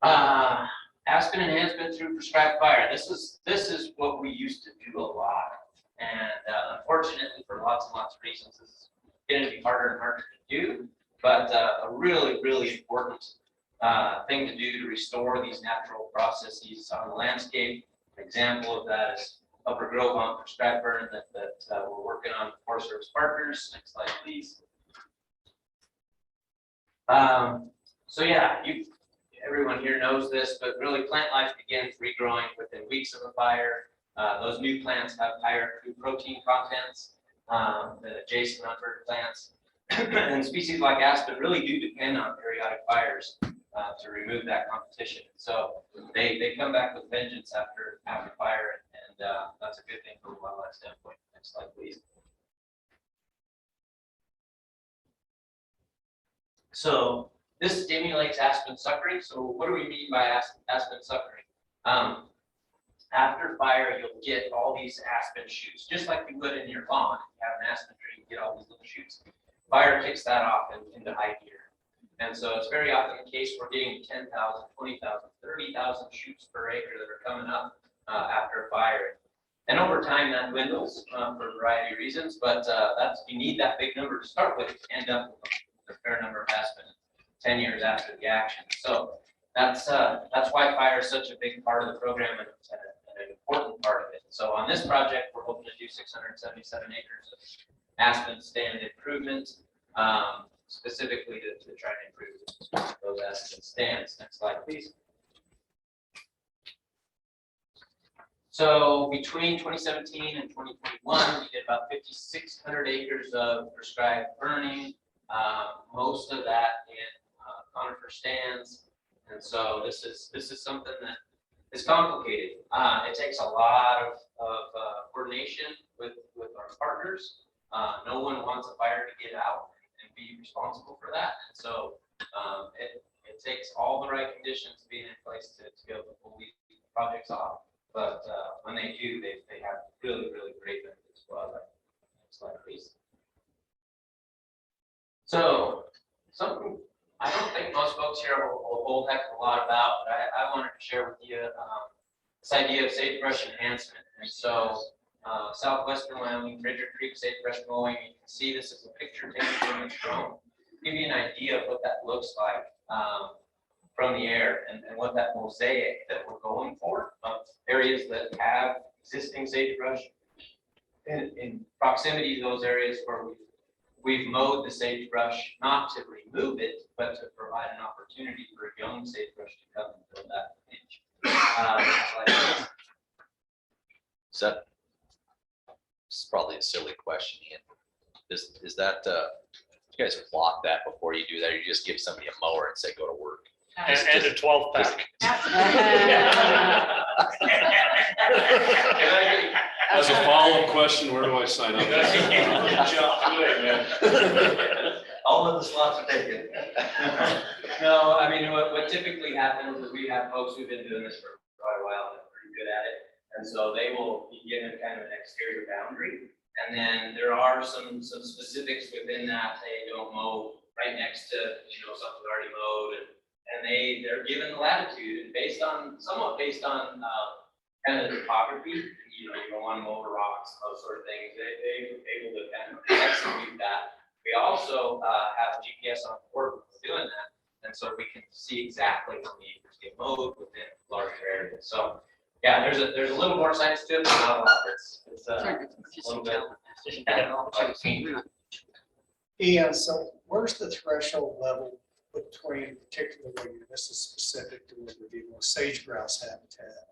Aspen enhancement through prescribed fire. This is what we used to do a lot, and unfortunately, for lots and lots of reasons, this is going to be harder and harder to do. But a really important thing to do to restore these natural processes on the landscape. An example of that is Upper Grove on prescribed burn that we're working on with Forest Service partners. Next slide, please. So yeah, everyone here knows this, but really plant life begins regrowing within weeks of a fire. Those new plants have higher food protein contents than adjacent unburned plants. And species like aspen really do depend on periodic fires to remove that competition. So they come back with vengeance after fire, and that's a good thing from a wildlife standpoint. Next slide, please. So this stimulates aspen suffering. So what do we mean by aspen suffering? After fire, you'll get all these aspen shoots, just like you would in your lawn. If you have an aspen tree, you get all these little shoots. Fire kicks that off into high gear. And so it's very often the case we're getting 10,000, 20,000, 30,000 shoots per acre that are coming up after a fire. And over time that dwindles for a variety of reasons, but you need that big number to start with to end up with a fair number of aspen 10 years after the action. So that's why fire is such a big part of the program and an important part of it. So on this project, we're hoping to do 677 acres of aspen stand improvement, specifically to try to improve those aspen stands. Next slide, please. So between 2017 and 2021, we did about 5,600 acres of prescribed burning, most of that in conifer stands. And so this is something that is complicated. It takes a lot of coordination with our partners. No one wants a fire to get out and be responsible for that. And so it takes all the right conditions being in place to be able to pull these projects off. But when they do, they have really, really great benefits for wildlife. Next slide, please. So something I don't think most folks here will a whole heck of a lot about, but I wanted to share with you this idea of sagebrush enhancement. And so southwestern Wyoming, Bridger Creek sagebrush mowing, you can see this is a picture taken from its drone. Give you an idea of what that looks like from the air and what that mosaic that we're going for of areas that have existing sagebrush in proximity to those areas where we've mowed the sagebrush not to remove it, but to provide an opportunity for young sagebrush to come and fill that niche. This is probably a silly question, Ian. Is that, you guys plot that before you do that, or you just give somebody a mower and say, go to work? And a 12 pack. As a follow-up question, where do I sign up? All of the slots are taken. No, I mean, what typically happens is we have folks who've been doing this for quite a while and are pretty good at it. And so they will be given kind of an exterior boundary. And then there are some specifics within that. They don't mow right next to, something already mowed, and they're given the latitude, and somewhat based on kind of the topography, you don't want to mow the rocks, those sort of things. They're able to kind of execute that. We also have GPS on board when we're doing that, and so we can see exactly how many acres get mowed within larger areas. So yeah, there's a little more science to it, but not a lot. It's a little bit. Ian, so where's the threshold level between, particularly, this is specific to what we're dealing with, sage-grouse habitat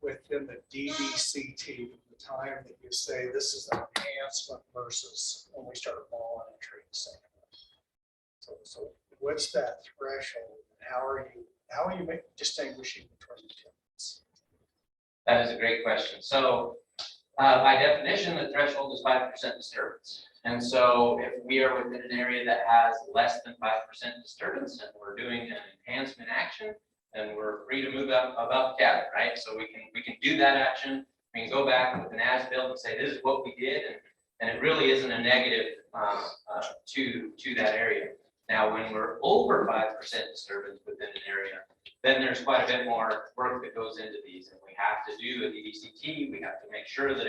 within the DBCT, the time that you say this is an enhancement versus when we start mowing and treating? So what's that threshold? How are you distinguishing between the two? That is a great question. So by definition, the threshold is 5% disturbance. And so if we are within an area that has less than 5% disturbance and we're doing an enhancement action, then we're free to move up above the cabin, right? So we can do that action. We can go back with an as-built and say, this is what we did. And it really isn't a negative to that area. Now, when we're over 5% disturbance within an area, then there's quite a bit more work that goes into these. And we have to do a DBCT. We have to make sure that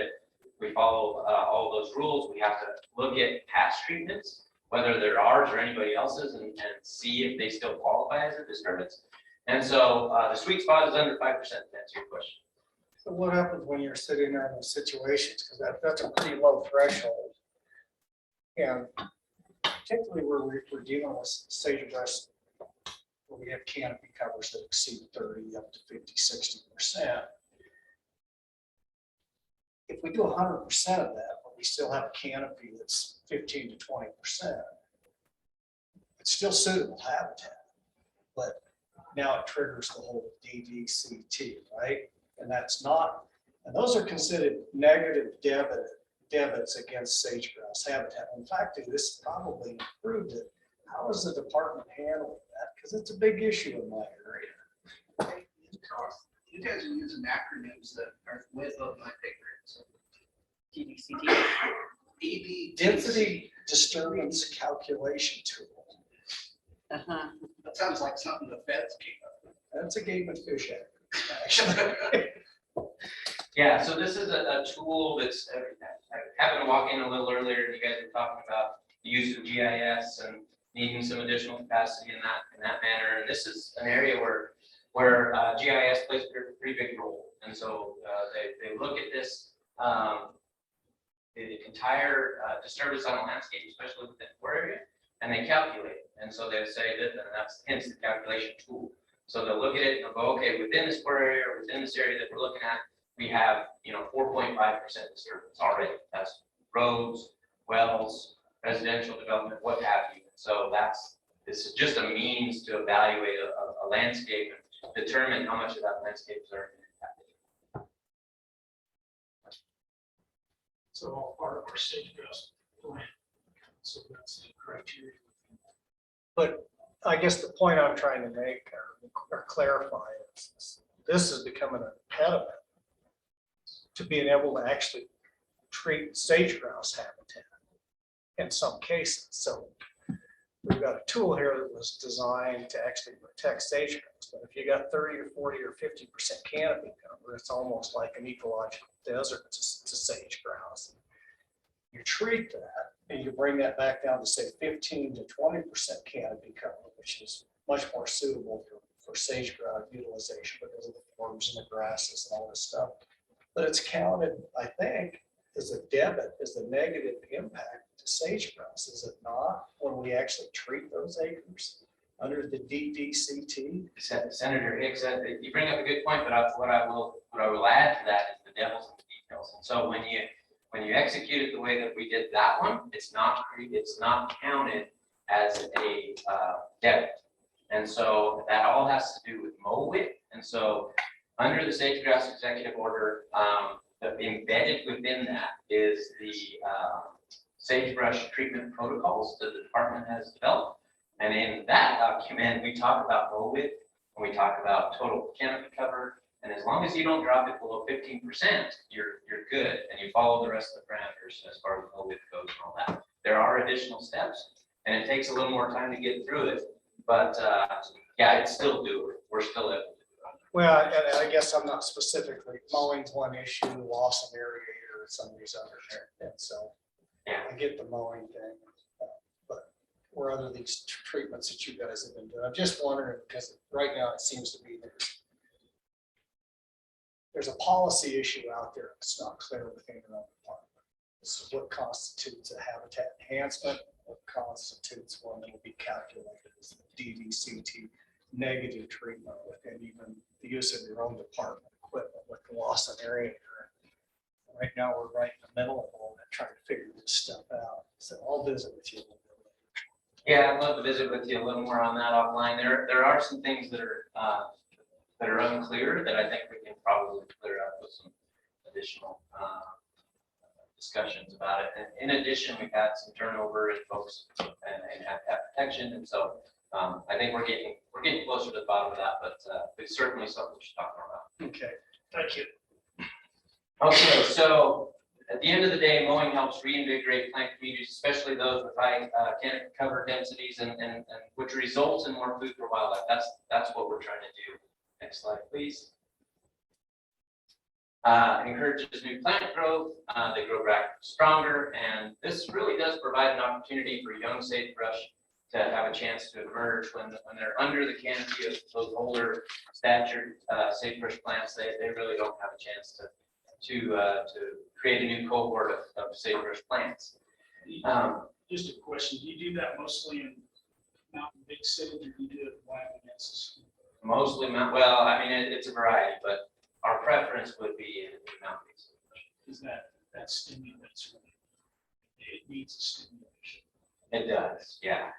we follow all those rules. We have to look at past treatments. whether they're ours or anybody else's, and see if they still qualify as a disturbance. And so the sweet spot is under 5%, to answer your question. So what happens when you're sitting there in those situations? Because that's a pretty low threshold. And particularly where we're dealing with sagebrush, where we have canopy covers that exceed 30 up to 50, 60%. If we do 100% of that, but we still have a canopy that's 15 to 20%, it's still suitable habitat. But now it triggers the whole DDCT, right? And that's not, and those are considered negative debits against sagebrush habitat. In fact, this probably improved it. How is the department handling that? Because it's a big issue in my area. You guys are using acronyms that are way above my pay grade. So DDCT. Density disturbance calculation tool. That sounds like something the feds came up with. That's a game of fish actually. Yeah, so this is a tool that's, I happened to walk in a little earlier, and you guys were talking about the use of GIS and needing some additional capacity in that manner. And this is an area where GIS plays a pretty big role. And so they look at this, the entire disturbance on a landscape, especially within the core area, and they calculate. And so they say that, and that's hence the calculation tool. So they'll look at it and they'll go, okay, within this core area, or within this area that we're looking at, we have, 4.5% disturbance already. That's roads, wells, residential development, what have you. So this is just a means to evaluate a landscape and determine how much of that landscape is already impacted. So all part of our sagebrush plan. So that's the criteria. But I guess the point I'm trying to make or clarify is this is becoming an impediment to being able to actually treat sage-grouse habitat in some cases. So we've got a tool here that was designed to actually protect sage-grouse. But if you got 30 or 40 or 50% canopy cover, it's almost like an ecological desert to sage-grouse. You treat that and you bring that back down to say 15 to 20% canopy cover, which is much more suitable for sage-grouse utilization because of the forms and the grasses and all this stuff. But it's counted, I think, as a debit, as a negative impact to sage-grouse, is it not, when we actually treat those acres under the DDCT? Senator Hicks, you bring up a good point, but what I will add to that is the devil's in the details. And so when you execute it the way that we did that one, it's not counted as a debit. And so that all has to do with mow width. And so under the sagebrush executive order, embedded within that is the sagebrush treatment protocols that the department has developed. And in that document, we talk about mow width, and we talk about total canopy cover. And as long as you don't drop it below 15%, you're good, and you follow the rest of the parameters as far as mow width goes and all that. There are additional steps, and it takes a little more time to get through it. But yeah, it's still doable. We're still able to do it. Well, and I guess I'm not specifically, mowing's one issue, loss of area here, some of these others there. And so I get the mowing thing, but where other these treatments that you guys have been doing, I'm just wondering, because right now it seems to be there's a policy issue out there that's not clear within your own department. This is what constitutes a habitat enhancement, what constitutes one that will be calculated as a DDCT negative treatment within even the use of your own department equipment with the loss of area. Right now, we're right in the middle of all that, trying to figure this stuff out. So I'll visit with you. Yeah, I'd love to visit with you a little more on that offline. There are some things that are unclear that I think we can probably clear up with some additional discussions about it. And in addition, we've had some turnover in folks and habitat protection, and so I think we're getting closer to the bottom of that, but it's certainly something we should talk more about. Okay, thank you. Okay, so at the end of the day, mowing helps reinvigorate plant communities, especially those with high canopy cover densities, and which results in more food for wildlife. That's what we're trying to do. Next slide, please. encourages new plant growth, they grow back stronger, and this really does provide an opportunity for young sagebrush to have a chance to emerge when they're under the canopy of those older statured sagebrush plants. They really don't have a chance to create a new cohort of sagebrush plants. Just a question, do you do that mostly in mountain big cities, or do you do it in Wyoming? Mostly, well, I mean, it's a variety, but our preference would be in mountains. Is that stimulates, it needs a stimulation. It does, yeah.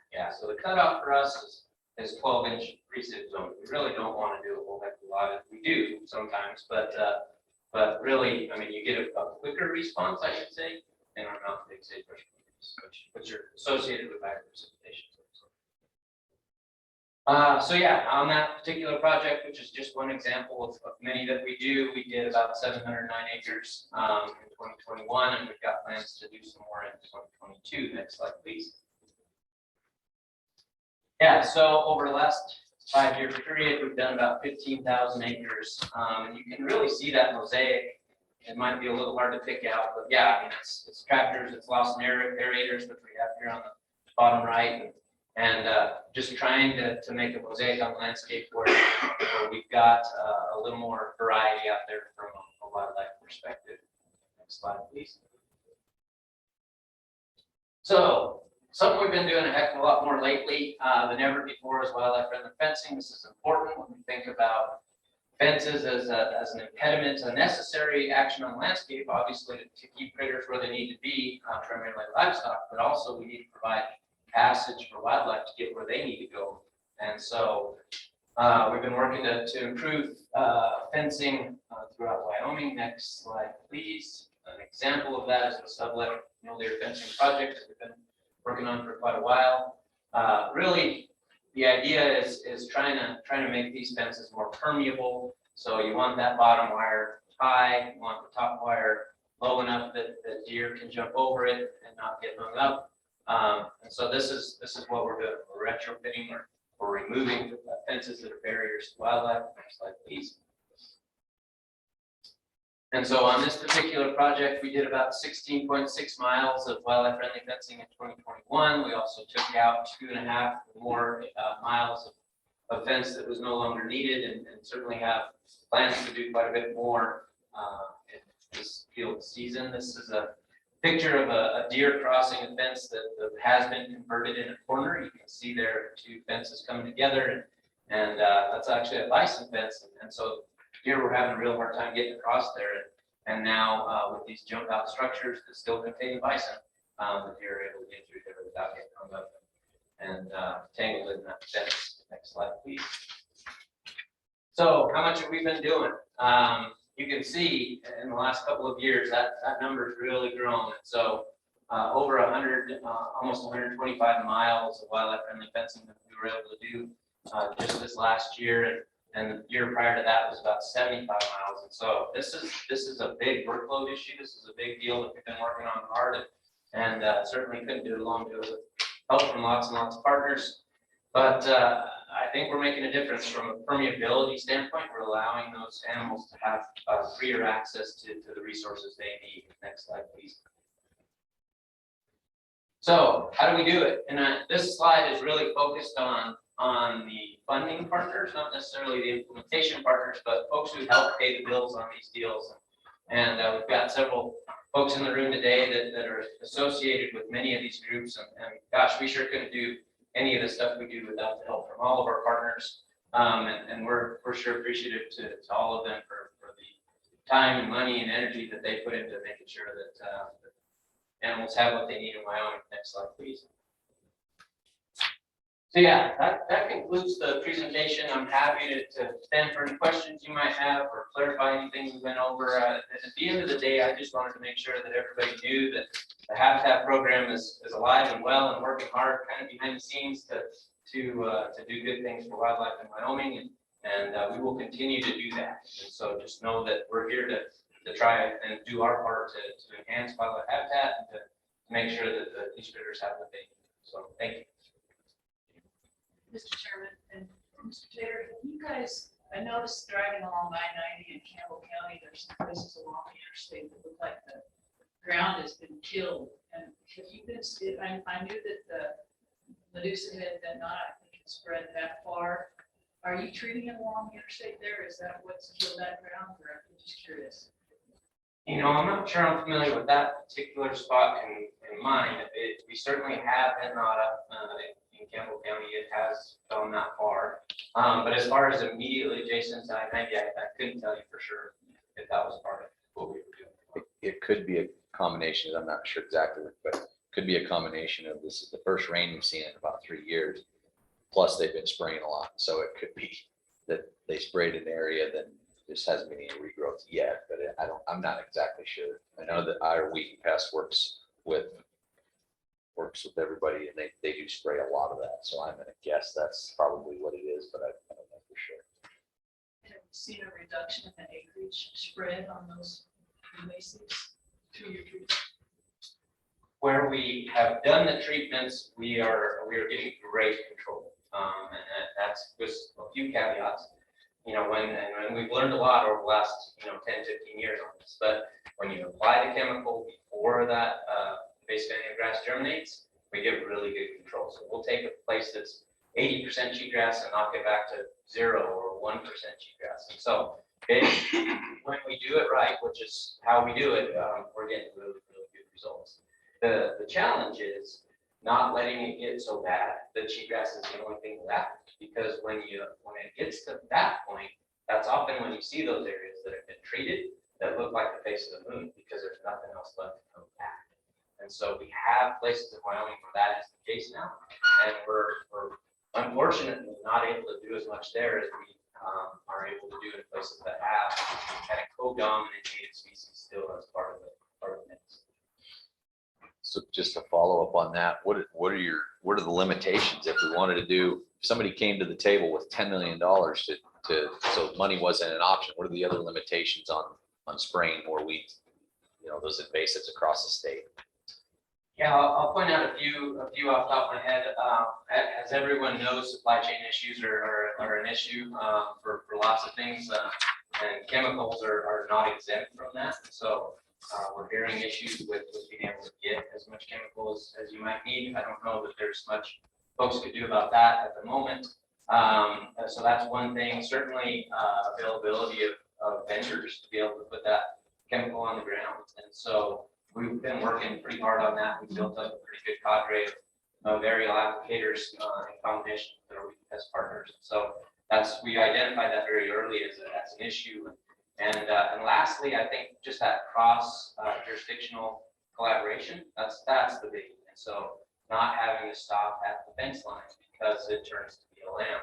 So the cutoff for us is 12-inch precip zone. We really don't want to do a whole heck of a lot. We do sometimes, but really, I mean, you get a quicker response, I should say, in our mountain big sagebrush, which are associated with higher precipitation. So yeah, on that particular project, which is just one example of many that we do, we did about 709 acres in 2021, and we've got plans to do some more in 2022. Next slide, please. Yeah, so over the last 5-year period, we've done about 15,000 acres, and you can really see that mosaic. It might be a little hard to pick out, but yeah, I mean, it's tractors, it's lost aerators, which we have here on the bottom right, and just trying to make a mosaic on the landscape where we've got a little more variety out there from a wildlife perspective. Next slide, please. So something we've been doing a heck of a lot more lately than ever before is wildlife-friendly fencing. This is important when we think about fences as an impediment, a necessary action on the landscape, obviously to keep critters where they need to be, primarily livestock, but also we need to provide passage for wildlife to get where they need to go. And so we've been working to improve fencing throughout Wyoming. Next slide, please. An example of that is the sublet mule deer fencing project that we've been working on for quite a while. Really, the idea is trying to make these fences more permeable. So you want that bottom wire high, you want the top wire low enough that deer can jump over it and not get hung up. And so this is what we're doing. We're retrofitting or removing fences that are barriers to wildlife. Next slide, please. And so on this particular project, we did about 16.6 miles of wildlife-friendly fencing in 2021. We also took out 2.5 more miles of fence that was no longer needed, and certainly have plans to do quite a bit more in this field season. This is a picture of a deer crossing a fence that has been converted in a corner. You can see there 2 fences coming together, and that's actually a bison fence. And so here we're having a real hard time getting across there. And now with these jump out structures that still contain bison, the deer are able to get through there without getting hung up and tangled in that fence. Next slide, please. So how much have we been doing? You can see in the last couple of years that number's really grown. And so over 100, almost 125 miles of wildlife-friendly fencing that we were able to do just this last year. And the year prior to that was about 75 miles. And so this is a big workload issue. This is a big deal that we've been working on hard, and certainly couldn't do it alone. It was help from lots and lots of partners. But I think we're making a difference from a permeability standpoint. We're allowing those animals to have freer access to the resources they need. Next slide, please. So how do we do it? And this slide is really focused on the funding partners, not necessarily the implementation partners, but folks who help pay the bills on these deals. And we've got several folks in the room today that are associated with many of these groups. And gosh, we sure couldn't do any of the stuff we do without the help from all of our partners. And we're sure appreciative to all of them for the time and money and energy that they put into making sure that animals have what they need in Wyoming. Next slide, please. So yeah, that concludes the presentation. I'm happy to stand for any questions you might have or clarify anything we went over. At the end of the day, I just wanted to make sure that everybody knew that the Habitat program is alive and well and working hard kind of behind the scenes to do good things for wildlife in Wyoming, and we will continue to do that. And so just know that we're here to try and do our part to enhance wildlife habitat and to make sure that these critters have what they need. So thank you. Mr. Chairman and Mr. Taylor, can you guys I noticed driving along I-90 in Campbell County, there's some places along the interstate that look like the ground has been killed. And have you been, I knew that the Medusa had been not, I think it spread that far. Are you treating it along the interstate there? Is that what's killed that ground? Or I'm just curious. You know, I'm not sure I'm familiar with that particular spot in mind. We certainly have Nada in Campbell County. It has gone that far. But as far as immediately adjacent to I-90, I couldn't tell you for sure if that was part of what we were doing. It could be a combination, I'm not sure exactly, but could be a combination of this is the first rain we've seen in about 3 years. Plus they've been spraying a lot. So it could be that they sprayed an area that just hasn't been any regrowth yet, but I'm not exactly sure. I know that our weed and pest works with everybody and they do spray a lot of that. So I'm gonna guess that's probably what it is, but I don't know for sure. Have you seen a reduction in the acreage spread on those invasives through your treatment? Where we have done the treatments, we are getting great control. And that's with a few caveats. You know, when we've learned a lot over the last, 10, 15 years on this, but when you apply the chemical before that invasive annual grass germinates, we get really good control. So we'll take a place that's 80% cheatgrass and knock it back to 0 or 1% cheatgrass. And so when we do it right, which is how we do it, we're getting really, really good results. The challenge is not letting it get so bad that cheatgrass is the only thing left, because when it gets to that point, that's often when you see those areas that have been treated that look like the face of the moon because there's nothing else left to come back. And so we have places in Wyoming where that is the case now, and we're unfortunately not able to do as much there as we are able to do in places that have kind of co-dominant native species still as part of the mix. So just to follow up on that, what are the limitations if we wanted to do, if somebody came to the table with $10 million so money wasn't an option, what are the other limitations on spraying more weeds, those invasives across the state? Yeah, I'll point out a few off the top of my head. As everyone knows, supply chain issues are an issue for lots of things, and chemicals are not exempt from that. So we're hearing issues with being able to get as much chemical as you might need. I don't know that there's much folks could do about that at the moment. So that's one thing. Certainly availability of vendors to be able to put that chemical on the ground. And so we've been working pretty hard on that. We built up a pretty good cadre of aerial applicators and foundations that are as partners. So we identified that very early as an issue. And lastly, I think just that cross jurisdictional collaboration, that's the big. And so not having to stop at the fence line because it turns to be a lamb,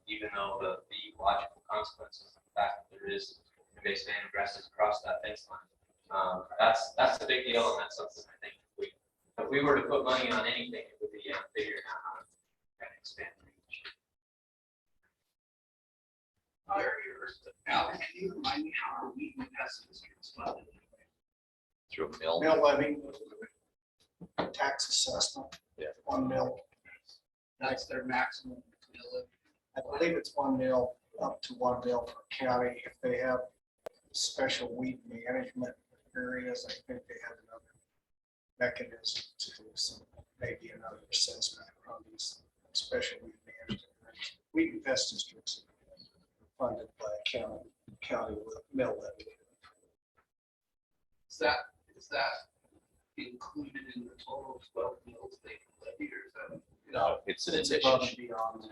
even though the ecological consequences of the fact that there is invasive annual grasses across that fence line. That's the big deal, and that's something I think if we were to put money on anything, it would be figuring out how to expand reach. Alan, can you remind me how our weed and pest districts funded? Through a mill? Mill levy, tax assessment. Yeah. 1 mil. That's their maximum mill. I believe it's 1 mil, up to 1 mil per county. If they have special weed management areas, I think they have another mechanism to do some, maybe another assessment on these special weed management areas. Weed and pest districts are funded by a county with mill levy. Is that included in the total 12 mills they can levy, or is that? No, it's an It's above and addition. beyond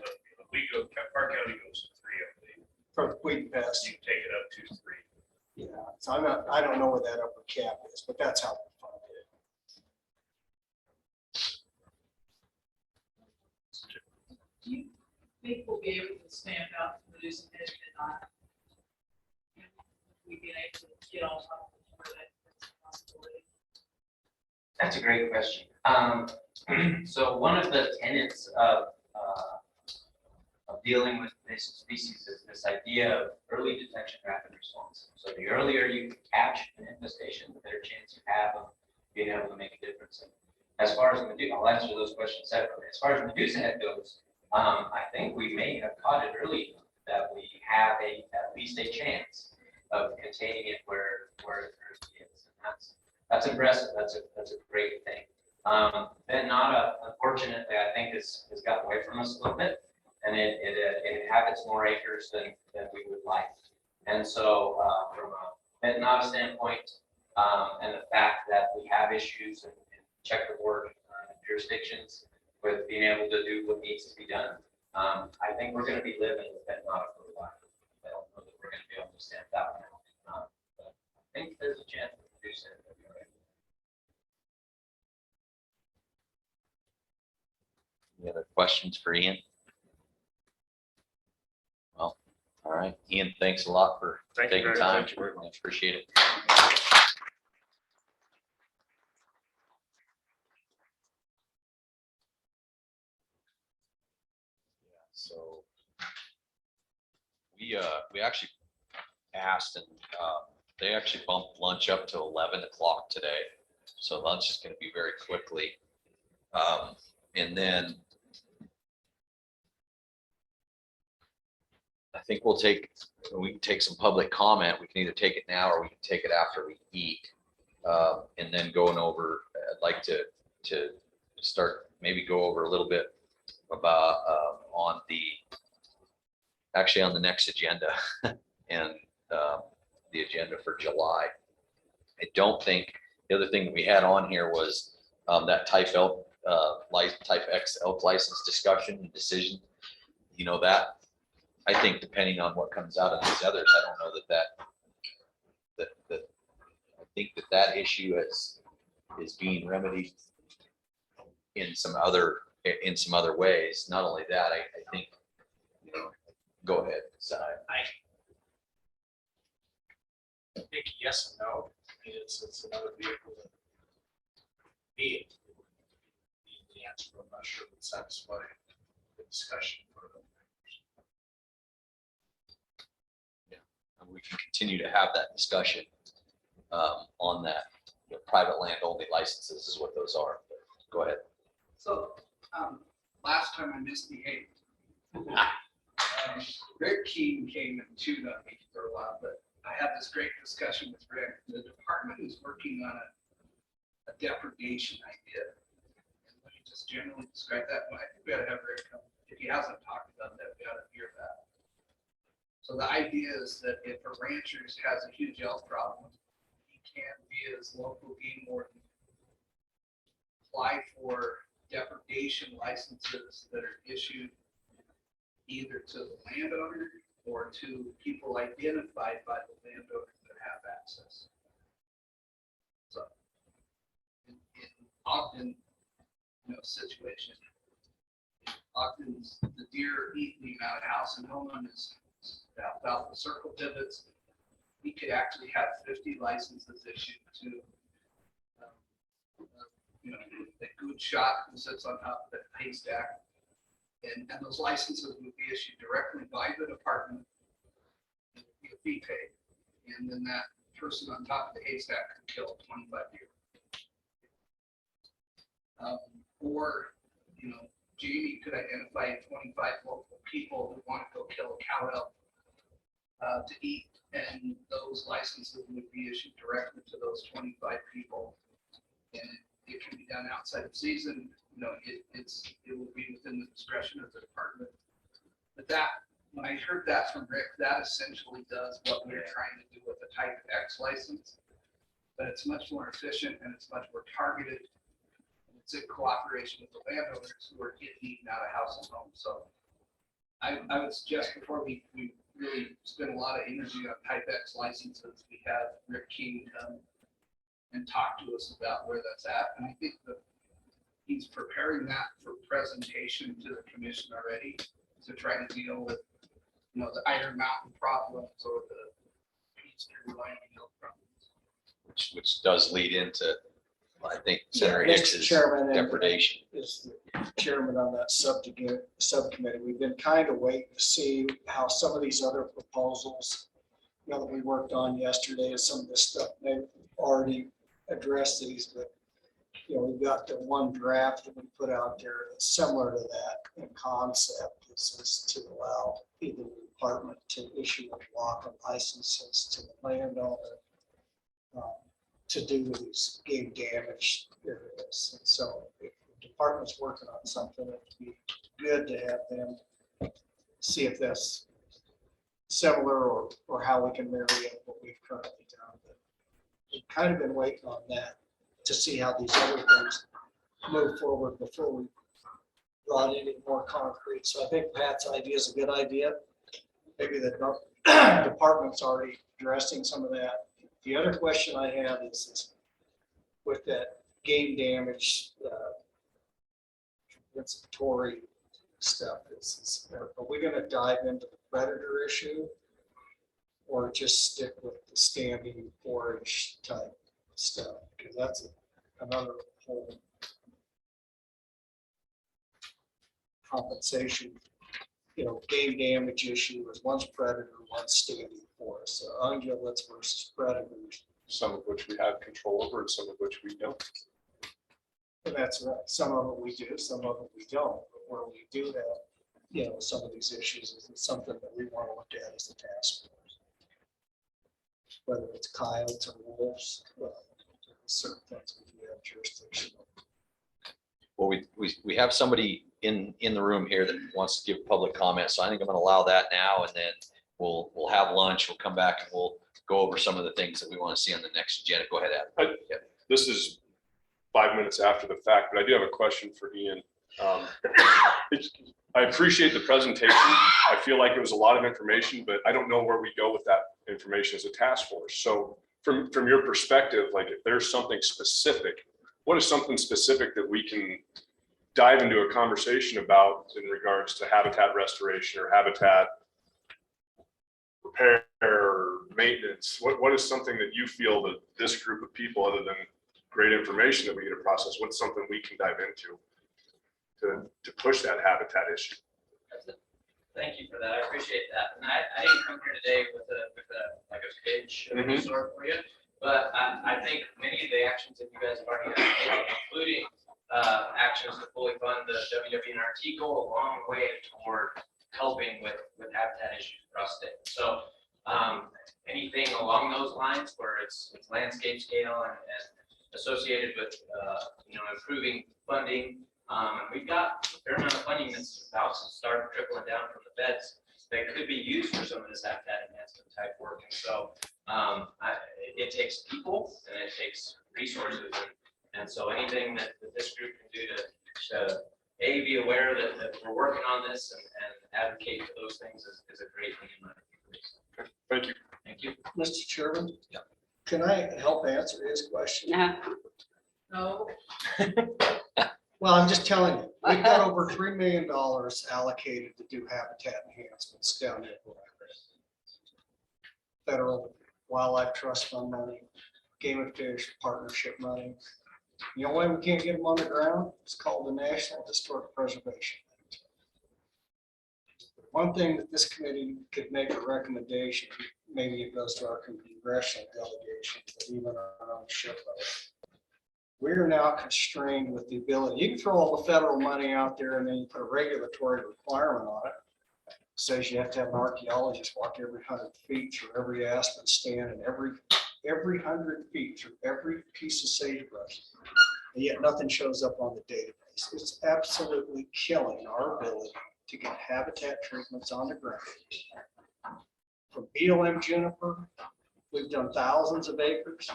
Our county goes to 3, I believe. for weed and pest. You can take it up to 3. Yeah, so I don't know what that upper cap is, but that's how we fund it. Do you think we'll be able to stamp out the Medusa head and not? We've been able to get on top of that possibility. That's a great question. So one of the tenets of dealing with this species is this idea of early detection, rapid response. So the earlier you can catch an infestation, the better chance you have of being able to make a difference. And as far as Medusa, I'll answer those questions separately. As far as Medusa head goes, I think we may have caught it early, that we have at least a chance of containing it where it currently is. And that's impressive. That's a great thing. Ben Nada, unfortunately, I think has got away from us a little bit, and it inhabits more acres than we would like. And so from a Ben Nada standpoint, and the fact that we have issues and checkerboard jurisdictions with being able to do what needs to be done, I think we're going to be living with Ben Nada for a while. I don't know that we're going to be able to stand out now. But I think there's a chance to do so. Any other questions for Ian? Well, all right, Ian, thanks a lot for Thank you taking very time. much. I appreciate it. So we actually asked, and they actually bumped lunch up to 11 o'clock today. So lunch is going to be very quickly. And then I think we can take some public comment. We can either take it now or we can take it after we eat. And then going over, I'd like to start, maybe go over a little bit about on the next agenda and the agenda for July. I don't think, the other thing that we had on here was that type X elk license discussion and decision. You know, that I think depending on what comes out of these others, I don't know that I think that issue is being remedied in some other ways. Not only that, I think, you know, go ahead, Si. I think yes and no. I mean, it's another vehicle that be it. The answer, I'm not sure would satisfy the discussion for the And we can continue to have that discussion on that. You know, private land only licenses is what those are. Go ahead. So, last time I misbehaved. Rick Keene came and chewed on me for a while, but I had this great discussion with Rick. The department is working on a depredation idea. And let me just generally describe that. I think we ought to have Rick come. If he hasn't talked about that, we ought to hear that. So the idea is that if a rancher has a huge elk problem, he can, via his local game warden, apply for depredation licenses that are issued either to the landowner or to people identified by the landowner that have access. So in Ogden, situation, Ogden's the deer eat the amount of house, and Hillman is about the circle pivots. He could actually have 50 licenses issued to a good shot who sits on top of the haystack. And those licenses would be issued directly by the department. It would be a fee paid. And then that person on top of the haystack could kill 25 deer. Or, Jamie could identify 25 local people who want to go kill a cow elk to eat. And those licenses would be issued directly to those 25 people. And it can be done outside of season. It will be within the discretion of the department. But when I heard that from Rick, that essentially does what we're trying to do with the type X license. But it's much more efficient and it's much more targeted. And it's in cooperation with the landowners who are getting eaten out of house and home. So I would suggest before we really spend a lot of energy on type X licenses, we have Rick King come and talk to us about where that's at. And I think that he's preparing that for presentation to the commission already to try to deal with, the Iron Mountain problems or the Eastern Wyoming Hill problems. Which does lead into, I think, Yeah, Senator Mr. Hicks's Chairman, and depredation. is the chairman on that subcommittee. We've been kind of waiting to see how some of these other proposals, that we worked on yesterday, and some of this stuff, they've already addressed these, but we've got the one draft that we put out there that's similar to that in concept. This is to allow either department to issue a block of licenses to the landowner to do these game damage areas. And so if the department's working on something, it'd be good to have them see if that's similar or how we can marry up what we've currently done. But we've kind of been waiting on that to see how these other things move forward before we brought any more concrete. So I think Pat's idea is a good idea. Maybe the department's already addressing some of that. The other question I have is with that game damage compensatory stuff, are we gonna dive into the predator issue? Or just stick with the standing forage type stuff? Because that's another whole compensation, game damage issue is one's predator, one's standing forest. So ungulates versus predators. Some of which we have control over and some of which we don't. And that's right. Some of it we do, some of it we don't. But where we do have, some of these issues, is it something that we want to look at as a task force? Whether it's coyotes or wolves, certain things we do have jurisdiction over. Well, we have somebody in the room here that wants to give public comment, so I think I'm gonna allow that now, and then we'll have lunch, we'll come back and we'll go over some of the things that we want to see on the next agenda. Go ahead, Adam. This is 5 minutes after the fact, but I do have a question for Ian. I appreciate the presentation. I feel like it was a lot of information, but I don't know where we go with that information as a task force. So from your perspective, like if there's something specific, what is something specific that we can dive into a conversation about in regards to habitat restoration or habitat repair or maintenance? What is something that you feel that this group of people, other than great information that we get to process, what's something we can dive into to push that habitat issue? Thank you for that. I appreciate that. And I didn't come here today with a pitch of any sort for you, but I think many of the actions that you guys have already taken, including actions to fully fund the WWNRT, go a long way toward helping with habitat issues across the state. So anything along those lines where it's landscape scale and associated with improving funding. We've got a fair amount of funding that's about to start trickling down from the feds that could be used for some of this habitat enhancement type work. And so it takes people and it takes resources. And so anything that this group can do to be aware that we're working on this and advocate for those things is a great thing in my opinion. Thank you. Thank you. Mr. Chairman? Yeah. Can I help answer his question? No. Well, I'm just telling you, we've got over $3 million allocated to do habitat enhancements down there. Federal Wildlife Trust Fund money, Game and Fish Partnership money. The only way we can't get them on the ground is called the National Historic Preservation Act. One thing that this committee could make a recommendation, maybe it goes to our congressional delegation, but even our own ship. We are now constrained with the ability, you can throw all the federal money out there and then you put a regulatory requirement on it. Says you have to have an archaeologist walk every 100 feet through every aspen stand and every 100 feet through every piece of sagebrush. And yet nothing shows up on the database. It's absolutely killing our ability to get habitat treatments on the ground. From BLM Juniper, we've done thousands of acres.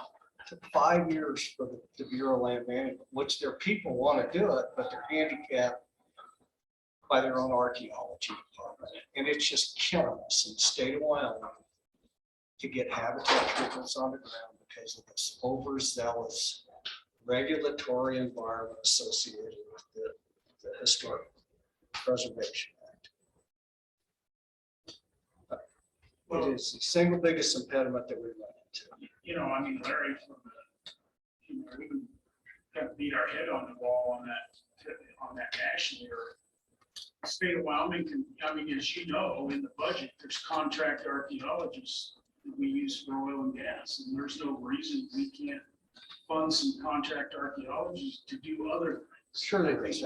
Took 5 years for the Bureau of Land Management, which their people want to do it, but they're handicapped by their own archaeology department. And it's just killing us in the state of Wyoming to get habitat treatments on the ground because of this overzealous regulatory environment associated with the Historic Preservation Act. It is the single biggest impediment that we run into. Larry, we can kind of beat our head on the wall on that nationally, or the state of Wyoming can, as you know, in the budget, there's contract archaeologists that we use for oil and gas, and there's no reason we can't fund some contract archaeologists to do other things. Sure there is.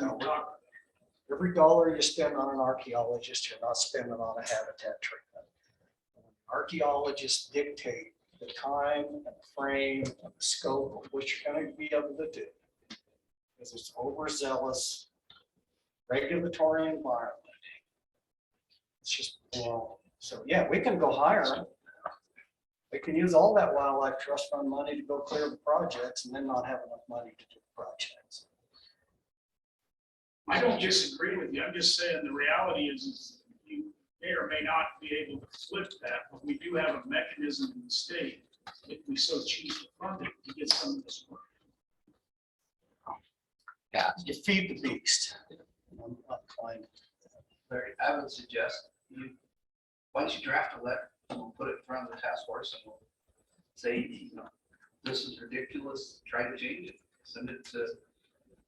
Every dollar you spend on an archaeologist, you're not spending on a habitat treatment. Archaeologists dictate the time and the frame and the scope of what you're gonna be able to do. Because it's overzealous regulatory environment. It's just, so yeah, we can go hire them. We can use all that wildlife trust fund money to go clear the projects and then not have enough money to do the projects. I don't disagree with you. I'm just saying the reality is you may or may not be able to flip that, but we do have a mechanism in the state, if we so choose to fund it, to get some of this work. Yeah, you feed the beast. I'm not inclined. Larry, I would suggest you, once you draft a letter, we'll put it in front of the task force and we'll say, you know, this is ridiculous, try to change it, send it to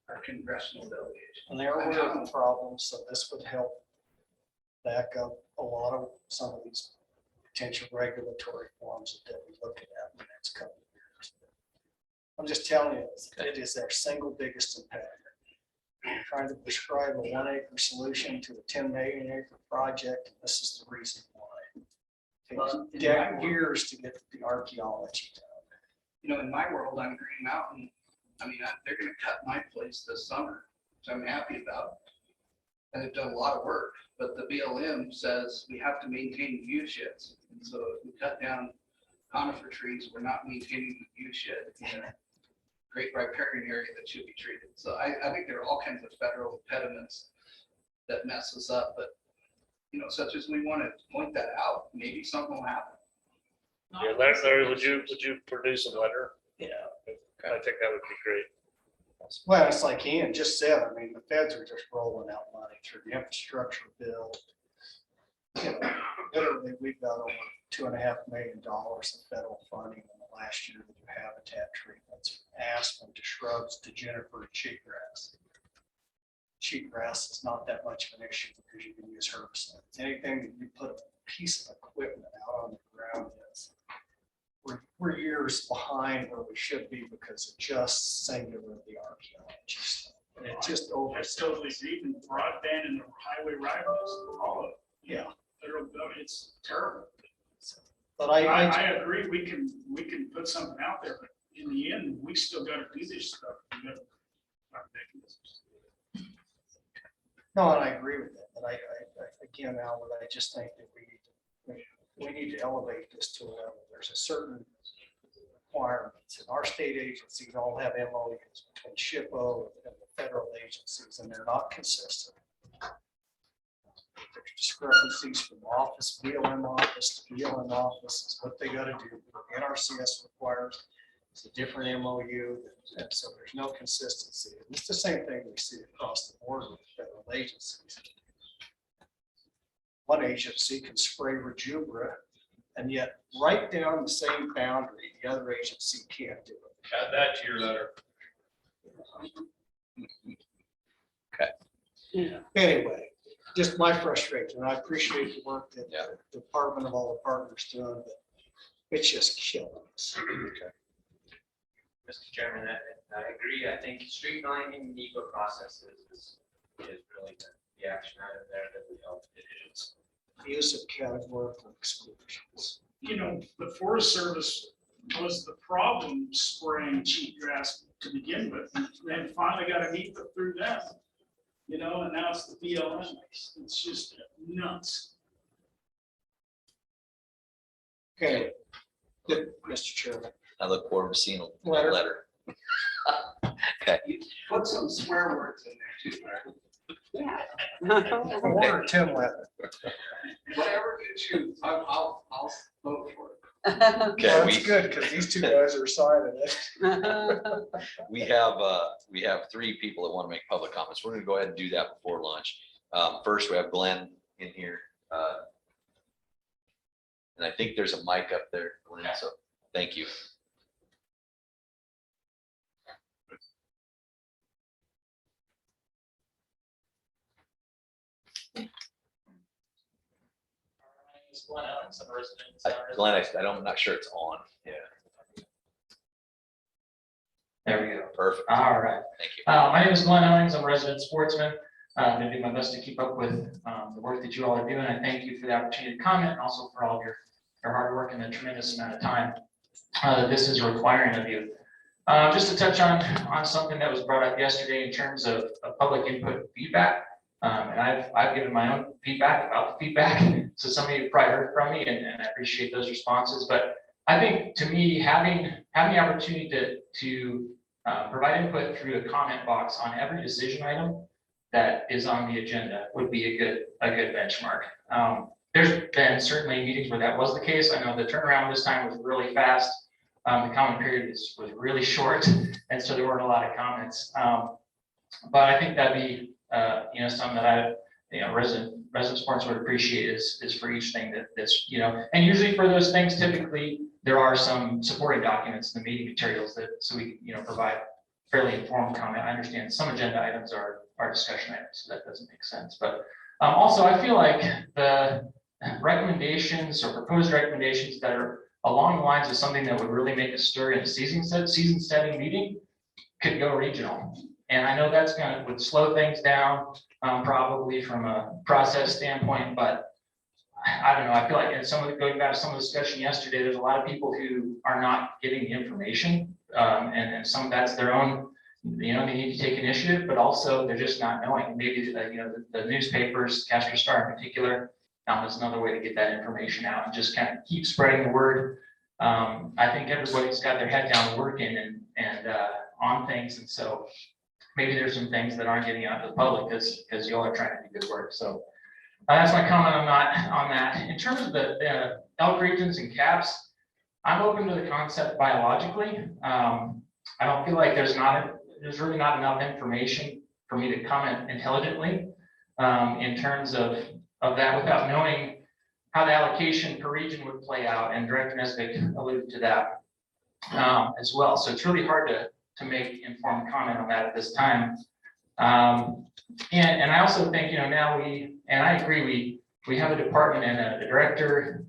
our congressional delegation. And they're aware of the problems, so this would help back up a lot of some of these potential regulatory forms that we look at in the next couple of years. I'm just telling you, it is their single biggest impediment. Trying to prescribe a 1 acre solution to a 10 million acre project, and this is the reason why. It takes years to get the archaeology done. You know, in my world, I'm Green Mountain. I mean, they're gonna cut my place this summer, which I'm happy about. And they've done a lot of work, but the BLM says we have to maintain view sheds. And so if we cut down conifer trees, we're not maintaining the view shed in a great riparian area that should be treated. So I think there are all kinds of federal impediments that mess us up, but you know, such as we want to point that out, maybe something will happen. Yeah, Larry, would you produce a letter? Yeah. I think that would be great. Well, it's like Ian just said, I mean, the feds are just rolling out money through the infrastructure bill. You know, literally, we've got over $2.5 million of federal funding in the last year to do habitat treatments, from aspen to shrubs to juniper to cheatgrass. Cheatgrass is not that much of an issue because you can use herbicides. Anything that you put a piece of equipment out on the ground is, we're years behind where we should be because of just singular the archaeology stuff. And it just over. That's totally even broadband and the highway rivals, all of it. Yeah. It's terrible. But I agree, we can put something out there, but in the end, we still gotta do this stuff. We gotta find mechanisms. No, and I agree with that, but I again, Albert, I just think that we need to elevate this to a level. There's a certain requirements, and our state agencies all have MOUs between SHPO and the federal agencies, and they're not consistent. There's discrepancies from office, BLM office to BLM office, is what they gotta do. NRCS requires, it's a different MOU, and so there's no consistency. And it's the same thing we see across the board with federal agencies. One agency can spray Rejubra, and yet right down the same boundary, the other agency can't do it. Add that to your letter. Anyway, just my frustration. I appreciate the work that the Department of all the partners doing, but it's just killing us. Mr. Chairman, I agree. I think streamlining the eco processes is really the action item there that we hope it is. Use of categorical exclusions. You know, the Forest Service was the problem spraying cheatgrass to begin with, and then finally got a heat through them. You know, and now it's the BLM. It's just nuts. Okay, good, Mr. Chairman. I look forward to seeing a Letter. letter. You put some swear words in there too, right? One or Tim letter. Whatever you choose, I'll vote for it. Okay, That's good, because these two guys are signing it. we have 3 people that want to make public comments. We're gonna go ahead and do that before lunch. First, we have Glenn in here. And I think there's a mic up there, Glenn, so thank you. Glenn, I'm not sure it's on. Yeah. There we go. Perfect. All right. Thank you. My name is Glenn Owings. I'm a resident sportsman. I'm going to do my best to keep up with the work that you all are doing. I thank you for the opportunity to comment and also for all of your their hard work and the tremendous amount of time that this is requiring of you. Just to touch on something that was brought up yesterday in terms of public input and feedback. And I've given my own feedback about the feedback. So some of you probably heard from me, and I appreciate those responses. But I think, to me, having the opportunity to provide input through a comment box on every decision item that is on the agenda would be a good benchmark. There's been certainly meetings where that was the case. I know the turnaround this time was really fast. The comment period was really short, and so there weren't a lot of comments. But I think that'd be something that resident supporters would appreciate is for each thing that's, and usually for those things, typically there are some supporting documents in the meeting materials so we provide fairly informed comment. I understand some agenda items are discussion items, so that doesn't make sense. But also, I feel like the recommendations or proposed recommendations that are along the lines of something that would really make a stir in a season setting meeting could go regional. And I know that's would slow things down, probably from a process standpoint, but I don't know. I feel like going back to some of the discussion yesterday, there's a lot of people who are not getting the information, and some of that's their own. They need to take initiative, but also they're just not knowing. Maybe the newspapers, Castro Star in particular, is another way to get that information out and just kind of keep spreading the word. I think everybody's got their head down working and on things, and so maybe there's some things that aren't getting out to the public because y'all are trying to do good work. So that's my comment on that. In terms of the elk regions and caps, I'm open to the concept biologically. I don't feel like there's really not enough information for me to comment intelligently in terms of that without knowing how the allocation per region would play out, and Director Nesbitt alluded to that as well. So it's really hard to make informed comment on that at this time. And I also think, now I agree, we have a department and a director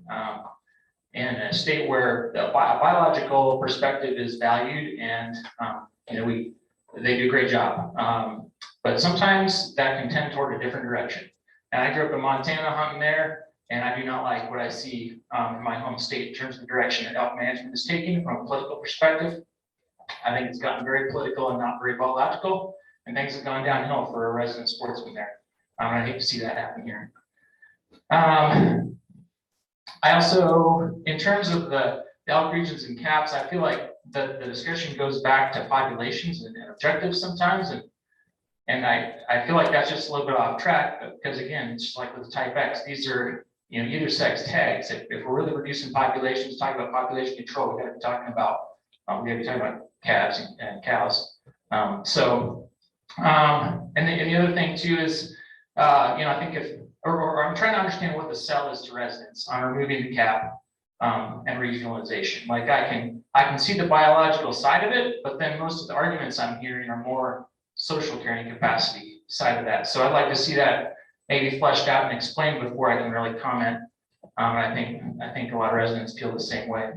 and a state where the biological perspective is valued, and they do a great job. But sometimes that can tend toward a different direction. And I grew up in Montana hunting there, and I do not like what I see in my home state in terms of the direction that elk management is taking from a political perspective. I think it's gotten very political and not very biological, and things have gone downhill for a resident sportsman there. I hate to see that happen here. I also, in terms of the elk regions and caps, I feel like the discussion goes back to populations and objectives sometimes, and I feel like that's just a little bit off track, because again, it's just like with the type X, these are either sex tags. If we're really reducing populations, talking about population control, we got to be talking about calves and cows. And the other thing too is, I think or I'm trying to understand what the sell is to residents on removing the cap and regionalization. Like I can see the biological side of it, but then most of the arguments I'm hearing are more social carrying capacity side of that. So I'd like to see that maybe fleshed out and explained before I can really comment. I think a lot of residents feel the same way.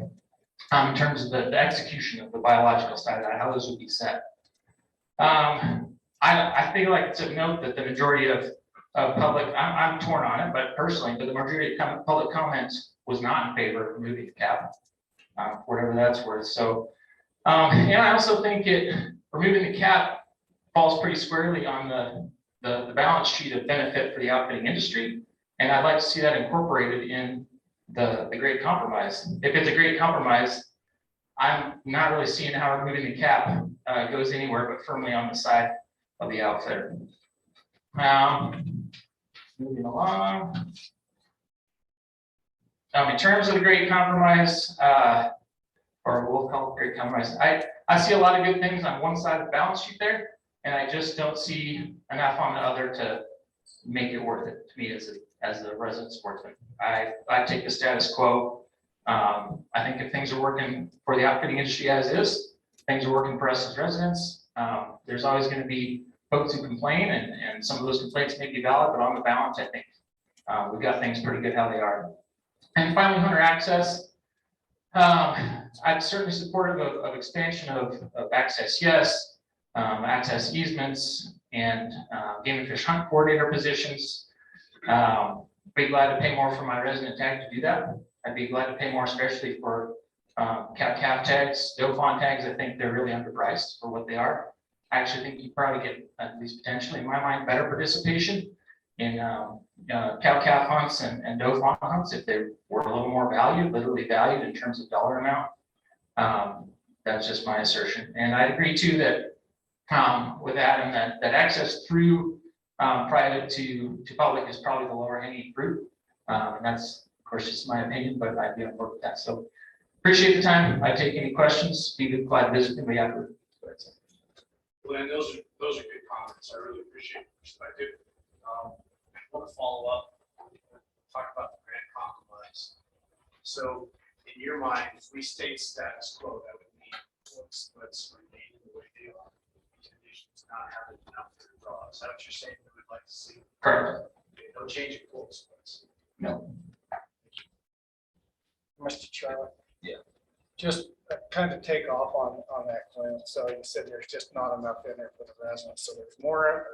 In terms of the execution of the biological side of that, how those would be set. I feel like it's of note that the majority of public, I'm torn on it, but the majority of public comments was not in favor of removing the cap, whatever that's worth. So, and I also think removing the cap falls pretty squarely on the balance sheet of benefit for the outfitting industry, and I'd like to see that incorporated in the great compromise. If it's a great compromise, I'm not really seeing how removing the cap goes anywhere but firmly on the side of the outfitter. Moving along. In terms of the great compromise, or we'll call it great compromise, I see a lot of good things on one side of the balance sheet there, and I just don't see enough on the other to make it worth it to me as a resident sportsman. I take the status quo. I think if things are working for the outfitting industry as is, things are working for us as residents. There's always going to be folks who complain, and some of those complaints may be valid, but on the balance, I think we've got things pretty good how they are. And finally, hunter access. I'm certainly supportive of expansion of access, yes, access easements and game and fish hunt coordinator positions. Be glad to pay more for my resident tag to do that. I'd be glad to pay more, especially for cap tags, Dauphin tags. I think they're really underpriced for what they are. I actually think you probably get, at least potentially in my mind, better participation in cow-calf hunts and Dauphin hunts if they were a little more valued, literally valued in terms of dollar amount. That's just my assertion. And I agree too that with Adam, that access through private to public is probably the lower hanging fruit. And that's, of course, just my opinion, but I'd be on board with that. So appreciate the time. I take any questions. Be glad to visit with me after. Glenn, those are good comments. I really appreciate your perspective. I want to follow up, talk about the grand compromise. So in your mind, if we state status quo, that would mean let's remain the way they are. Conditions not having enough to draw. Is that what you're saying we would like to see? Correct. Okay, no change in quote splits. No. Mr. Chairman. Yeah. Just kind of take off on that, Clint. So you said there's just not enough in there for the residents. So there's more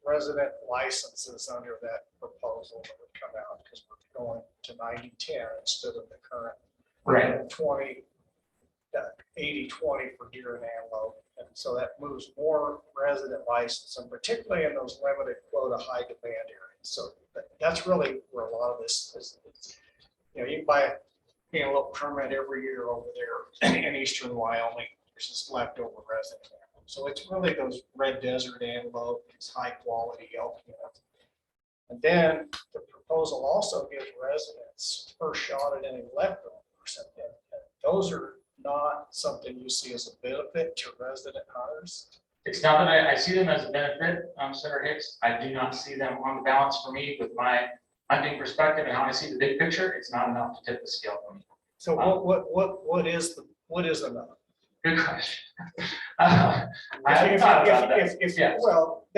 resident licenses under that proposal that would come out because we're going to 90-10 instead of the current Right. 20, 80-20 for deer and antelope. And so that moves more resident license, and particularly in those limited quota high demand areas. So that's really where a lot of this is. You know, you can buy a antelope permit every year over there in eastern Wyoming. There's just leftover resident. So it's really those red desert antelope, these high quality elk units. And then the proposal also gives residents first shot at any leftovers. And those are not something you see as a benefit to resident hunters. It's not that I see them as a benefit, Senator Hicks. I do not see them on the balance for me with my hunting perspective and how I see the big picture. It's not enough to tip the scale for me. So what is enough? Good question. I haven't thought about that. Yeah. Well,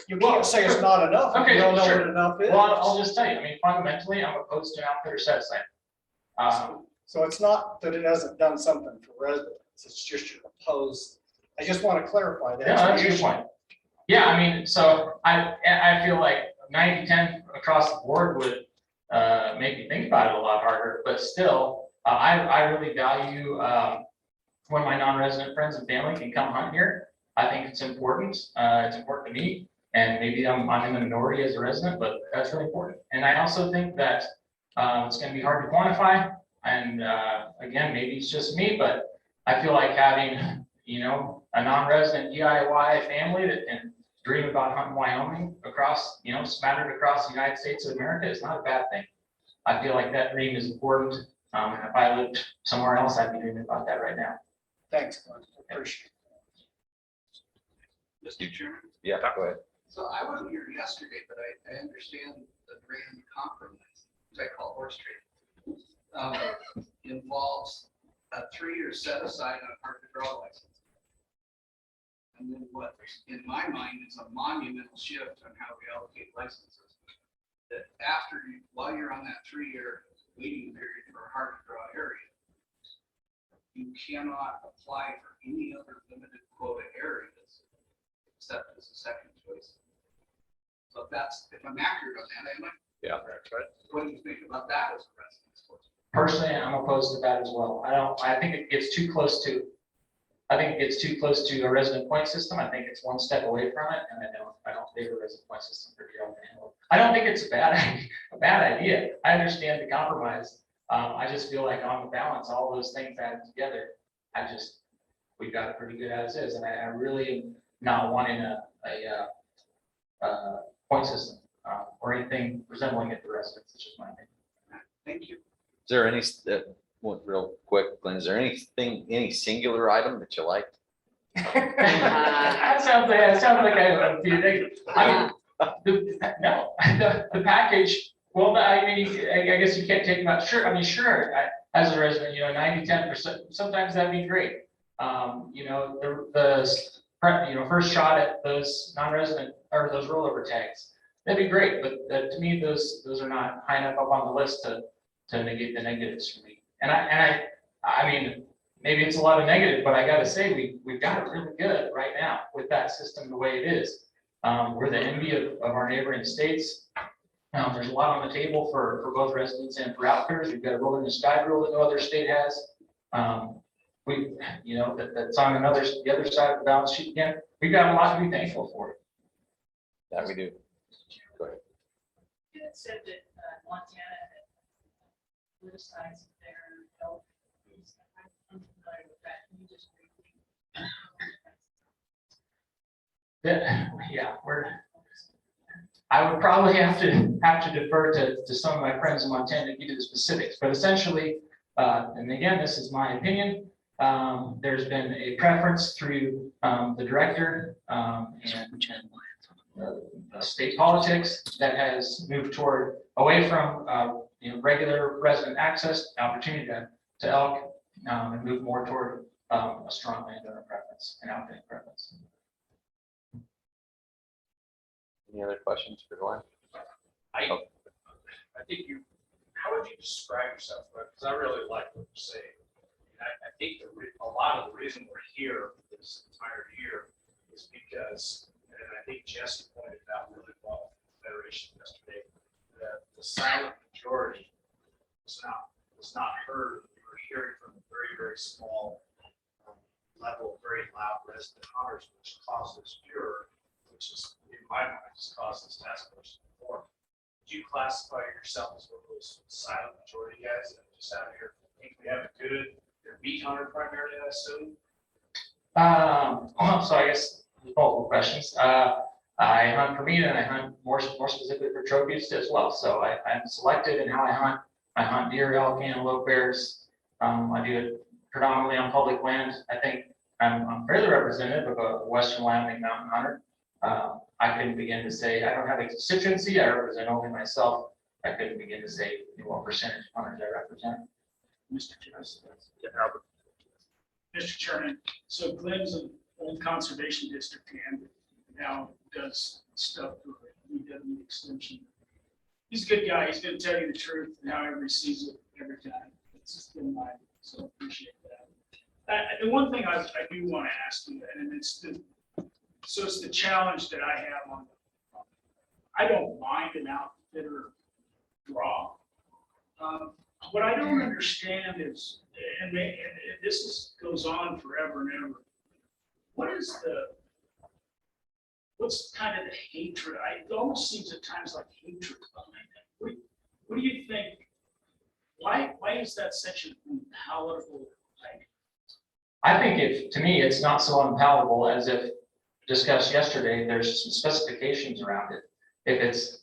you can't say it's not enough. If Okay, you don't know sure. what enough is. Well, I'll just tell you, I mean, fundamentally, I'm opposed to an outfitter set aside. So it's not that it hasn't done something for residents. It's just you're opposed. I just want to clarify that. Yeah, that's a good point. Yeah, I mean, so I feel like 90-10 across the board would make me think about it a lot harder, but still, I really value when my non-resident friends and family can come hunt here. I think it's important. It's important to me, and maybe I'm in the minority as a resident, but that's really important. And I also think that it's going to be hard to quantify. And again, maybe it's just me, but I feel like having, you know, a non-resident DIY family that can dream about hunting Wyoming across, you know, smattered across the United States of America is not a bad thing. I feel like that dream is important. If I lived somewhere else, I'd be dreaming about that right now. Thanks, Glenn. Appreciate it. Mr. Chairman? Yeah, go ahead. So I wasn't here yesterday, but I understand the grand compromise, which I call horse trading, involves a 3-year set aside on hard to draw license. And then what, in my mind, is a monumental shift on how we allocate licenses. That after you, while you're on that 3-year waiting period for a hard to draw area, you cannot apply for any other limited quota areas except as a second choice. So if I'm accurate on that, am I? Yeah. What do you think about that as a resident? Personally, I'm opposed to that as well. I think it gets too close to a resident point system. I think it's one step away from it, and I don't favor a resident point system for deer and antelope. I don't think it's a bad idea. I understand the compromise. I just feel like on the balance, all those things added together, we've got it pretty good as is, and I really am not wanting a point system or anything resembling it for residents. It's just my opinion. Thank you. Is there any, real quick, Glenn, is there any singular item that you like? That sounds like I have a few things. I mean, the package. Well, I mean, I guess you can't take them out. Sure, I mean, sure. As a resident, you know, 90-10%. Sometimes that'd be great. You know, the first shot at those non-resident or those rollover tags. That'd be great, but to me, those are not high enough up on the list to negate the negatives for me. And I mean, maybe it's a lot of negative, but I got to say we've got it really good right now with that system the way it is. We're the envy of our neighboring states. There's a lot on the table for both residents and for outfitters. We've got a rolling the sky rule that no other state has. That's on the other side of the balance sheet again. We've got a lot to be thankful for. That we do. Go ahead. You had said that Montana had politicized their health. I'm familiar with that. Can you just briefly? I would probably have to defer to some of my friends in Montana to give you the specifics, but essentially, and again, this is my opinion, there's been a preference through the director and state politics that has moved toward away from regular resident access, opportunity to elk, and move more toward a strong landowner preference and outfitting preference. Any other questions for Glenn? I think how would you describe yourself? Because I really like what you're saying. And I think a lot of the reason we're here this entire year is because, and I think Jesse pointed out really well, Federation yesterday, that the silent majority was not heard. We were hearing from a very, very small level, very loud resident hunters, which causes furor, which is, in my mind, has caused this task force to form. Would you classify yourself as one of those silent majority guys that just out here think we have a good, they're meat hunter primarily, I assume? So I guess there's multiple questions. I hunt for meat and I hunt more specifically for trophies as well. So I'm selective in how I hunt. I hunt deer, elk, antelope, bears. I do it predominantly on public land. I think I'm fairly representative of a Western Wyoming mountain hunter. I couldn't begin to say, I don't have a constituency, I represent only myself. I couldn't begin to say what percentage of hunters I represent. Mr. Chairman, so Glenn's an old conservation district and now does stuff for the UW extension. He's a good guy. He's going to tell you the truth and however he sees it every time. It's just been mine, so I appreciate that. The one thing I do want to ask you, and it's the challenge that I have on. I don't mind an outfitter draw. What I don't understand is, and goes on forever and ever. What's kind of the hatred? It almost seems at times like hatred behind that. What do you think? Why is that such an unpalatable idea? I think to me, it's not so unpalatable as if discussed yesterday, there's some specifications around it.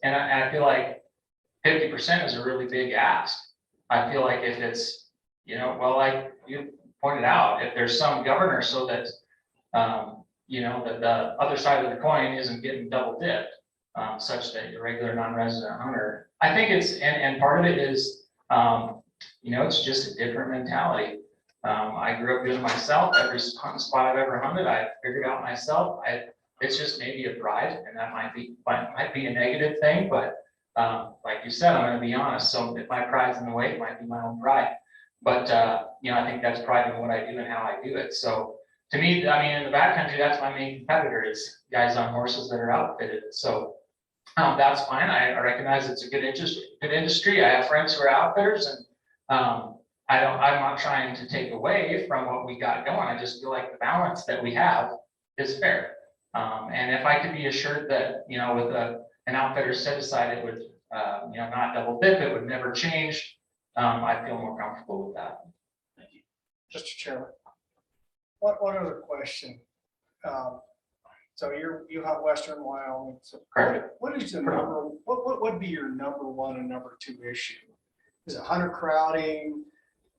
And I feel like 50% is a really big ask. I feel like if it's, like you pointed out, if there's some governor so that, that the other side of the coin isn't getting double dipped, such that your regular non-resident hunter, I think and part of it is, it's just a different mentality. I grew up doing it myself. Every hunting spot I've ever hunted, I figured out myself. It's just maybe a pride, and that might be a negative thing, but like you said, I'm going to be honest. So if my pride's in the way, it might be my own pride. But I think that's pride in what I do and how I do it. So to me, in the backcountry, that's my main competitor is guys on horses that are outfitted. So that's fine. I recognize it's a good industry. I have friends who are outfitters, and I'm not trying to take away from what we got going. I just feel like the balance that we have is fair. And if I could be assured that, with an outfitter set aside, it would, not double dip, it would never change. I feel more comfortable with that. Thank you. Mr. Chairman, one other question. So you have Western Wyoming. So what is the number? What would be your number one and number two issue? Is it hunter crowding?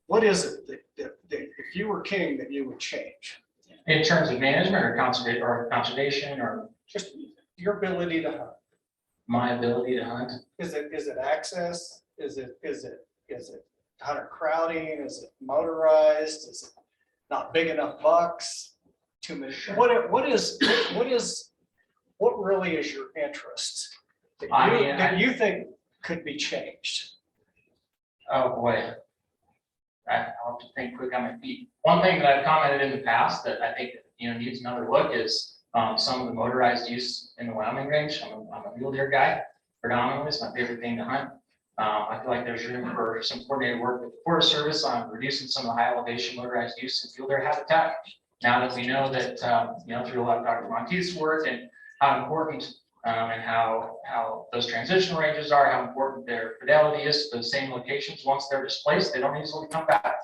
What is it that if you were king that you would change? In terms of management or conservation or just your ability to hunt. My ability to hunt. Is it access? Is it hunter crowding? Is it motorized? Is it not big enough bucks? Too many. What really is your interest that you think could be changed? Oh boy. I'll have to think quick on my feet. One thing that I've commented in the past that I think needs another look is some of the motorized use in the Wyoming range. I'm a mule deer guy. predominantly. It's my favorite thing to hunt. I feel like there's room for some coordinated work with the Forest Service on reducing some of the high elevation motorized use and field air habitat. Now that we know that, through a lot of Dr. Monteith's work and how important and how those transition ranges are, how important their fidelity is to the same locations. Once they're displaced, they don't easily come back.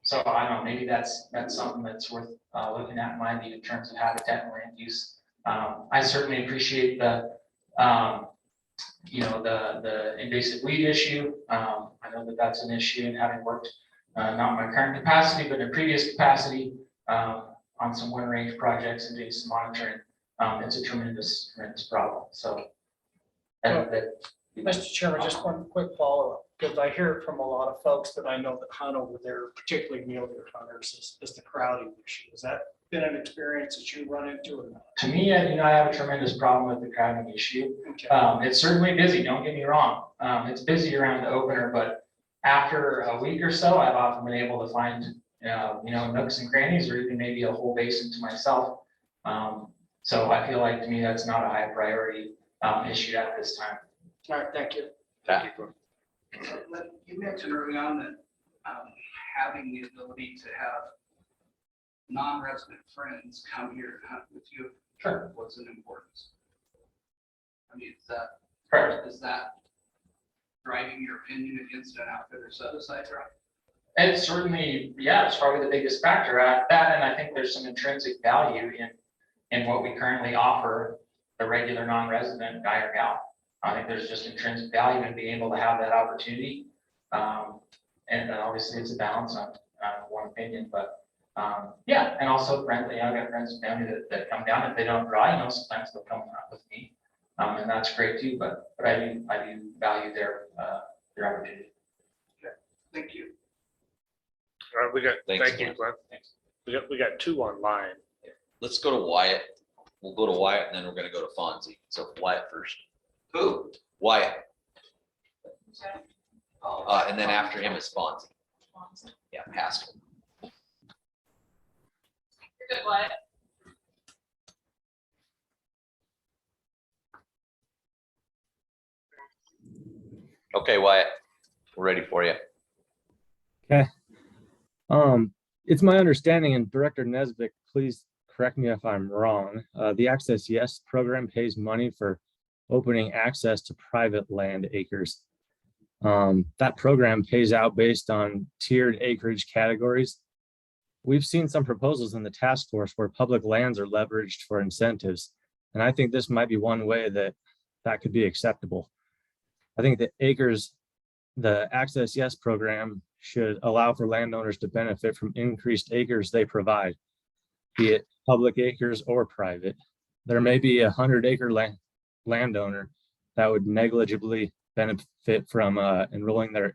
So I don't know, maybe that's something that's worth looking at in my view in terms of habitat and land use. I certainly appreciate the invasive weed issue. I know that that's an issue, and having worked not in my current capacity, but in previous capacity on some wind range projects and doing some monitoring, it's a tremendous problem. So. Mr. Chairman, just one quick follow-up, because I hear it from a lot of folks that I know that hunt over there, particularly mule deer hunters, is the crowding issue. Has that been an experience that you run into or not? To me, I have a tremendous problem with the crowding issue. Okay. It's certainly busy, don't get me wrong. It's busy around the opener, but after a week or so, I've often been able to find, nooks and crannies, or even maybe a whole basin to myself. So I feel like to me, that's not a high priority issue at this time. All right, thank you. You mentioned early on that having the ability to have non-resident friends come here and hunt with you was an importance. I mean, is that driving your opinion against an outfitter set-aside drive? And certainly, yeah, it's probably the biggest factor at that. And I think there's some intrinsic value in what we currently offer the regular non-resident guy or gal. I think there's just intrinsic value in being able to have that opportunity. And obviously it's a balance on one opinion, but and also friendly. I've got friends and family that come down. If they don't draw, sometimes they'll come out with me. And that's great too, but I do value their opportunity. Okay. Thank you. All right, Thanks, thank you, Glenn. Glenn. We got two online. Let's go to Wyatt. We'll go to Wyatt and then we're gonna go to Fonzie. So Wyatt first. Who? Wyatt. And then after him is Fonzie. Yeah, Pascal. You're good, Wyatt. Okay, Wyatt, we're ready for you. Okay. It's my understanding, and Director Nesbitt, please correct me if I'm wrong. The Access Yes program pays money for opening access to private land acres. That program pays out based on tiered acreage categories. We've seen some proposals in the task force where public lands are leveraged for incentives. And I think this might be one way that could be acceptable. I think the Access Yes program should allow for landowners to benefit from increased acres they provide, be it public acres or private. There may be a 100-acre landowner that would negligibly benefit from enrolling their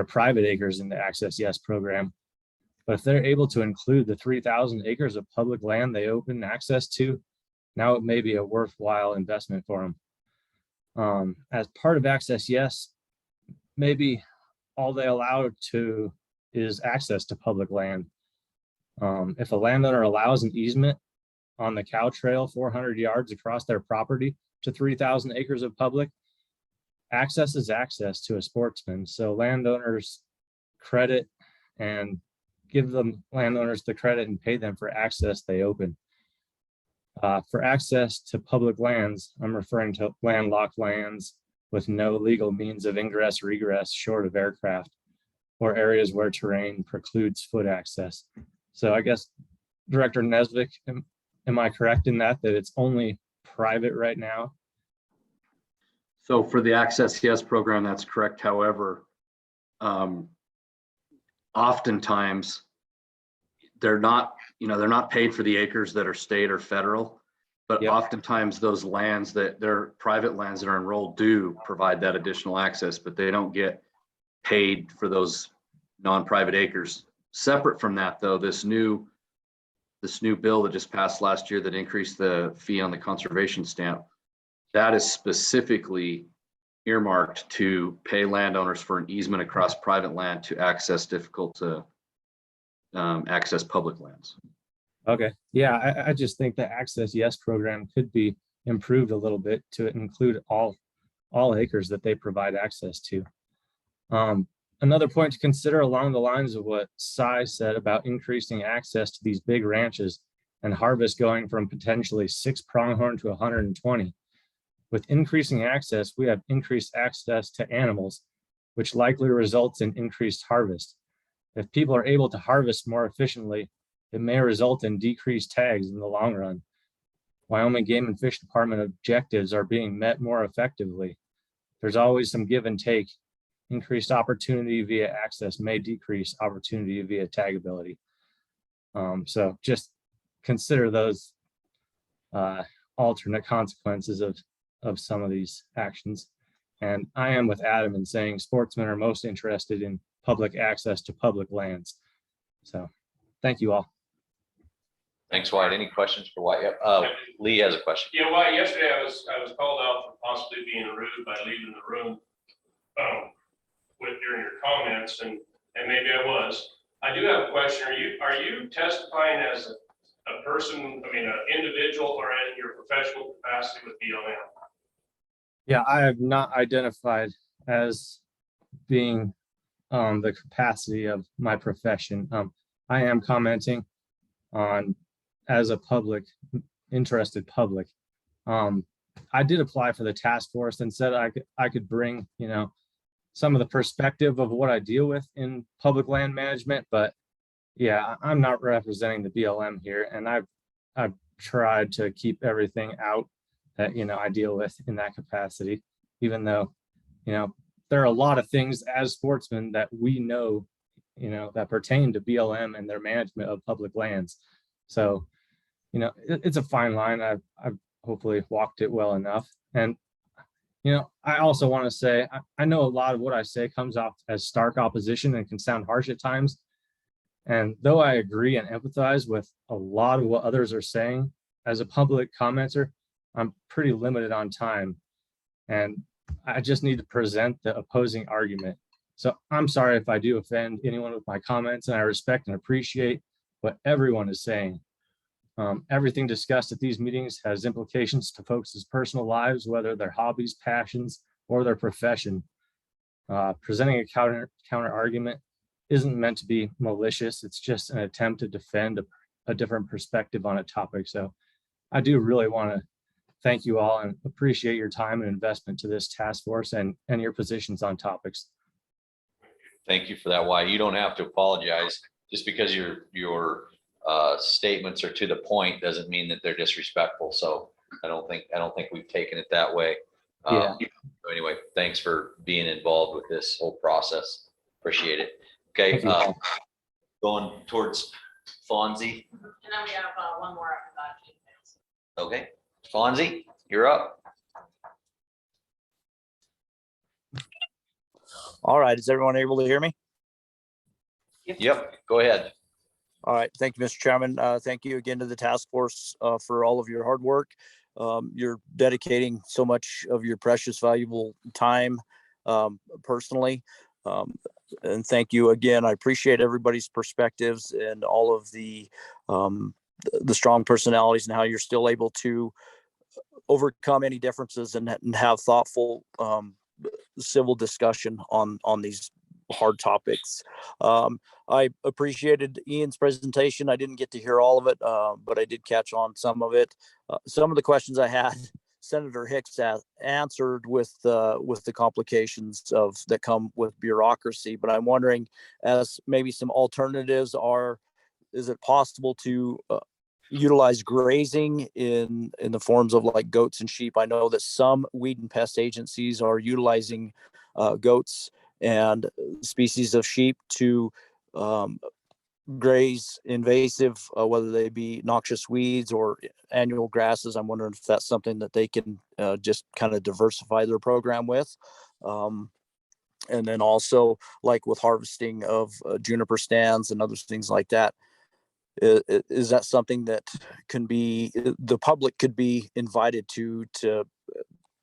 private acres in the Access Yes program. But if they're able to include the 3,000 acres of public land they open access to, now it may be a worthwhile investment for them. As part of Access Yes, maybe all they allow is access to public land. If a landowner allows an easement on the cow trail 400 yards across their property to 3,000 acres of public, access is access to a sportsman. So landowners credit and give them landowners the credit and pay them for access they open. For access to public lands, I'm referring to landlocked lands with no legal means of ingress or egress short of aircraft, or areas where terrain precludes foot access. So I guess, Director Nesbitt, am I correct in that it's only private right now? So for the Access Yes program, that's correct. However, oftentimes they're not paid for the acres that are state or federal, but Yep. Oftentimes those lands they're private lands that are enrolled do provide that additional access, but they don't get paid for those non-private acres. Separate from that though, this new bill that just passed last year that increased the fee on the conservation stamp, that is specifically earmarked to pay landowners for an easement across private land to access difficult to access public lands. Okay, yeah, I just think the Access Yes program could be improved a little bit to include all all acres that they provide access to. Another point to consider along the lines of what Cy said about increasing access to these big ranches and harvest going from potentially 6 pronghorn to 120. With increasing access, we have increased access to animals, which likely results in increased harvest. If people are able to harvest more efficiently, it may result in decreased tags in the long run. Wyoming Game and Fish Department objectives are being met more effectively. There's always some give and take. Increased opportunity via access may decrease opportunity via tagability. So just consider those alternate consequences of some of these actions. And I am with Adam in saying sportsmen are most interested in public access to public lands. So thank you all. Thanks, Wyatt. Any questions for Wyatt? Lee has a question. Yeah, well, yesterday I was called out for possibly being rude by leaving the room during your comments, and maybe I was. I do have a question. Are you testifying as a person, I mean, an individual, or in your professional capacity with BLM? Yeah, I have not identified as being the capacity of my profession. I am commenting on as a interested public. I did apply for the task force and said I could bring, some of the perspective of what I deal with in public land management, but yeah, I'm not representing the BLM here, and I've tried to keep everything out that I deal with in that capacity, even though there are a lot of things as sportsmen that we know that pertain to BLM and their management of public lands. So it's a fine line. I've hopefully walked it well enough. And I also want to say I know a lot of what I say comes off as stark opposition and can sound harsh at times. And though I agree and empathize with a lot of what others are saying, as a public commenter, I'm pretty limited on time, and I just need to present the opposing argument. So I'm sorry if I do offend anyone with my comments, and I respect and appreciate what everyone is saying. Everything discussed at these meetings has implications to folks' personal lives, whether their hobbies, passions, or their profession. Presenting a counter argument isn't meant to be malicious. It's just an attempt to defend a different perspective on a topic. So I do really want to thank you all and appreciate your time and investment to this task force and your positions on topics. Thank you for that, Wyatt. You don't have to apologize. Just because your statements are to the point doesn't mean that they're disrespectful. So I don't think we've taken it that way. Yeah. Anyway, thanks for being involved with this whole process. Appreciate it. Okay. Going towards Fonzie. And then we have one more after that. Okay. Fonzie, you're up. All right. Is everyone able to hear me? Yep. Go ahead. All right. Thank you, Mr. Chairman. Thank you again to the task force for all of your hard work. You're dedicating so much of your precious, valuable time personally. And thank you again. I appreciate everybody's perspectives and all of the strong personalities and how you're still able to overcome any differences and have thoughtful civil discussion on these hard topics. I appreciated Ian's presentation. I didn't get to hear all of it, but I did catch on some of it. Some of the questions I had, Senator Hicks answered with the complications that come with bureaucracy. But I'm wondering, as maybe some alternatives is it possible to utilize grazing in the forms of like goats and sheep? I know that some weed and pest agencies are utilizing goats and species of sheep to graze invasive, whether they be noxious weeds or annual grasses. I'm wondering if that's something that they can just kind of diversify their program with. And then also like with harvesting of juniper stands and other things like that. Is that something that the public could be invited to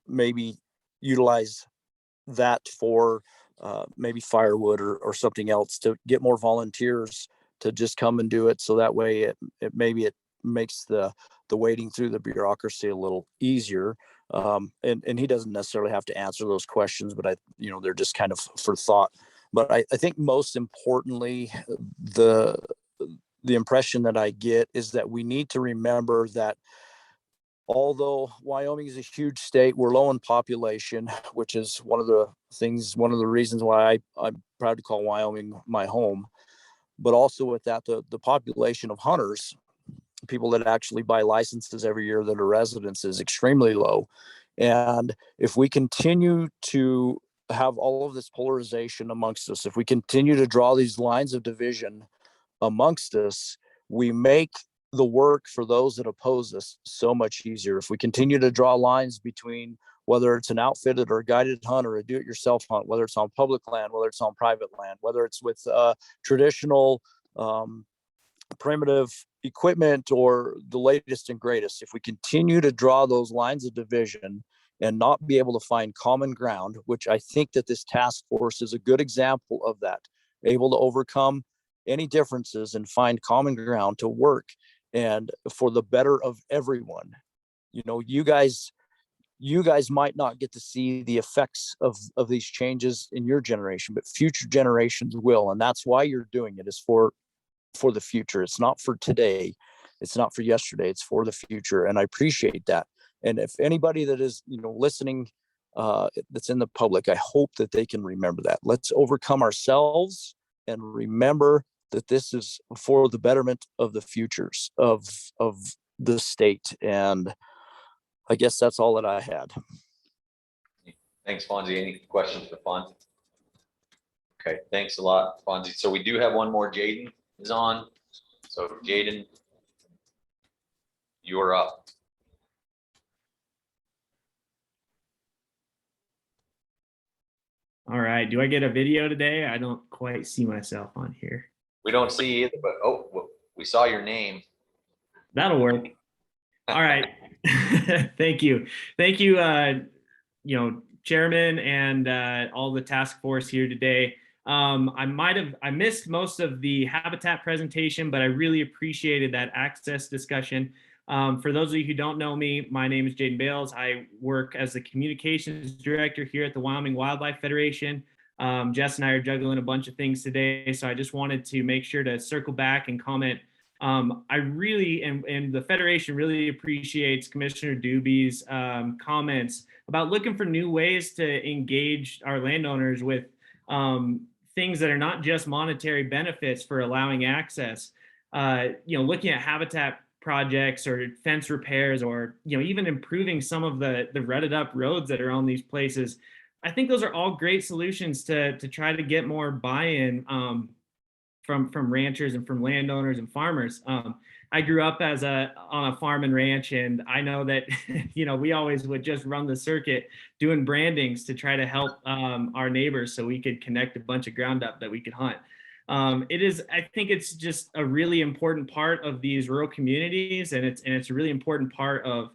maybe utilize that for maybe firewood or something else, to get more volunteers to just come and do it, so that way it makes the wading through the bureaucracy a little easier. And he doesn't necessarily have to answer those questions, but they're just kind of for thought. But I think most importantly, the impression that I get is that we need to remember that although Wyoming is a huge state, we're low in population, which is one of the reasons why I'm proud to call Wyoming my home. But also with that, the population of hunters, people that actually buy licenses every year that are residents, is extremely low. And if we continue to have all of this polarization amongst us, if we continue to draw these lines of division amongst us, we make the work for those that oppose us so much easier. If we continue to draw lines between whether it's an outfitted or a guided hunt or a do-it-yourself hunt, whether it's on public land, whether it's on private land, whether it's with traditional primitive equipment or the latest and greatest, if we continue to draw those lines of division and not be able to find common ground, which I think that this task force is a good example of that, able to overcome any differences and find common ground to work and for the better of everyone. You guys might not get to see the effects of these changes in your generation, but future generations will. And that's why you're doing it, is for the future. It's not for today. It's not for yesterday. It's for the future. And I appreciate that. And if anybody that is, listening, that's in the public, I hope that they can remember that. Let's overcome ourselves and remember that this is for the betterment of the futures of the state. And I guess that's all that I had. Thanks, Fonzie. Any questions for Fonzie? Okay, thanks a lot, Fonzie. So we do have one more. Jaden is on. So Jaden, you're up. All right. Do I get a video today? I don't quite see myself on here. We don't see either, but we saw your name. That'll work. All right. Thank you. Thank you, Chairman and all the task force here today. I missed most of the habitat presentation, but I really appreciated that access discussion. For those of you who don't know me, my name is Jaden Bales. I work as the communications director here at the Wyoming Wildlife Federation. Jess and I are juggling a bunch of things today, so I just wanted to make sure to circle back and comment. I really, and the Federation really appreciates Commissioner Doobie's comments about looking for new ways to engage our landowners with things that are not just monetary benefits for allowing access. Looking at habitat projects or fence repairs, or even improving some of the rutted up roads that are on these places. I think those are all great solutions to try to get more buy-in from ranchers and from landowners and farmers. I grew up on a farm and ranch, and I know that we always would just run the circuit doing brandings to try to help our neighbors so we could connect a bunch of ground up that we could hunt. I think it's just a really important part of these rural communities, and it's a really important part of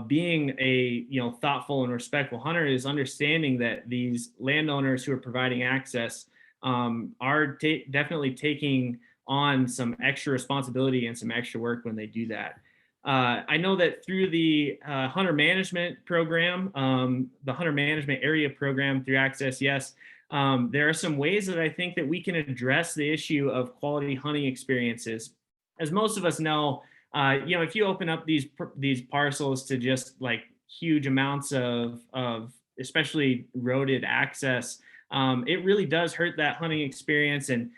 being a thoughtful and respectful hunter, is understanding that these landowners who are providing access are definitely taking on some extra responsibility and some extra work when they do that. I know that through the hunter management program, the hunter management area program through Access Yes, there are some ways that I think that we can address the issue of quality hunting experiences. As most of us know, if you open up these parcels to just like huge amounts of especially roaded access, it really does hurt that hunting experience. And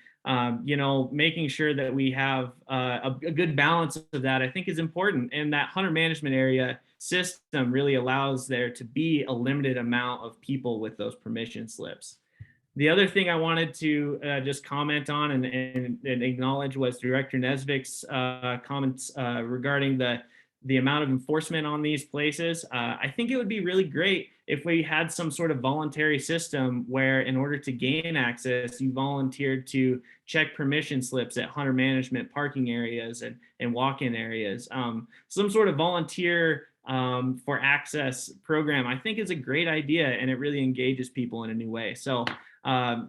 making sure that we have a good balance of that, I think, is important. And that hunter management area system really allows there to be a limited amount of people with those permission slips. The other thing I wanted to just comment on and acknowledge was Director Nesvik's comments regarding the amount of enforcement on these places. I think it would be really great if we had some sort of voluntary system where, in order to gain access, you volunteered to check permission slips at hunter management parking areas and walk-in areas. Some sort of volunteer for access program, I think, is a great idea, and it really engages people in a new way. So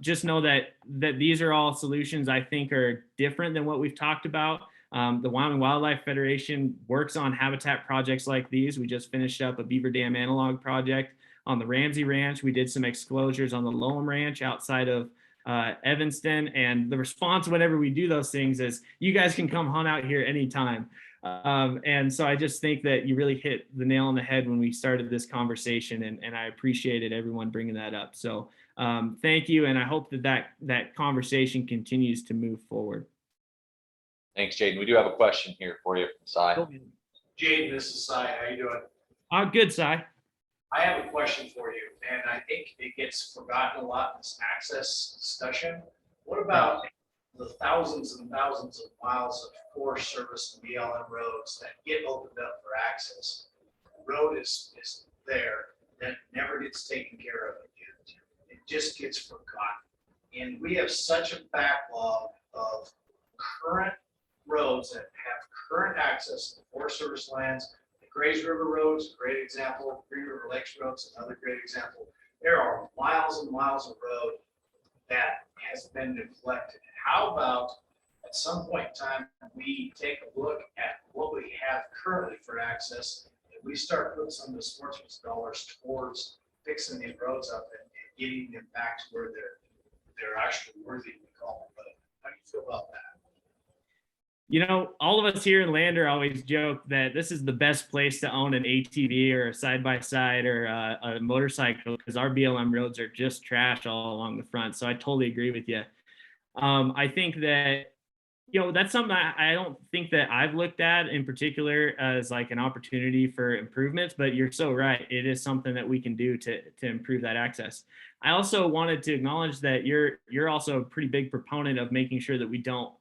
just know that these are all solutions I think are different than what we've talked about. The Wyoming Wildlife Federation works on habitat projects like these. We just finished up a Beaver Dam Analog project on the Ramsey Ranch. We did some exclosures on the Lowham Ranch outside of Evanston. And the response whenever we do those things is, you guys can come hunt out here anytime. And so I just think that you really hit the nail on the head when we started this conversation, and I appreciated everyone bringing that up. So thank you, and I hope that conversation continues to move forward. Thanks, Jaden. We do have a question here for you from Cy. Jaden, this is Cy. How you doing? Good, Cy. I have a question for you, and I think it gets forgotten a lot in this access discussion. What about the thousands and thousands of miles of Forest Service and BLM roads that get opened up for access? The road is there, that never gets taken care of again. It just gets forgotten. And we have such a backlog of current roads that have current access to Forest Service lands. The Grays River Road is a great example. Green River Lakes Road is another great example. There are miles and miles of road that has been neglected. How about at some point in time, we take a look at what we have currently for access, and we start putting some of the sportsman's dollars towards fixing these roads up and getting them back to where they're actually worthy to be called a road. How do you feel about that? You know, all of us here in Lander always joke that this is the best place to own an ATV or a side-by-side or a motorcycle, because our BLM roads are just trash all along the front. So I totally agree with you. I think that, you know, that's something I don't think that I've looked at in particular as like an opportunity for improvements, but you're so right. It is something that we can do to improve that access. I also wanted to acknowledge that you're also a pretty big proponent of making sure that we don't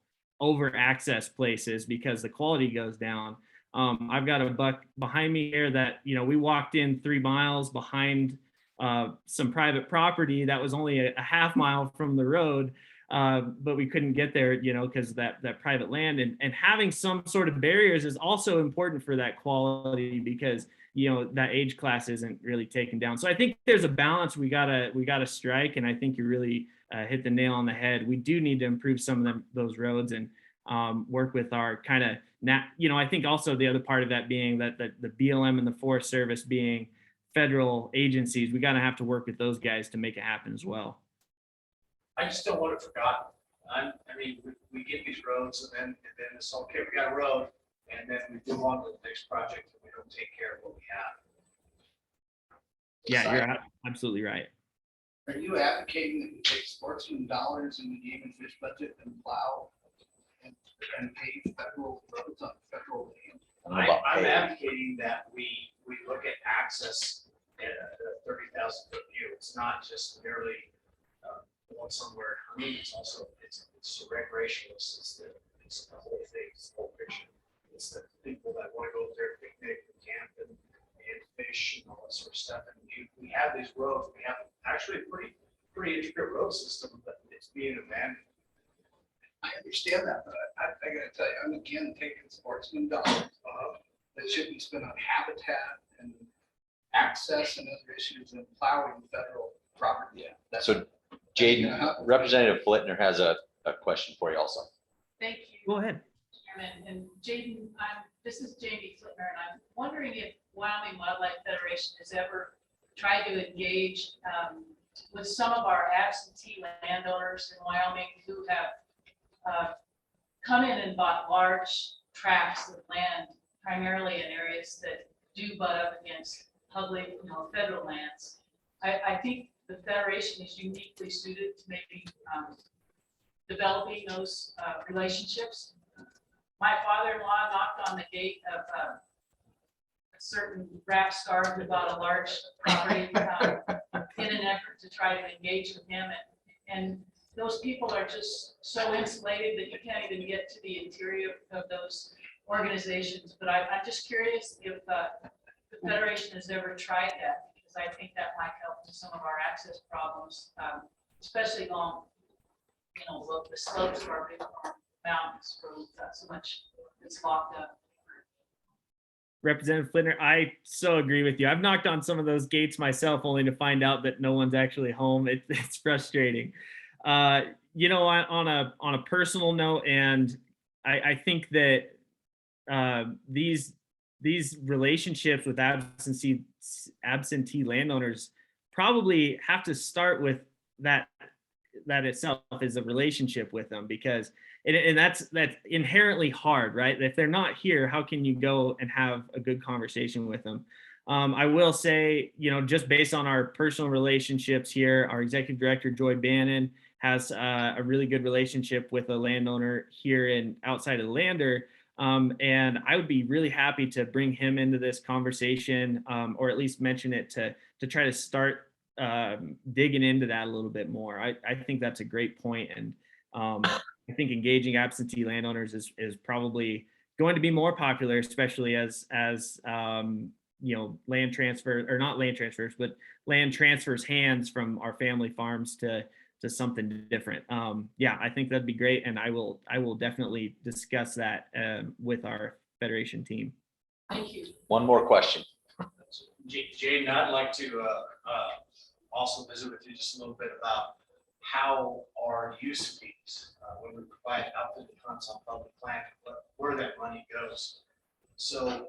over access places because the quality goes down. I've got a buck behind me here that, you know, we walked in 3 miles behind some private property that was only a half mile from the road, but we couldn't get there, you know, because that private land, and having some sort of barriers is also important for that quality, because, you know, that age class isn't really taken down. So I think there's a balance we gotta strike, and I think you really hit the nail on the head. We do need to improve some of those roads and work with our kind of, you know, I think also the other part of that being that the BLM and the Forest Service being federal agencies, we gotta have to work with those guys to make it happen as well. I just don't want it forgotten. I mean, we get these roads and then it's okay, we got a road, and then we move on to the next project and we don't take care of what we have. Yeah, you're absolutely right. Are you advocating that we take sportsman dollars in the game and fish budget and plow and pave federal roads on federal land? I'm advocating that we look at access at a 30,000 foot view. It's not just merely going somewhere. I mean, it's also, it's recreationalists. It's the whole thing. It's the whole picture. It's the people that want to go there, picnic and camp and fish and all that sort of stuff. And we have these roads. We have actually a pretty intricate road system, but it's being abandoned. I understand that, but I gotta tell you, I'm again taking sportsman dollars that should be spent on habitat and access and other issues and plowing federal property. Yeah. So Jaden, Representative Flittner has a question for you also. Thank you. Go ahead. Chairman. And Jaden, this is Jamie Flittner, and I'm wondering if Wyoming Wildlife Federation has ever tried to engage with some of our absentee landowners in Wyoming who have come in and bought large tracts of land, primarily in areas that do butt up against public, you know, federal lands. I think the Federation is uniquely suited to maybe developing those relationships. My father-in-law knocked on the gate of a certain rap star who bought a large property in an effort to try to engage with him. And those people are just so insulated that you can't even get to the interior of those organizations. But I'm just curious if the Federation has ever tried that, because I think that might help with some of our access problems, especially along, you know, the slopes of our big mountains where we've got so much that's locked up. Representative Flittner, I so agree with you. I've knocked on some of those gates myself, only to find out that no one's actually home. It's frustrating. You know, on a personal note, and I think that these relationships with absentee landowners probably have to start with that itself is a relationship with them, because and that's inherently hard, right? If they're not here, how can you go and have a good conversation with them? I will say, just based on our personal relationships here, our executive director, Joy Bannon, has a really good relationship with a landowner here outside of Lander. And I would be really happy to bring him into this conversation, or at least mention it to try to start digging into that a little bit more. I think that's a great point. And I think engaging absentee landowners is probably going to be more popular, especially as land transfer, or not land transfers, but land transfers hands from our family farms to something different. Yeah, I think that'd be great. And I will definitely discuss that with our Federation team. Thank you. One more question. Jane, I'd like to also visit with you just a little bit about how our use fees, when we provide outfitted hunts on public land, where that money goes. So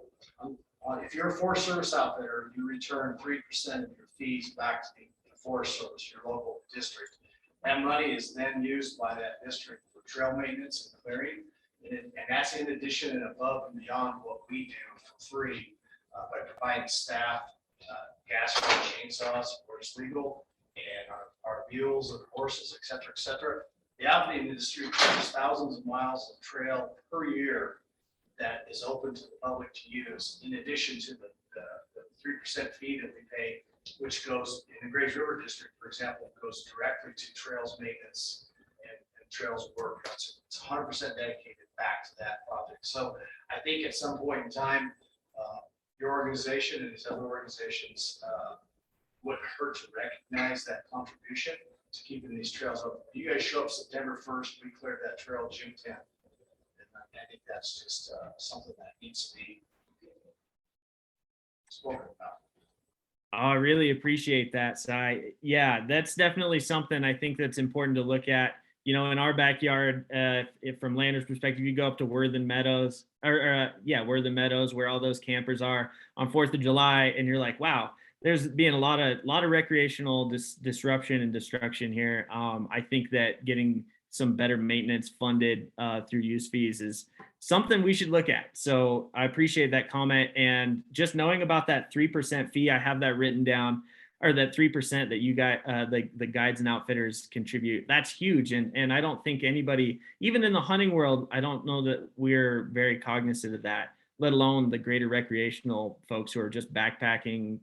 if you're a Forest Service outfitter, you return 3% of your fees back to the Forest Service, your local district. That money is then used by that district for trail maintenance and clearing. And that's in addition and above and beyond what we do for free by providing staff, gas chainsaws where it's legal, and our mules and horses, et cetera, The outfitting industry covers thousands of miles of trail per year that is open to the public to use, in addition to the 3% fee that we pay, which goes in the Grays River District, for example, goes directly to trails maintenance and trails work. It's 100% dedicated back to that project. So I think at some point in time, your organization and these other organizations wouldn't hurt to recognize that contribution to keeping these trails open. You guys show up September 1st, we cleared that trail June 10th. And I think that's just something that needs to be spoken about. I really appreciate that, Si. Yeah, that's definitely something I think that's important to look at. In our backyard, if from Lander's perspective, you go up to Worthen Meadows, Worthen Meadows, where all those campers are on 4th of July, and you're like, wow, there's being a lot of recreational disruption and destruction here. I think that getting some better maintenance funded through use fees is something we should look at. So I appreciate that comment. And just knowing about that 3% fee, I have that written down, or that 3% that you got, the guides and outfitters contribute. That's huge. And I don't think anybody, even in the hunting world, I don't know that we're very cognizant of that, let alone the greater recreational folks who are just backpacking,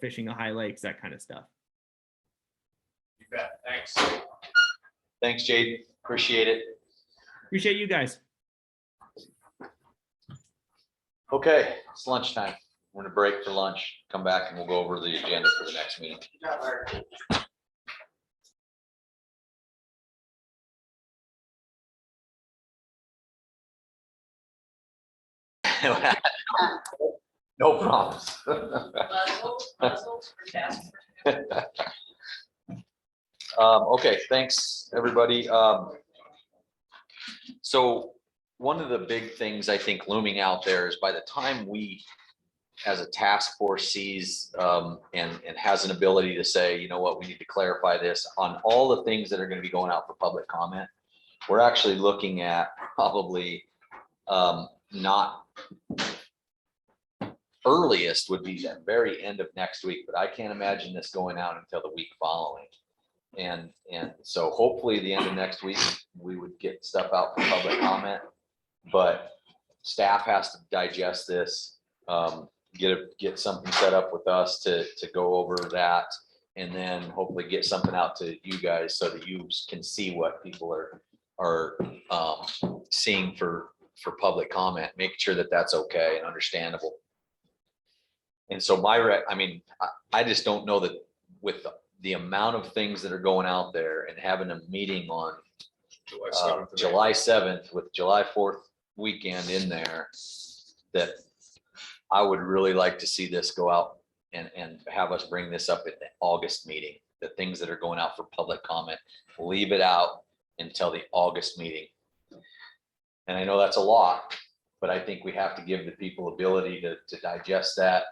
fishing the high lakes, that kind of stuff. You bet. Thanks. Thanks, Jade. Appreciate it. Appreciate you guys. Okay, it's lunchtime. We're gonna break for lunch, come back, and we'll go over the agenda for the next meeting. No problems. Puzzles for Taskforce. Okay, thanks, everybody. So one of the big things I think looming out there is by the time we, as a task force, sees and has an ability to say, you know what, we need to clarify this on all the things that are going to be going out for public comment, we're actually looking at probably not earliest would be the very end of next week, but I can't imagine this going out until the week following. And so hopefully the end of next week, we would get stuff out for public comment, but staff has to digest this, get something set up with us to go over that, and then hopefully get something out to you guys so that you can see what people are seeing for public comment, make sure that that's okay and understandable. And so I just don't know that with the amount of things that are going out there and having a meeting on July 7th with July 4th weekend in there, that I would really like to see this go out and have us bring this up at the August meeting. The things that are going out for public comment, leave it out until the August meeting. And I know that's a lot, but I think we have to give the people ability to digest that.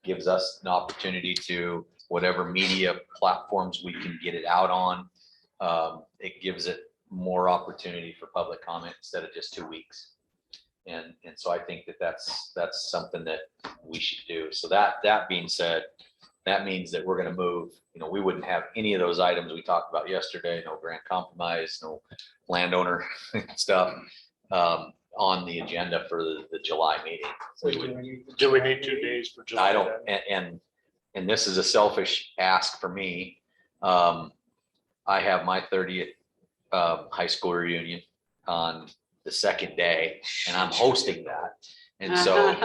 Gives us an opportunity to whatever media platforms we can get it out on. It gives it more opportunity for public comment instead of just 2 weeks. And so I think that's something that we should do. So that being said, that means that we're gonna move, we wouldn't have any of those items we talked about yesterday, no grant compromise, no landowner stuff, on the agenda for the July meeting. Do we need 2 days for July? I don't, and this is a selfish ask for me. I have my 30th high school reunion on the second day, and I'm hosting that. And so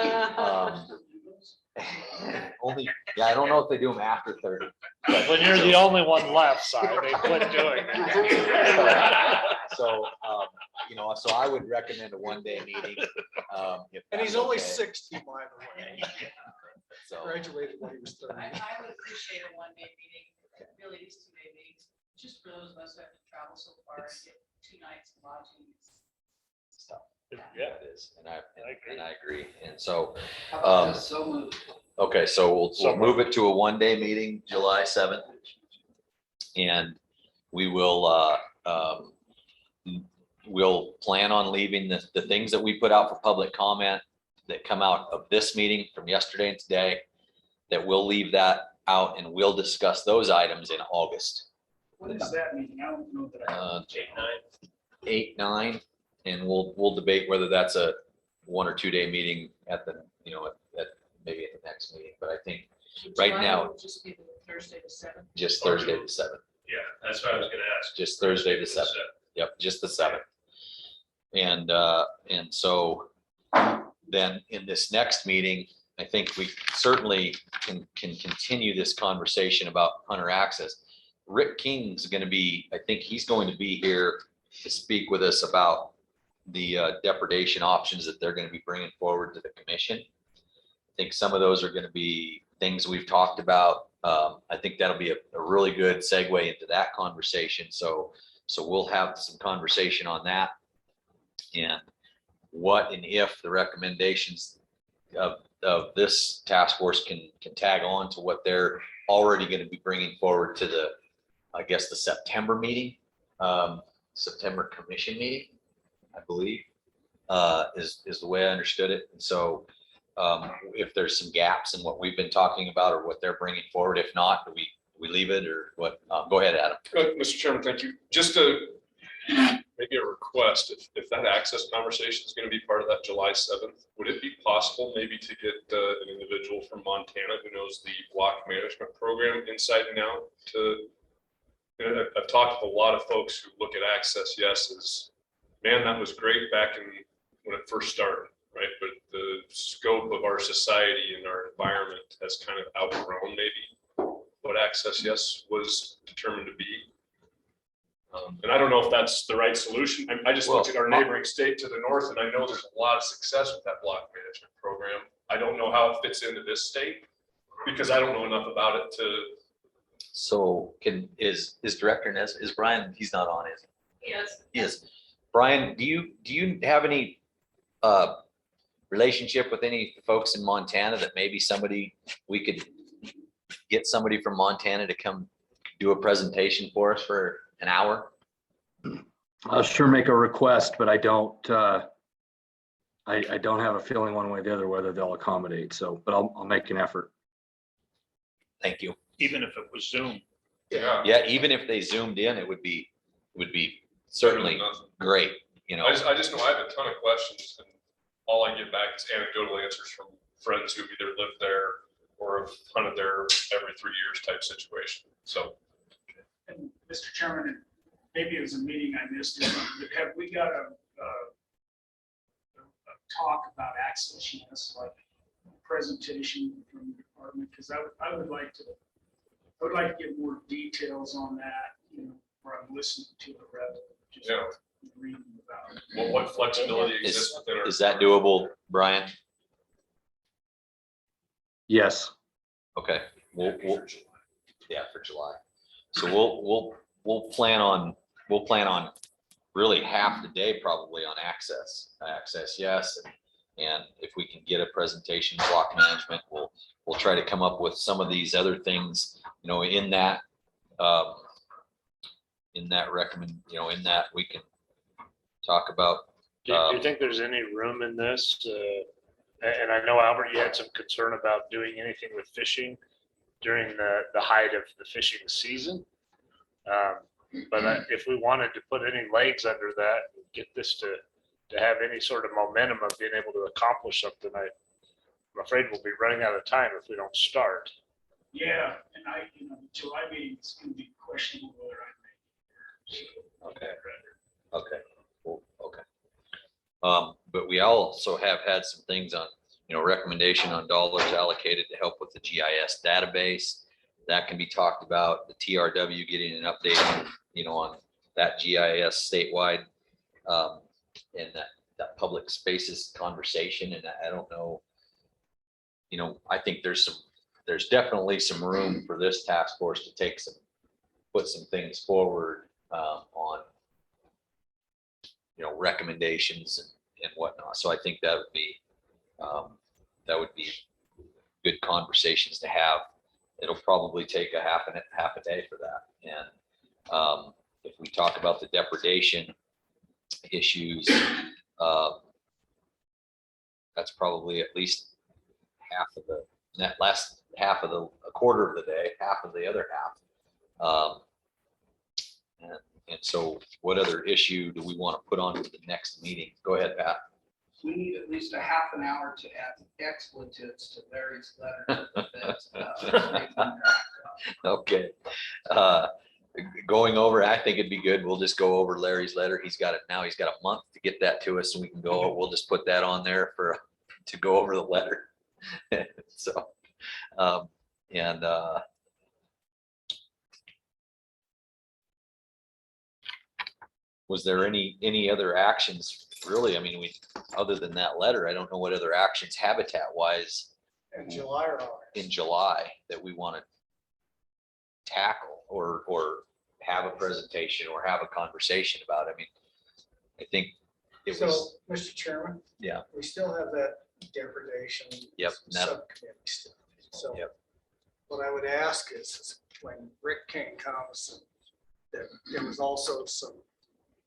only, yeah, I don't know if they do them after 30. When you're the only one left, Si, they quit doing it. So, so I would recommend a 1-day meeting. And he's only 60, by the way. So, Graduated when he was 30. I would appreciate a 1-day meeting, really these 2-day meetings, just for those of us who have to travel so far and get 2 nights of lodging. stuff. Yeah, It is, and I agree. And so, How about this? So moved. okay, so we'll So move it to a 1-day meeting, July 7th. And we will, we'll plan on leaving the things that we put out for public comment that come out of this meeting from yesterday and today, that we'll leave that out and we'll discuss those items in August. What is that meeting? I don't know that. 8, 9, and we'll debate whether that's a 1 or 2-day meeting at the, at maybe at the next meeting, but I think right July now, will just be the Thursday the 7th. just Thursday the 7th, Yeah, that's what I was gonna ask. just Thursday the 7th. Yep, just the 7th. And so then in this next meeting, I think we certainly can continue this conversation about hunter access. Rick King's gonna be, I think he's going to be here to speak with us about the depredation options that they're gonna be bringing forward to the commission. I think some of those are gonna be things we've talked about. I think that'll be a really good segue into that conversation. So we'll have some conversation on that. And what and if the recommendations of this task force can tag on to what they're already going to be bringing forward to the, I guess, the September meeting, September commission meeting, I believe, is the way I understood it. And so if there's some gaps in what we've been talking about or what they're bringing forward, if not, do we leave it or what? Go ahead, Adam. Mr. Chairman, thank you. Just maybe a request, if that access conversation is going to be part of that July 7th, would it be possible maybe to get an individual from Montana who knows the block management program inside and out I've talked with a lot of folks who look at access, yes, as, man, that was great back when it first started, right? But the scope of our society and our environment has kind of outgrown maybe what access, yes, was determined to be. And I don't know if that's the right solution. I just looked at our neighboring state to the north, and I know there's a lot of success with that block management program. I don't know how it fits into this state because I don't know enough about it to. So is Director Nez, is Brian, he's not on, is he? Yes. Yes. Brian, do you have any relationship with any folks in Montana that maybe we could get somebody from Montana to come do a presentation for us for an hour? I'll sure make a request, but I don't I don't have a feeling one way or the other whether they'll accommodate. So, but I'll make an effort. Thank you. Even if it was Zoom. Yeah, even if they zoomed in, it would be certainly great, I just know I have a ton of questions, and all I get back is anecdotal answers from friends who've either lived there or have hunted there every 3 years type situation. So. And Mr. Chairman, maybe it was a meeting I missed, but have we got a talk about access, yes, like presentation from the department? Because I would like to get more details on that, where I'm listening to it rather than just reading about it. Well, what flexibility exists within our. Is that doable, Brian? Yes. Okay. Yeah, for July. So we'll plan on really half the day probably on access, yes. And if we can get a presentation, block management, we'll try to come up with some of these other things, you know, in that recommend, you know, in that we can talk about. Do you think there's any room in this? And I know, Albert, you had some concern about doing anything with fishing during the height of the fishing season. But if we wanted to put any legs under that, and get this to have any sort of momentum of being able to accomplish something, I'm afraid we'll be running out of time if we don't start. Yeah, and July meeting is gonna be questionable whether I make it. Okay. Cool. Okay. But we also have had some things on, you know, recommendation on dollars allocated to help with the GIS database. That can be talked about, the TRW getting an update on, you know, on that GIS statewide, and that public spaces conversation. And I don't know, you know, I think there's definitely some room for this task force to put some things forward, on, you know, recommendations and whatnot. So I think that would be good conversations to have. It'll probably take a half a day for that. And if we talk about the depredation issues, that's probably at least half of that last half of a quarter of the day, half of the other half. And so what other issue do we want to put on to the next meeting? Go ahead, Pat. We need at least a half an hour to add expletives to Larry's letter. Okay. Going over, I think it'd be good. We'll just go over Larry's letter. He's got a month to get that to us, and we can go, we'll just put that on there to go over the letter. So, was there any other actions really? I mean, other than that letter, I don't know what other actions habitat wise In July or August? in July that we want to tackle or have a presentation or have a conversation about. I mean, I think it So, was, Mr. Chairman, yeah, we still have that depredation. Yep, that- Subcommittee still. So Yep. what I would ask is when Rick King comes, that there was also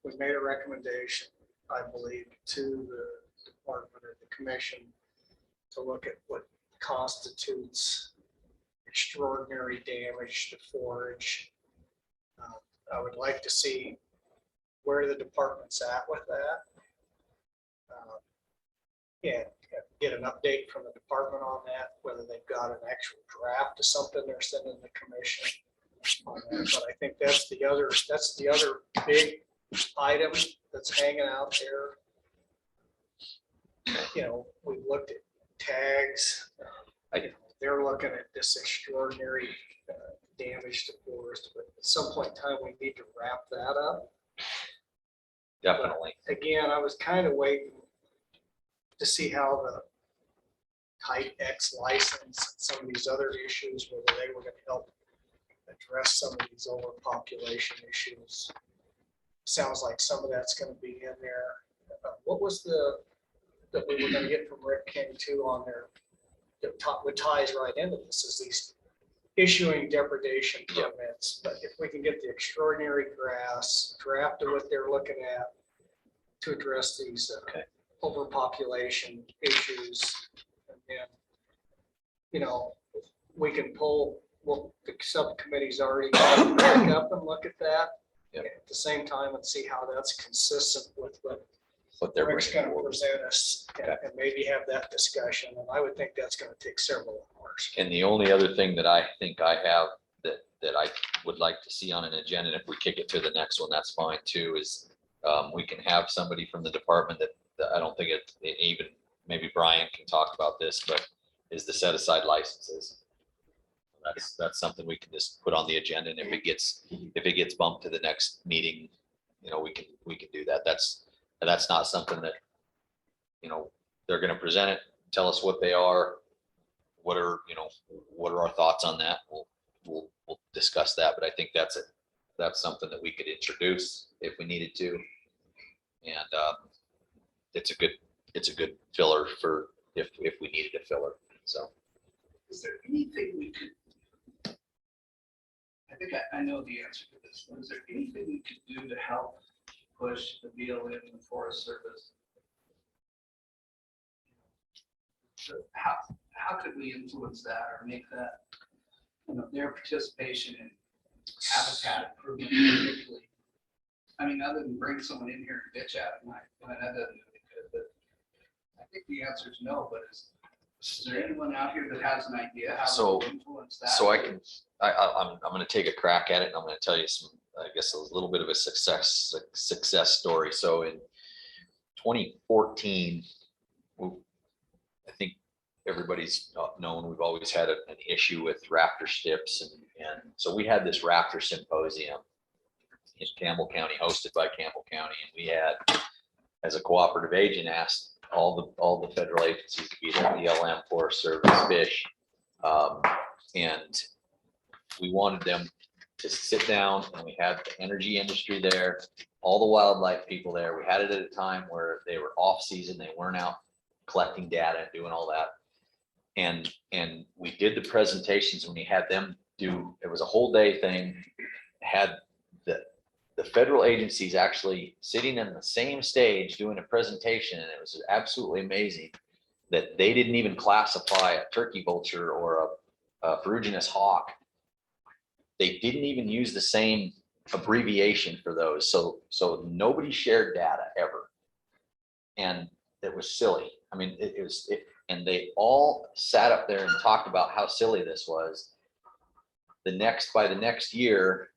we made a recommendation, I believe, to the department or the commission to look at what constitutes extraordinary damage to forage. I would like to see where the department's at with that. And get an update from the department on that, whether they've got an actual draft of something they're sending the commission on that. But I think that's the other big item that's hanging out there. You know, we've looked at tags. They're looking at this extraordinary damage to forest, but at some point in time, we need to wrap that up. definitely. But again, I was kind of waiting to see how the Type X license, and some of these other issues, whether they were going to help address some of these overpopulation issues. Sounds like some of that's going to be in there. What was that we were going to get from Rick King too on there? That ties right into this is these issuing depredation permits. But if we can get the extraordinary grass draft of what they're looking at to address these overpopulation issues, and then, you know, we can pull what the subcommittee's already got, back up and look at that at the same time and see how that's consistent with what they're Rick's going to bringing forward. present us, and maybe have that discussion. And I would think that's going to take several hours. And the only other thing that I think I have that I would like to see on an agenda, and if we kick it to the next one, that's fine too, is we can have somebody from the department that I don't think it even, maybe Brian can talk about this, but is the set aside licenses. That's something we can just put on the agenda, and if it gets bumped to the next meeting, you know, we can do that. That's not something that, you know, they're going to present it, tell us what they are, what are our thoughts on that. We'll discuss that, but I think that's something that we could introduce if we needed to. And it's a good filler for if we needed a filler. So Is there anything we could? I think I know the answer to this, but is there anything we could do to help push the BLM and the Forest Service? So how could we influence that or make that, their participation in habitat improvement particularly? I mean, other than bring someone in here and bitch at them, that doesn't do any good, but I think the answer is no, but is there anyone out here that has an idea how So- to influence that? so I'm going to take a crack at it, and I'm going to tell you some, I guess, a little bit of a success story. So in 2014, I think everybody's known we've always had an issue with raptor stips, and so we had this raptor symposium in Campbell County, hosted by Campbell County, and we had, as a cooperative agent, asked all the federal agencies to be there, BLM, Forest Service, Fish, and we wanted them to sit down, and we had the energy industry there, all the wildlife people there. We had it at a time where they were off season, they weren't out collecting data and doing all that. And we did the presentations, and we had them do, it was a whole day thing, had the federal agencies actually sitting in the same stage doing a presentation, and it was absolutely amazing that they didn't even classify a turkey vulture or a ferruginous hawk. They didn't even use the same abbreviation for those. So nobody shared data ever. And it was silly. I mean, and they all sat up there and talked about how silly this was. By the next year,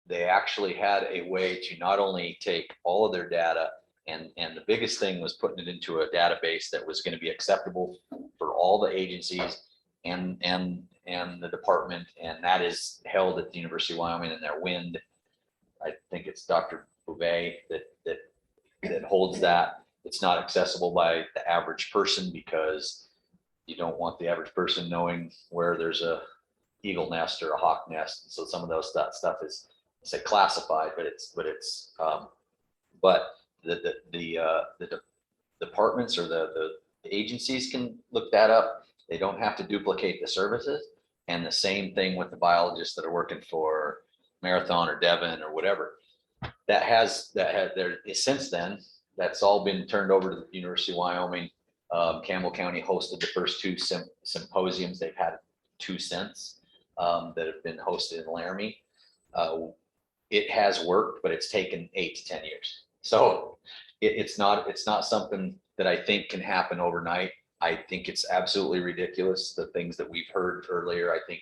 they actually had a way to not only take all of their data, and the biggest thing was putting it into a database that was going to be acceptable for all the agencies and the department, and that is held at the University of Wyoming in their wind. I think it's Dr. Bouvet that holds that. It's not accessible by the average person because you don't want the average person knowing where there's a eagle nest or a hawk nest. So some of that stuff is, say, classified, but the departments or the agencies can look that up. They don't have to duplicate the services. And the same thing with the biologists that are working for Marathon or Devon or whatever. Since then, that's all been turned over to the University of Wyoming. Campbell County hosted the first two symposiums. They've had two since that have been hosted in Laramie. It has worked, but it's taken 8 to 10 years. So it's not something that I think can happen overnight. I think it's absolutely ridiculous, the things that we've heard earlier. I think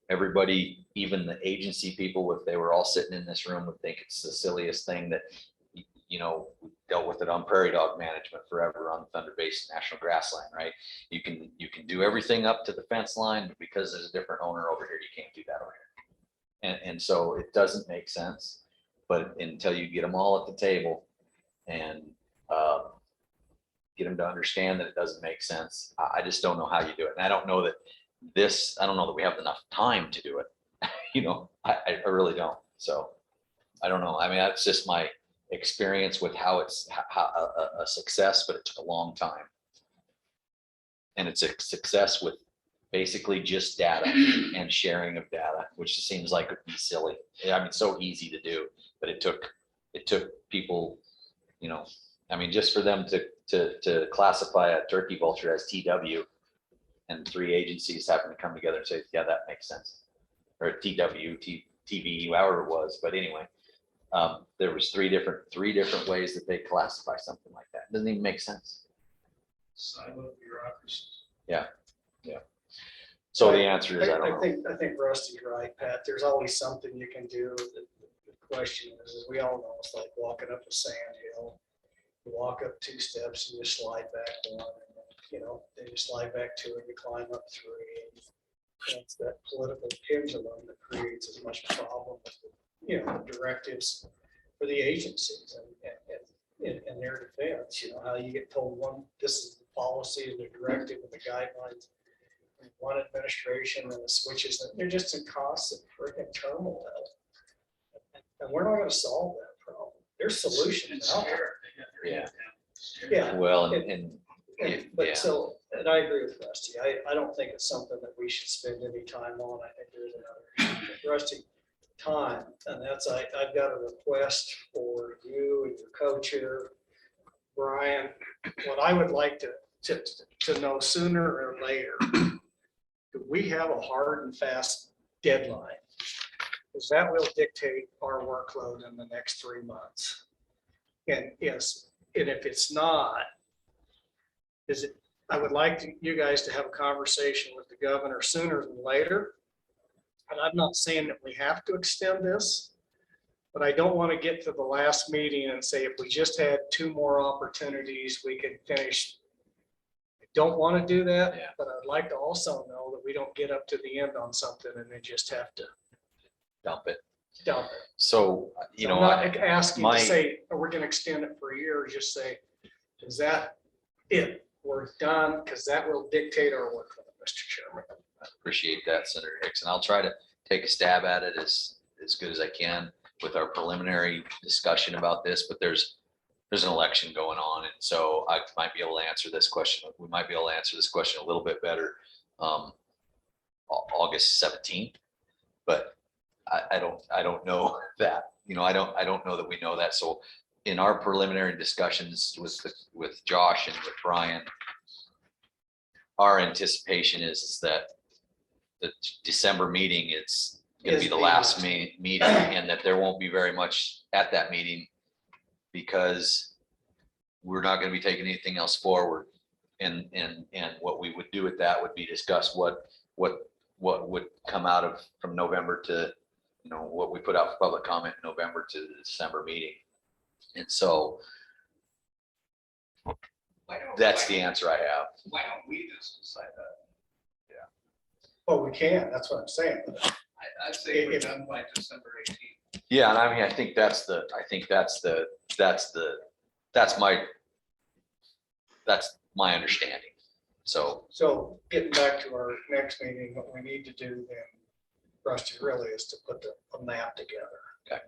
everybody, even the agency people, if they were all sitting in this room, would think it's the silliest thing that, we dealt with it on prairie dog management forever on Thunder Basin National Grassland, right? You can do everything up to the fence line, but because there's a different owner over here, you can't do that over here. And so it doesn't make sense, but until you get them all at the table and get them to understand that it doesn't make sense, I just don't know how you do it. And I don't know that we have enough time to do it. I really don't. So I don't know. I mean, that's just my experience with how it's a success, but it took a long time. And it's a success with basically just data and sharing of data, which seems like it would be silly. I mean, so easy to do, but it took people, I mean, just for them to classify a turkey vulture as TW, and 3 agencies happen to come together and say, yeah, that makes sense. Or TW, TV, however it was. But anyway, there was three different ways that they classify something like that. It doesn't even make sense. Silo bureaucracy. Yeah. So the answer is, I don't know. I think Rusty's right, Pat. There's always something you can do. The question is, we all know, it's like walking up a sand hill. You walk up 2 steps and you slide back 1, and then you slide back 2 and you climb up 3. And it's that political pendulum that creates as much problem with the directives for the agencies and in their defense. How you get told this is the policy and the directive and the guidelines. One administration and the switches, they're just in constant freaking turmoil. And we're not going to solve that problem. there's solutions out there. Yeah. Yeah. Well, and yeah. But so, and I agree with Rusty. I don't think it's something that we should spend any time on. I think there's another issue. But Rusty, time, and that's, I've got a request for you and your co-chair, Brian. What I would like to know sooner or later, do we have a hard and fast deadline? Because that will dictate our workload in the next 3 months. And yes, and if it's not, I would like you guys to have a conversation with the governor sooner than later. And I'm not saying that we have to extend this, but I don't want to get to the last meeting and say, if we just had 2 more opportunities, we could finish. I don't want to do that, but I'd like to also know that we don't get up to the end on something and then just have to dump it. So, you I'm know, not asking my- to say, oh, we're gonna extend it for a year, just say, is that it? We're done, because that will dictate our workload, Mr. Chairman. I appreciate that, Senator Hicks, and I'll try to take a stab at it as good as I can with our preliminary discussion about this, but there's an election going on, and so I might be able to answer this question. We might be able to answer this question a little bit better August 17th, but I don't know that, you know, I don't know that we know that. So in our preliminary discussions with Josh and with Brian, our anticipation is that the December meeting, it's going to be the last meeting, and that there won't be very much at that meeting because we're not going to be taking anything else forward. And what we would do with that would be discuss what would come out of from November to, you know, what we put out for public comment in November to the December meeting. And so that's the answer I have. Why don't we just decide that? Well, we can, that's what I'm saying. I'd say we're done by December 18th. Yeah, and I mean, I think that's my understanding. So getting back to our next meeting, what we need to do then, Rusty, really is to put a map together. Okay.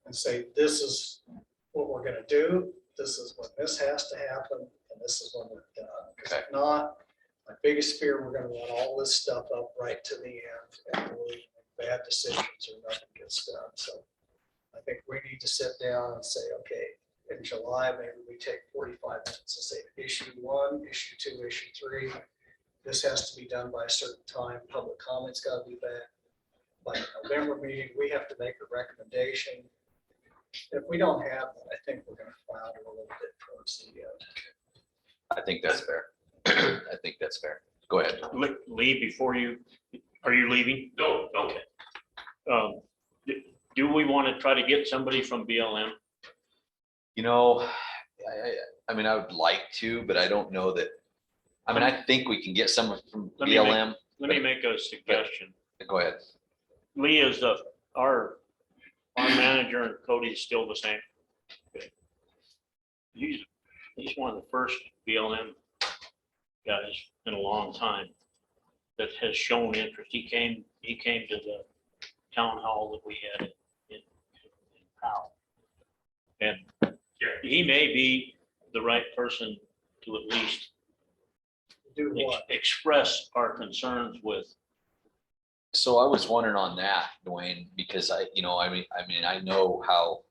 And say, this is what we're gonna do, this is when this has to happen, and this is when we're done. Because if not, my biggest fear, we're gonna run all this stuff up right to the end, and we'll make bad decisions or nothing gets done. So I think we need to sit down and say, okay, in July, maybe we take 45 minutes and say, issue 1, issue 2, issue 3. This has to be done by a certain time. Public comments got to be back by the November meeting. We have to make a recommendation. If we don't have that, I think we're going to flounder a little bit towards the end. I think that's fair. I think that's fair. Go ahead. Lee, are you leaving? No. Okay. Do we want to try to get somebody from BLM? You know, I mean, I would like to, but I don't know that. I mean, I think we can get someone from BLM. Let me make a suggestion. Go ahead. Lee is our manager, and Cody is still the same. He's one of the first BLM guys in a long time that has shown interest. He came to the town hall that we had in Powell. And he may be the right person to at least do what? Express our concerns with. So I was wondering on that, Dwayne, because I know how,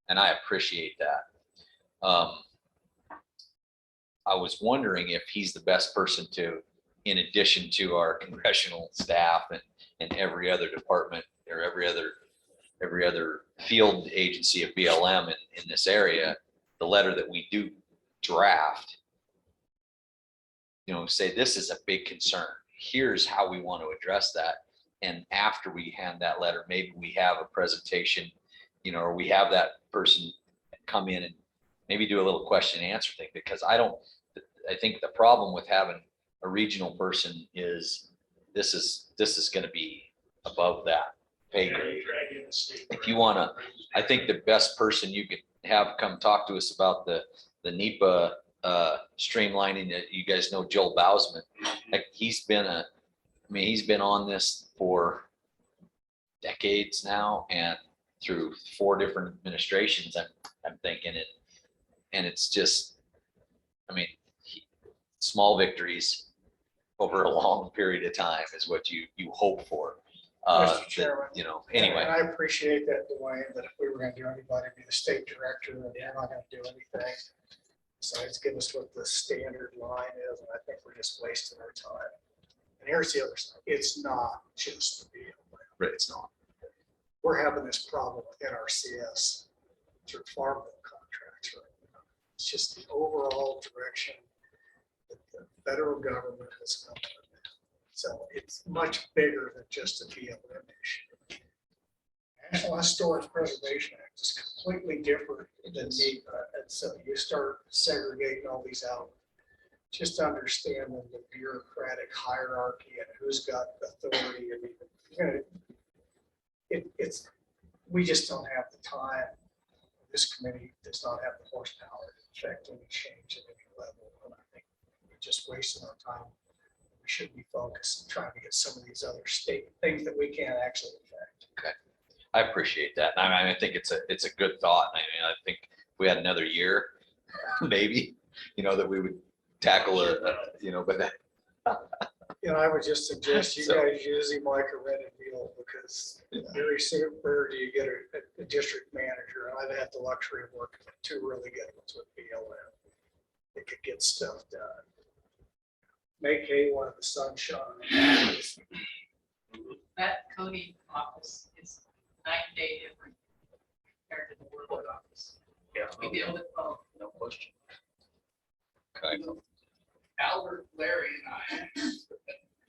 and I appreciate that. I was wondering if he's the best person to, in addition to our congressional staff and every other department or every other field agency of BLM in this area, the letter that we do draft, you know, say this is a big concern. Here's how we want to address that. And after we hand that letter, maybe we have a presentation, you know, or we have that person come in and maybe do a little question and answer thing, because I think the problem with having a regional person is this is going to be above that pay grade. If you want to, I think the best person you could have come talk to us about the NEPA streamlining, that you guys know Joel Bausman. Like, he's been on this for decades now, and through 4 different administrations, I'm thinking it, and it's just, I mean, small victories over a long period of time is what you hope for. Mr. Chairman. You know, anyway. And I appreciate that, Dwayne, that if we were gonna do anybody, be the state director, and we're not gonna do anything. Besides give us what the standard line is, and I think we're just wasting our time. And here's the other side, it's not just the BLM. Right, it's not. We're having this problem with NRCS through farm bill contracts right now. It's just the overall direction that the federal government has come with. So it's much bigger than just a BLM issue. National Historic Preservation Act is completely different than NEPA. And so you start segregating all these out, just understanding the bureaucratic hierarchy and who's got authority. I mean, it's, we just don't have the time. This committee does not have the horsepower to affect any change at any level. And I think we're just wasting our time. We should be focused on trying to get some of these other state things that we can't actually affect. Okay. I appreciate that. I mean, I think it's a good thought. I mean, I think if we had another year, maybe, you know, that we would tackle it, you know, but that. You know, I would just suggest you So- guys use him like a rented deal, because very soon, where do you get a district manager? And I've had the luxury of working with 2 really good ones with BLM. That could get stuff done. Make hay while the sun shines. That Cody office is 9-day different compared to the Woodward office. Yeah. We deal with both. No question. Okay. Albert, Larry and I,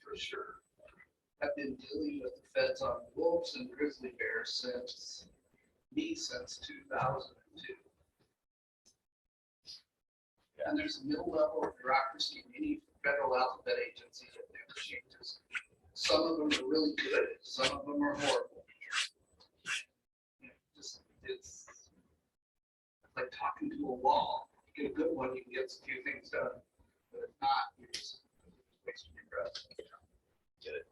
for sure, have been dealing with the feds on wolves and grizzly bears since 2002. And there's a middle level of bureaucracy in any federal alphabet agency that never changes. Some of them are really good, some of them are horrible. It's like talking to a wall. You get a good one, you can get a few things done. But if not, you're just wasting your breath. Get it.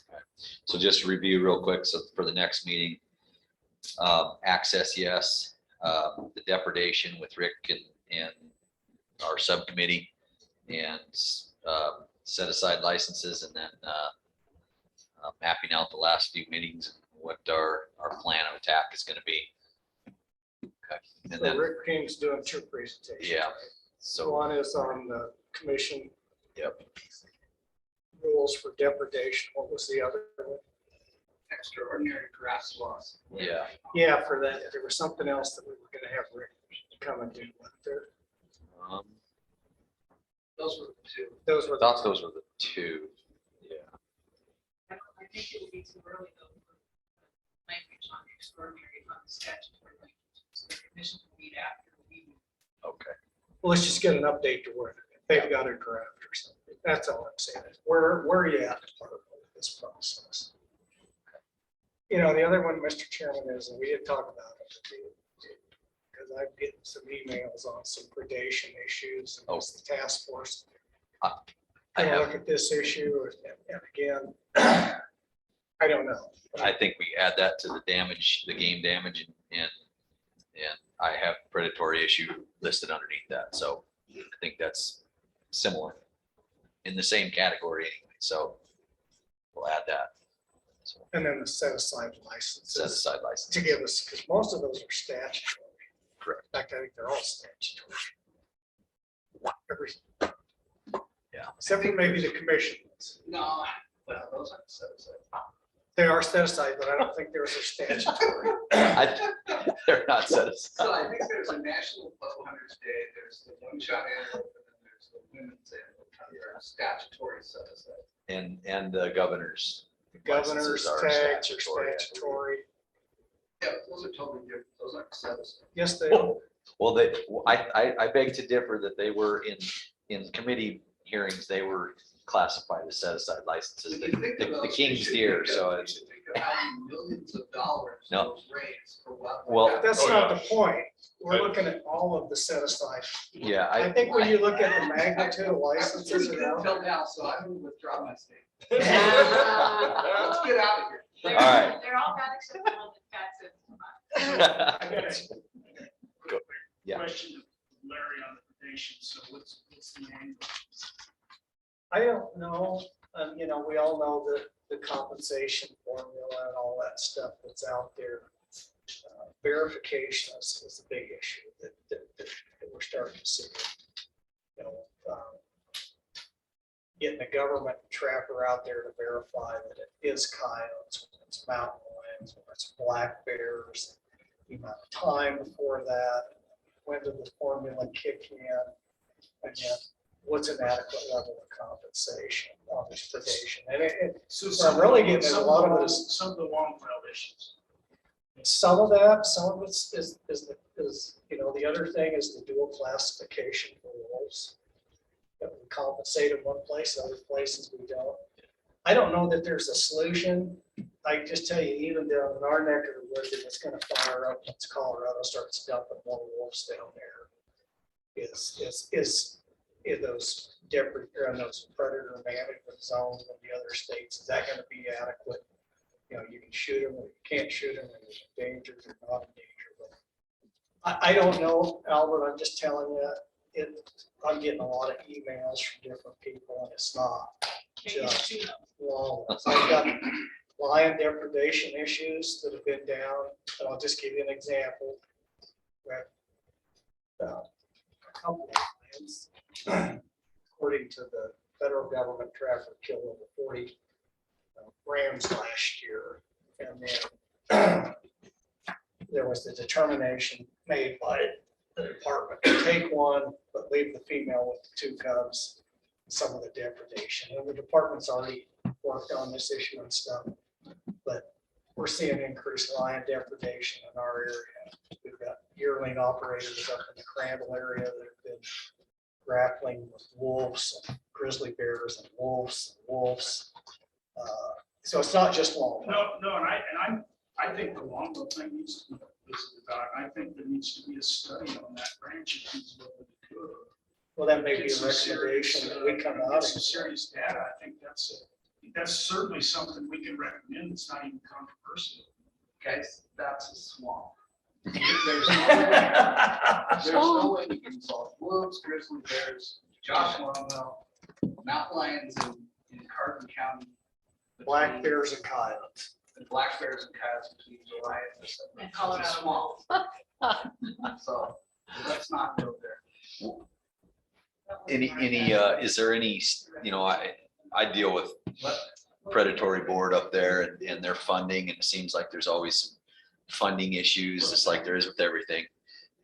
Okay. So just to review real quick. So for the next meeting, access, yes, the depredation with Rick and our subcommittee, and set aside licenses, and then mapping out the last few meetings and what our plan of attack is going to be. Okay. And So then, Rick King's doing 2 presentations. yeah, right? so, One is on the commission yep, rules for depredation. What was the other one? Extraordinary grass loss. yeah. Yeah, for that, there was something else that we were gonna have Rick come and do. Wasn't there? Those were the 2. Those were. I thought those were the 2. Yeah. I think it would be too early though for language on extraordinary, on statutory language. So the commission will meet after the meeting. Okay. Well, let's just get an update to where they've got a draft or something. That's all I'm saying. Where are you at part of this process? You know, the other one, Mr. Chairman, is, and we did talk about it, because I'm getting some emails on some predation issues, and it's the task force. I Gonna have, look at this issue, and again, I don't know. I think we add that to the damage, the game damage, and I have predatory issue listed underneath that. So I think that's similar in the same category anyway. So we'll add that. So And then the set aside licenses. set aside license. To give us, because most of those are statutory. Correct. In fact, I think they're all statutory. Every, Yeah. except for maybe the commission ones. No, well, those aren't set aside. They are set aside, but I don't think those are statutory. They're not set aside. So I think there's a National Bow Hunters Day, there's the one-shot antelope, and then there's the women's antelope. They're statutory set aside. And the governors. The governor's licenses are tags are statutory. statutory. Yeah, those are totally different. Those aren't set aside. Yes, they are. Well, I beg to differ that they were in committee hearings, they were classified as set aside licenses. When you think of The those, king's you should deer, think of- so you it's, should think of how many millions of dollars No. those raise for wildlife. Well, That's Oh, not yeah. the point. We're looking at all of the set aside. yeah, I think when you look at the magnitude of licenses Until around, now, so I'm gonna withdraw my statement. Let's get out of here. They're, right. they're all got except the one that Pat said. I got a Yeah. question to Larry on the predation. So what's the angle? I don't know, you know, we all know the compensation formula and all that stuff that's out there. Verification is a big issue that we're starting to see. You know, getting a government trapper out there to verify that it is coyotes, when it's mountain lions, when it's black bears, the amount of time before that, when did the formula kick in, and yet what's an adequate level of compensation on this predation. And So I'm really getting a lot of this. Some of the long file issues. Some of that, some of it is, you know, the other thing is the dual classification for wolves. That we compensate in one place, other places we don't. I don't know that there's a solution. I can just tell you, even down in our neck of the woods, if it's gonna fire up, once Colorado starts dumping more wolves down there. Is in those debris, or in those predator management zones in the other states, is that gonna be adequate? You know, you can shoot them, or you can't shoot them, and there's danger, or not in danger, but I don't know, Albert, I'm just telling you, I'm getting a lot of emails from different people, and it's not just long ones. I've got lion depredation issues that have been down, and I'll just give you an example. We have, a couple of lions, according to the federal government, traffic killed over 40 rams last year, and then there was the determination made by the department to take one, but leave the female with the 2 cubs, some of the depredation. And the department's already worked on this issue and stuff, but we're seeing increased lion depredation in our area. We've got yearling operators up in the Crandall area that have been grappling with wolves, and grizzly bears, and wolves. So it's not just long. No, and I think the longbow thing needs to be visited about. I think there needs to be a study on that branch. If he's willing to do it. Well, that may be Get a some recommendation serious, that we come out get of. some serious data. I think that's certainly something we can recommend. It's not even controversial. Guys, that's a swamp. There's no way we can solve wolves, grizzly bears, Josh Longwell, mountain lions in Carbon County. Black bears and coyotes. The black bears and coyotes between July and December. And Colorado. It's a swamp. So let's not go there. Is there any, you know, I deal with predatory board up there and their funding, and it seems like there's always some funding issues, just like there is with everything.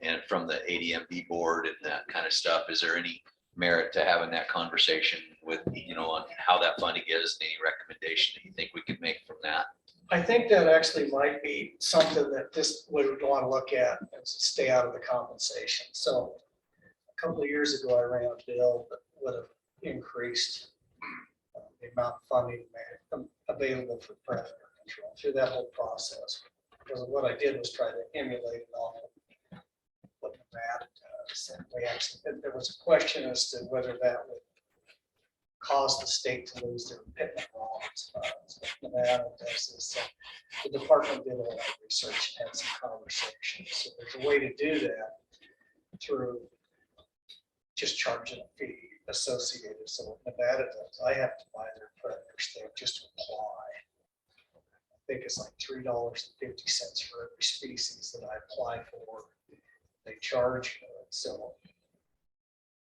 And from the ADMB board and that kind of stuff, is there any merit to having that conversation with, you know, on how that funding is, and any recommendation that you think we could make from that? I think that actually might be something that this we would want to look at and stay out of the compensation. So a couple of years ago, I ran a bill that would have increased the amount of funding available for predator control through that whole process. Because what I did was try to emulate it off of what Nevada does. And we actually, there was a question as to whether that would cause the state to lose their Pittman Rollins funds. But Nevada does this. So the department did a lot of research and had some conversations. So there's a way to do that through just charging a fee associated. So what Nevada does, I have to buy their predator stamp just to apply. I think it's like $3.50 for every species that I apply for. They charge for it. So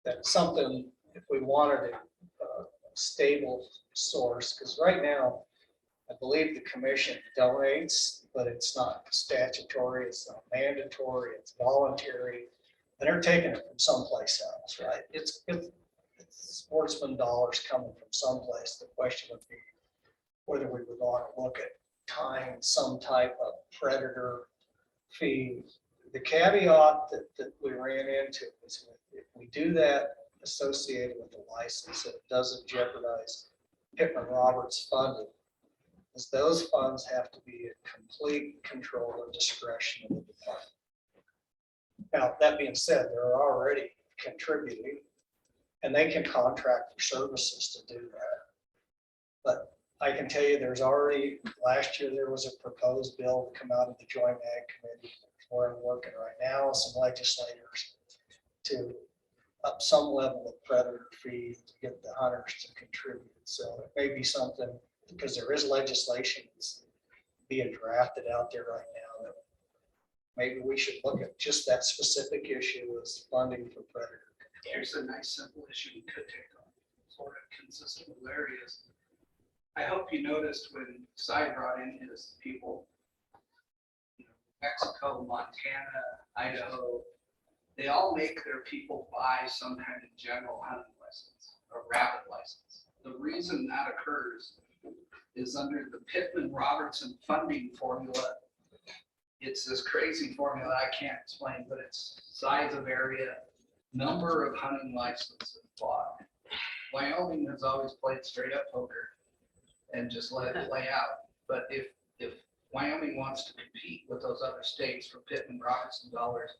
that's something, if we wanted a stable source, because right now, I believe the commission donates, but it's not statutory, it's not mandatory, it's voluntary. And they're taking it from someplace else, right? It's sportsman dollars coming from someplace. The question would be whether we would want to look at tying some type of predator fee. The caveat that we ran into is if we do that associated with the license, it doesn't jeopardize Pittman Roberts funding, is those funds have to be in complete control and discretion of the department. Now, that being said, they're already contributing and they can contract for services to do that. But I can tell you, there's already, last year, there was a proposed bill to come out of the Joint Ag Committee, where I'm working right now, with some legislators to up some level of predator fee to get the hunters to contribute. So it may be something, because there is legislation that's being drafted out there right now, that maybe we should look at just that specific issue as funding for predator. Here's a nice simple issue we could take on, sort of consistent with areas. I hope you noticed when Cy brought in his people, you know, Mexico, Montana, Idaho, they all make their people buy some kind of general hunting license or rabbit license. The reason that occurs is under the Pittman-Robertson funding formula. It's this crazy formula I can't explain, but it's size of area, number of hunting licenses bought. Wyoming has always played straight up poker and just let it play out. But if Wyoming wants to compete with those other states for Pittman-Robertson dollars,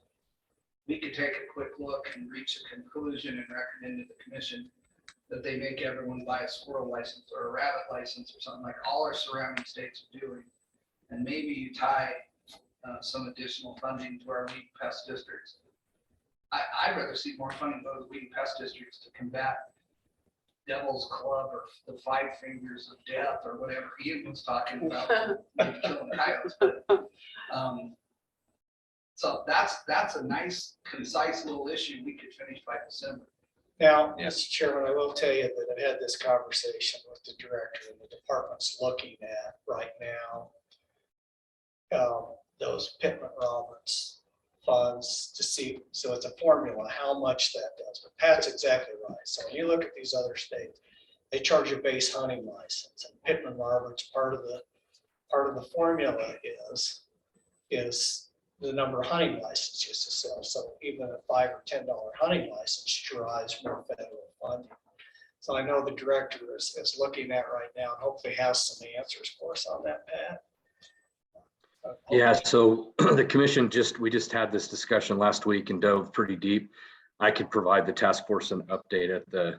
we could take a quick look and reach a conclusion and recommend to the commission that they make everyone buy a squirrel license or a rabbit license or something like all our surrounding states are doing. And maybe you tie some additional funding to our weed pest districts. I'd rather see more funding go to weed pest districts to combat Devil's Club or the Five Fingers of Death or whatever Ian was talking about, maybe killing coyotes. But, so that's a nice, concise little issue we could finish by December. Now, Mr. Chairman, I will tell you that I've had this conversation with the director, and the department's looking at right now those Pittman-Roberts funds to see, so it's a formula, how much that does. But Pat's exactly right. So when you look at these other states, they charge a base hunting license, and Pittman-Roberts, part of the formula is the number of hunting licenses to sell. So even a $5 or $10 hunting license drives more federal funding. So I know the director is looking at right now and hopefully has some answers for us on that, Pat. Yeah, so the commission we just had this discussion last week and dove pretty deep. I could provide the task force an update at the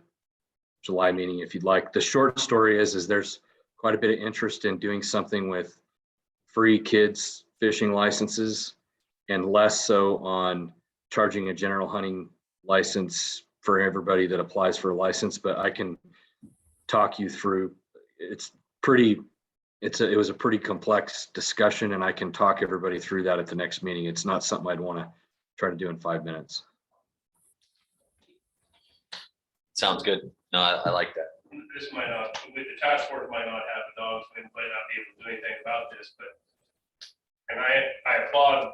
July meeting if you'd like. The short story is there's quite a bit of interest in doing something with free kids fishing licenses and less so on charging a general hunting license for everybody that applies for a license. But I can talk you through, it was a pretty complex discussion, and I can talk everybody through that at the next meeting. It's not something I'd want to try to do in 5 minutes. Sounds good. No, I like that. This might not, with the task force might not have the dogs, we might not be able to do anything about this, but, and I applaud,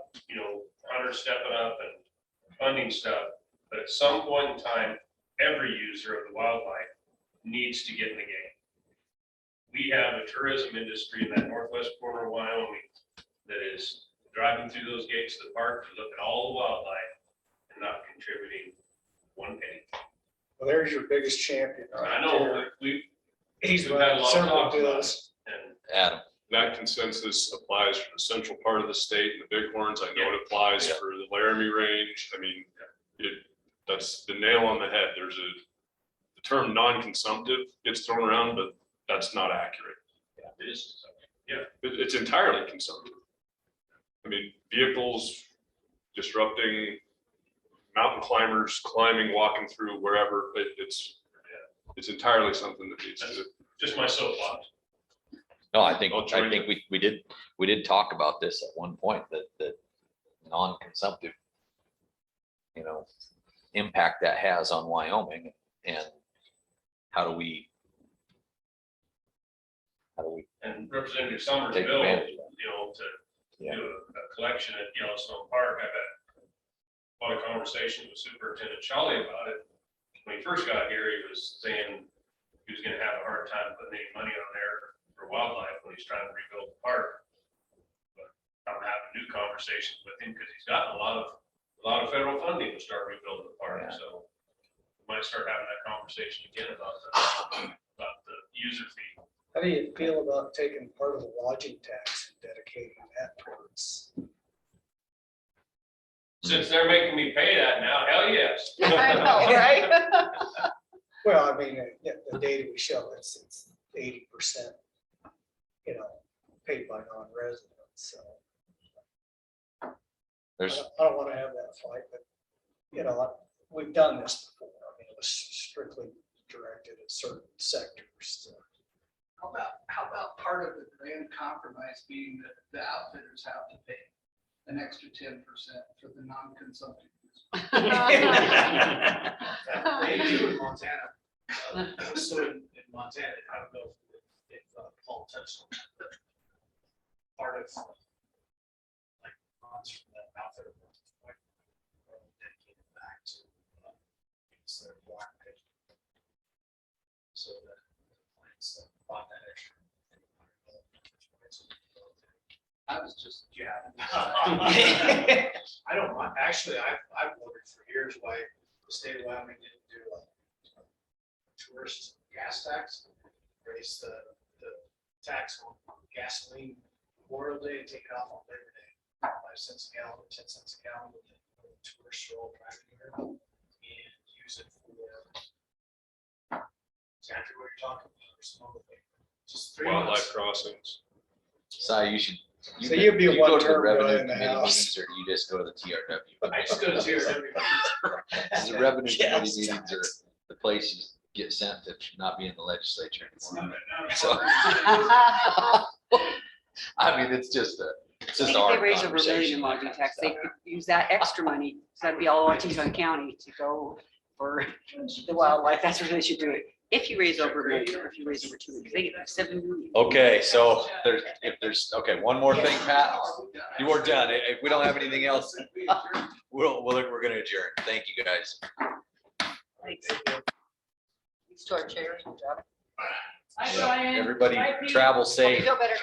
hunters stepping up and funding stuff, but at some point in time, every user of the wildlife needs to get in the game. We have a tourism industry in that northwest corner of Wyoming that is driving through those gates of the park to look at all the wildlife and not contributing one penny. Well, there's your biggest champion. Right I know, there. He's we've had a running lot of several talks about bills. it, and Adam. That consensus applies for the central part of the state and the bighorns. I know it applies for the Laramie range. I mean, that's the nail on the head. The term non-consumptive gets thrown around, but that's not accurate. it is, It's entirely consumptive. I mean, vehicles disrupting, mountain climbers climbing, walking through wherever, it's entirely something that needs to. just my soapbox. No, I think we did talk about this at one point, that non-consumptive, impact that has on Wyoming, and how do we And Representative Summers' take bill, advantage of that? to do a collection at Yellowstone Park. I've had a lot of conversations with Superintendent Charlie about it. When he first got here, he was saying he was gonna have a hard time putting any money on there for wildlife when he's trying to rebuild the park. But I'm having new conversations with him because he's gotten a lot of federal funding to start rebuilding the park. Yeah. So we might start having that conversation again about the user fee. How do you feel about taking part of the lodging tax and dedicating that towards? Since they're making me pay that now, hell yes. I know, right? Well, I mean, the data we show, it's 80% paid by non-residents, so. There's, I don't want to have that fight, but, we've done this before. I mean, it was strictly directed at certain sectors. So. How about part of the grand compromise being that the outfitters have to pay an extra 10% for the non-consumptive use? They do in Montana. So in Montana, I don't know if Paul touched on that, but part of like funds from that outfit dedicated back to use their black pit. So that plants that bought that extra. I was just jabbing. I don't mind, actually, I've wondered for years why the state of Wyoming didn't do a tourist gas tax, raise the tax on gasoline Memorial Day and take it off on Labor Day, 5 cents a gallon, 10 cents a gallon, with the tourists are all driving here, and use it for exactly what you're talking about, or some other thing. Just 3 Wildlife months. crossings. Si, you should. So you'd be a you go to the one-term guy revenue in the committee house. meetings, or do you just go to the TRW? I just go to TRW. The revenue committee Yes. meetings are the place you get sent to not be in the legislature It's anymore. not a- So, I mean, it's just a If they raise over $1 million in lodging tax, they could use that extra money, so that'd be all on Teton County to go for the wildlife, that's where they should do it. If you raise over $1 million, or if you raise over 2 million, because they get like 7 million. Okay, so okay, one more thing, Pat. You are done. If we don't have anything else, we're gonna adjourn. Thank you, guys. Thanks. Thanks to our chairs. Good job. Hi, Brian. Everybody Bye, Pete. travel Hope you safe. feel better.